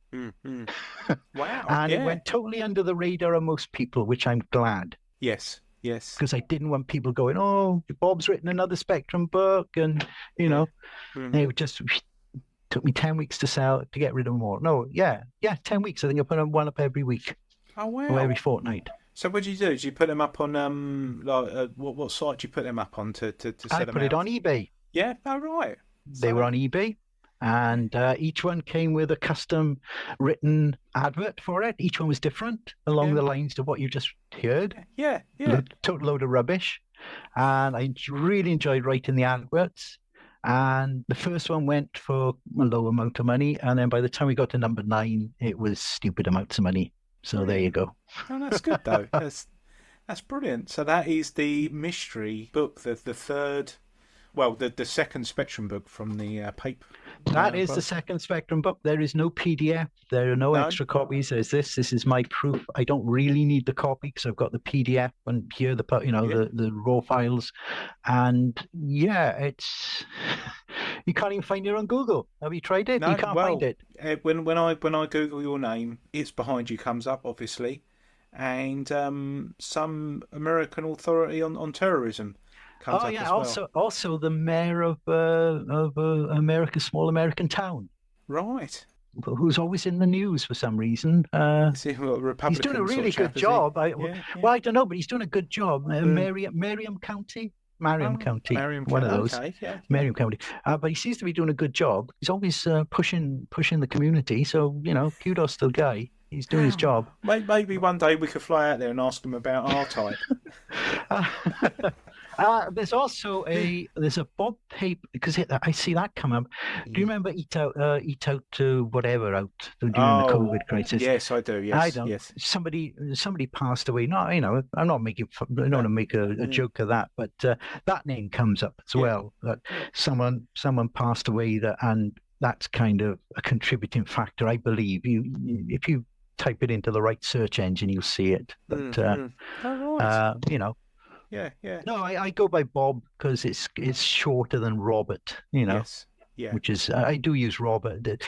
Wow. And it went totally under the radar of most people, which I'm glad. Yes. Because I didn't want people going, oh, Bob's written another Spectrum book. And, it just took me 10 weeks to get rid of more. No, 10 weeks. I think I put one up every week. Oh, wow. Or every fortnight. So what did you do? Did you put them up on what site did you put them up on to sell them out? I put it on eBay. Yeah, right. They were on eBay, and each one came with a custom written advert for it. Each one was different along the lines of what you just heard. Yeah. Total load of rubbish. And I really enjoyed writing the adverts. And the first one went for a low amount of money, and then by the time we got to number 9, it was stupid amounts of money. So there you go. Oh, that's good though. That's brilliant. So that is the mystery book, the third, well, the second Spectrum book from the Pape. That is the second Spectrum book. There is no PDF. There are no extra copies. There's this. This is my proof. I don't really need the copy because I've got the PDF and here the raw files, and it's. You can't even find it on Google. Have you tried it? No, you can't find it. When I Google your name, it's behind you comes up obviously, and some American authority on terrorism comes up as well. Also the mayor of America's small American town. Right. Who's always in the news for some reason. He's doing a really good job. I don't know, but he's doing a good job. Merriam County. Mariam County, one of those. Okay, Mariam County. But he seems to be doing a good job. He's always pushing the community. So, kudos to the guy. He's doing his job. Maybe one day we could fly out there and ask him about R-Type. There's also a Bob Pape, because I see that come up. Do you remember Eat Out to Whatever out during the COVID crisis? Yes, I do. Yes, I don't. Yes. Somebody passed away. No, I'm not making. I don't want to make a joke of that, but that name comes up as well. That someone passed away, and that's kind of a contributing factor, I believe. If you type it into the right search engine, you'll see it. But Yeah. No, I go by Bob because it's shorter than Robert, Yes. Yeah. Which is, I do use Robert.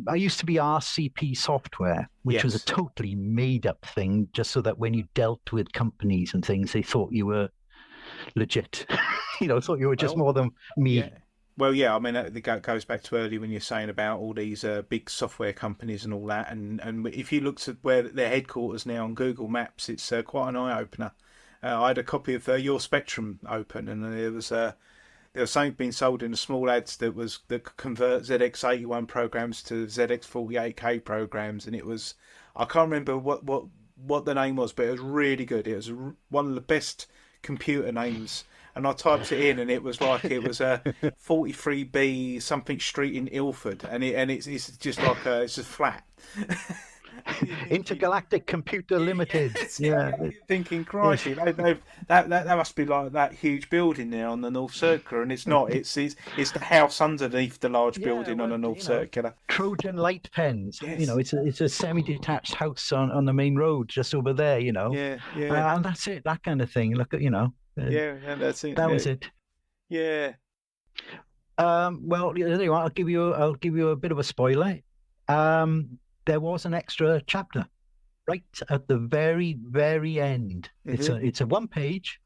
I used to be RCP Software, which was a totally made up thing, just so that when you dealt with companies and things, they thought you were legit. Thought you were just more than me. Yeah. Well, yeah, I mean, it goes back to earlier when you're saying about all these big software companies and all that. And if you looked at where their headquarters now on Google Maps, it's quite an eye-opener. I had a copy of your Spectrum open, and there was something being sold in the small ads that could convert ZX81 programs to ZX48K programs, and it was, I can't remember what the name was, but it was really good. It was one of the best computer names, and I typed it in, and it was like it was a 43B something street in Ilford, and it's just like it's a flat. Intergalactic Computer Limited. Thinking, crikey, that must be like that huge building there on the North Circular, and it's not. It's the house underneath the large building on the North Circular. Trojan light pens. Yes. It's a semi-detached house on the main road just over there. Yeah. And that's it. That kind of thing. Look at that's it. That was it. Yeah. Well, anyway, I'll give you a bit of a spoiler. There was an extra chapter right at the very, very end. It's a one page,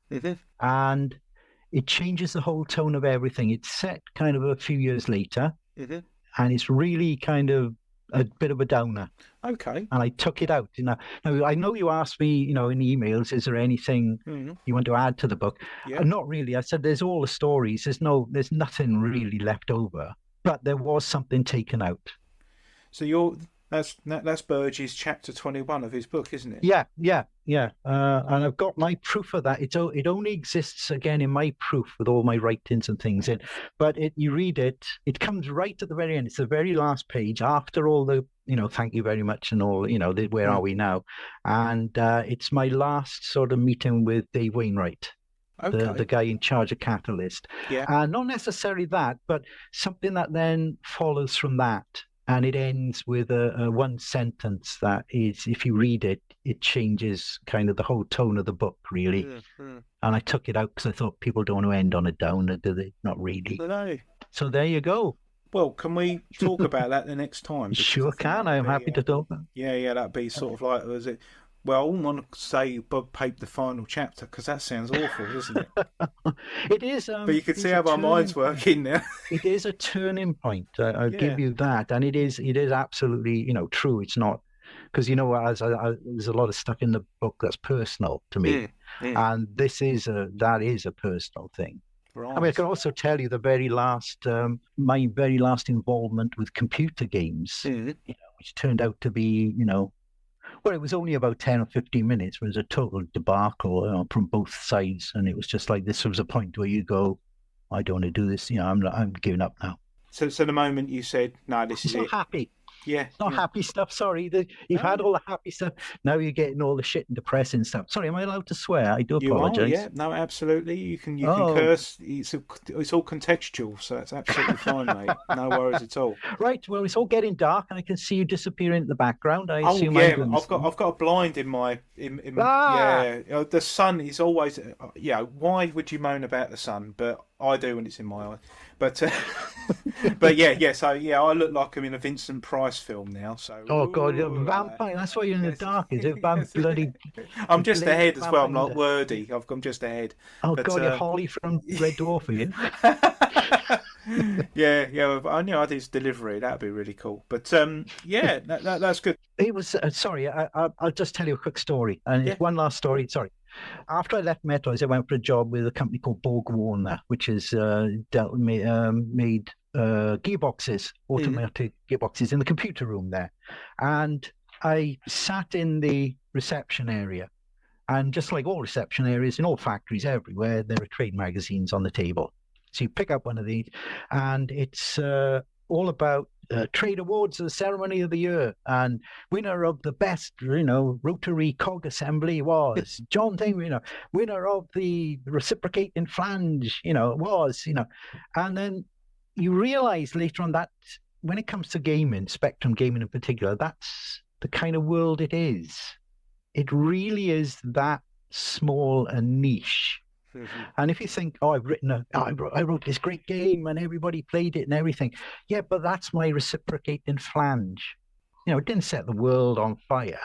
and it changes the whole tone of everything. It's set kind of a few years later, and it's really kind of a bit of a downer. Okay. And I took it out. Now I know you asked me, in emails, is there anything you want to add to the book? Yeah. Not really. I said there's all the stories. There's nothing really left over, but there was something taken out. So That's Burge's chapter 21 of his book, isn't it? Yeah. And I've got my proof of that. It only exists again in my proof with all my writings and things in. But you read it, it comes right at the very end. It's the very last page after all the, thank you very much and all, where are we now? And it's my last sort of meeting with Dave Wainwright. Okay. The guy in charge of Catalyst. Yeah. Not necessarily that, but something that then follows from that. And it ends with a one sentence that is, if you read it, it changes kind of the whole tone of the book, really. Mm-hmm. And I took it out because I thought people don't want to end on a downer, do they? Not really. No. So there you go. Well, can we talk about that the next time? Sure can. I'm happy to talk. Yeah, that'd be sort of like, was it? Well, I wouldn't want to say Bob Pape, the final chapter, because that sounds awful, doesn't it? It is. But you can see how our minds working now. It is a turning point. I'll give you that. And it is absolutely, true. It's not, because, there's a lot of stuff in the book that's personal to me. And that is a personal thing. Right. I mean, I can also tell you the very last, my very last involvement with computer games, which turned out to be, well, it was only about 10 or 15 minutes. It was a total debacle from both sides. And it was just like, this was a point where you go, I don't want to do this. I'm giving up now. So the moment you said, no, this is it. Not happy. Yeah. It's not happy stuff. Sorry. You've had all the happy stuff. Now you're getting all the shit and depressing stuff. Sorry, am I allowed to swear? I do apologise. Yeah, no, absolutely. You can curse. It's all contextual, so it's absolutely fine, mate. No worries at all. Right. Well, it's all getting dark, and I can see you disappearing in the background. I've got a blind in my. Yeah. The sun is always. Why would you moan about the sun? But I do when it's in my eye. But So I look like I'm in a Vincent Price film now. So God, vampire. That's why you're in the dark, is it? Bloody. I'm just ahead as well. I'm not wordy. I'm just ahead. Oh God, you're Holly from Red Dwarf, are you? Yeah. I knew I'd his delivery. That'd be really cool. But that's good. It was. Sorry, I'll just tell you a quick story. And one last story. Sorry. After I left Metals, I went for a job with a company called Borg Warner, which has made gearboxes, automatic gearboxes in the computer room there. And I sat in the reception area. And just like all reception areas in all factories everywhere, there are trade magazines on the table. So you pick up one of these, and it's all about trade awards, the ceremony of the year, and winner of the best, rotary cog assembly was John Thing. Winner of the reciprocating flange, was. And then you realize later on that when it comes to gaming, Spectrum gaming in particular, that's the kind of world it is. It really is that small and niche. Mm-hmm. And if you think, I wrote this great game and everybody played it and everything. Yeah, but that's my reciprocating flange. It didn't set the world on fire.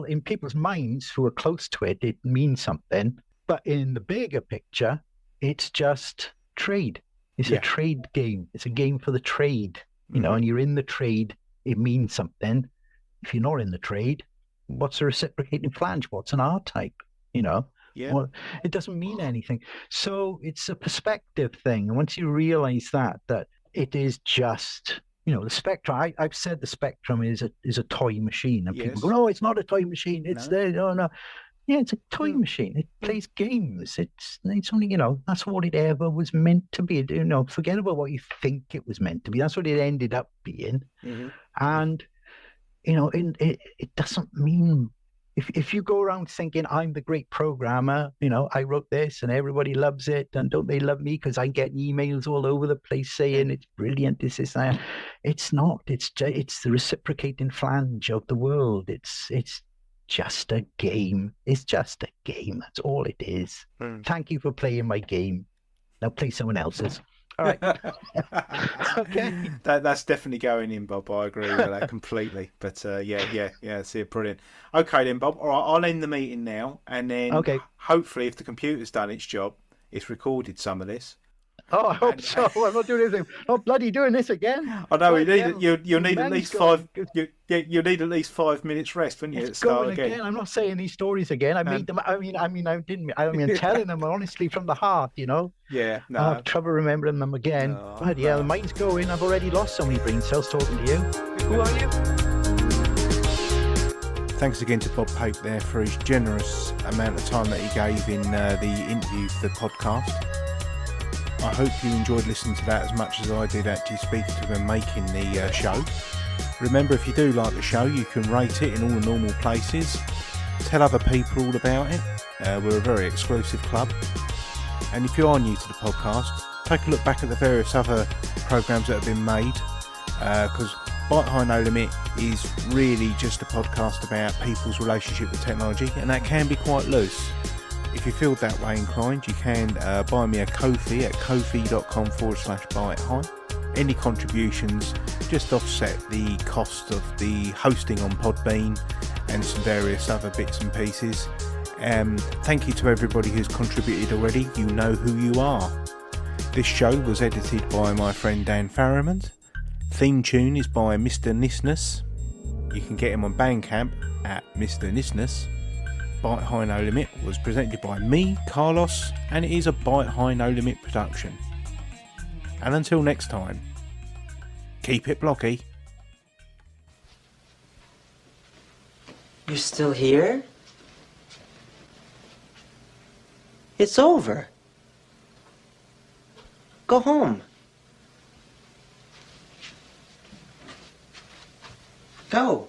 In people's minds who are close to it, it means something. But in the bigger picture, it's just trade. It's a trade game. It's a game for the trade, and you're in the trade. It means something. If you're not in the trade, what's a reciprocating flange? What's an R-type? Yeah. Well, it doesn't mean anything. So it's a perspective thing. And once you realize that it is just, the Spectrum, I've said the Spectrum is a toy machine. And people go, no, it's not a toy machine. It's there. No. Yeah, it's a toy machine. It plays games. It's only, that's what it ever was meant to be. Forget about what you think it was meant to be. That's what it ended up being. Mm-hmm. And, it doesn't mean... If you go around thinking I'm the great programmer, I wrote this and everybody loves it, and don't they love me because I get emails all over the place saying it's brilliant, this, that. It's not. It's the reciprocating flange of the world. It's just a game. It's just a game. That's all it is. Thank you for playing my game. Now play someone else's. All right. Okay. That's definitely going in, Bob. I agree with that completely. But see, brilliant. Okay then, Bob. All right, I'll end the meeting now, and then hopefully, if the computer's done its job, it's recorded some of this. Oh, I hope so. I'm not doing anything. I'm bloody doing this again. I know. You'll need at least 5. You need at least 5 minutes rest when you start again. I'm not saying these stories again. I made them. I mean, I didn't. I mean, telling them honestly from the heart. Yeah. No. I have trouble remembering them again. But the mine's going. I've already lost so many brain cells talking to you. Who are you? Thanks again to Bob Pape there for his generous amount of time that he gave in the interview for the podcast. I hope you enjoyed listening to that as much as I did actually speaking to him and making the show. Remember, if you do like the show, you can rate it in all the normal places. Tell other people all about it. We're a very exclusive club. And if you are new to the podcast, take a look back at the various other programmes that have been made, because Byte High No Limit is really just a podcast about people's relationship with technology, and that can be quite loose. If you feel that way inclined, you can buy me a Ko-fi at ko-fi.com/Byte High. Any contributions just offset the cost of the hosting on Podbean and some various other bits and pieces. Thank you to everybody who's contributed already. You know who you are. This show was edited by my friend Dan Farrimond. Theme tune is by Mr. Nisness. You can get him on Bandcamp at Mr. Nisness. Byte High No Limit was presented by me, Carlos, and it is a Byte High No Limit production. And until next time, keep it blocky. You're still here? It's over. Go home. Go.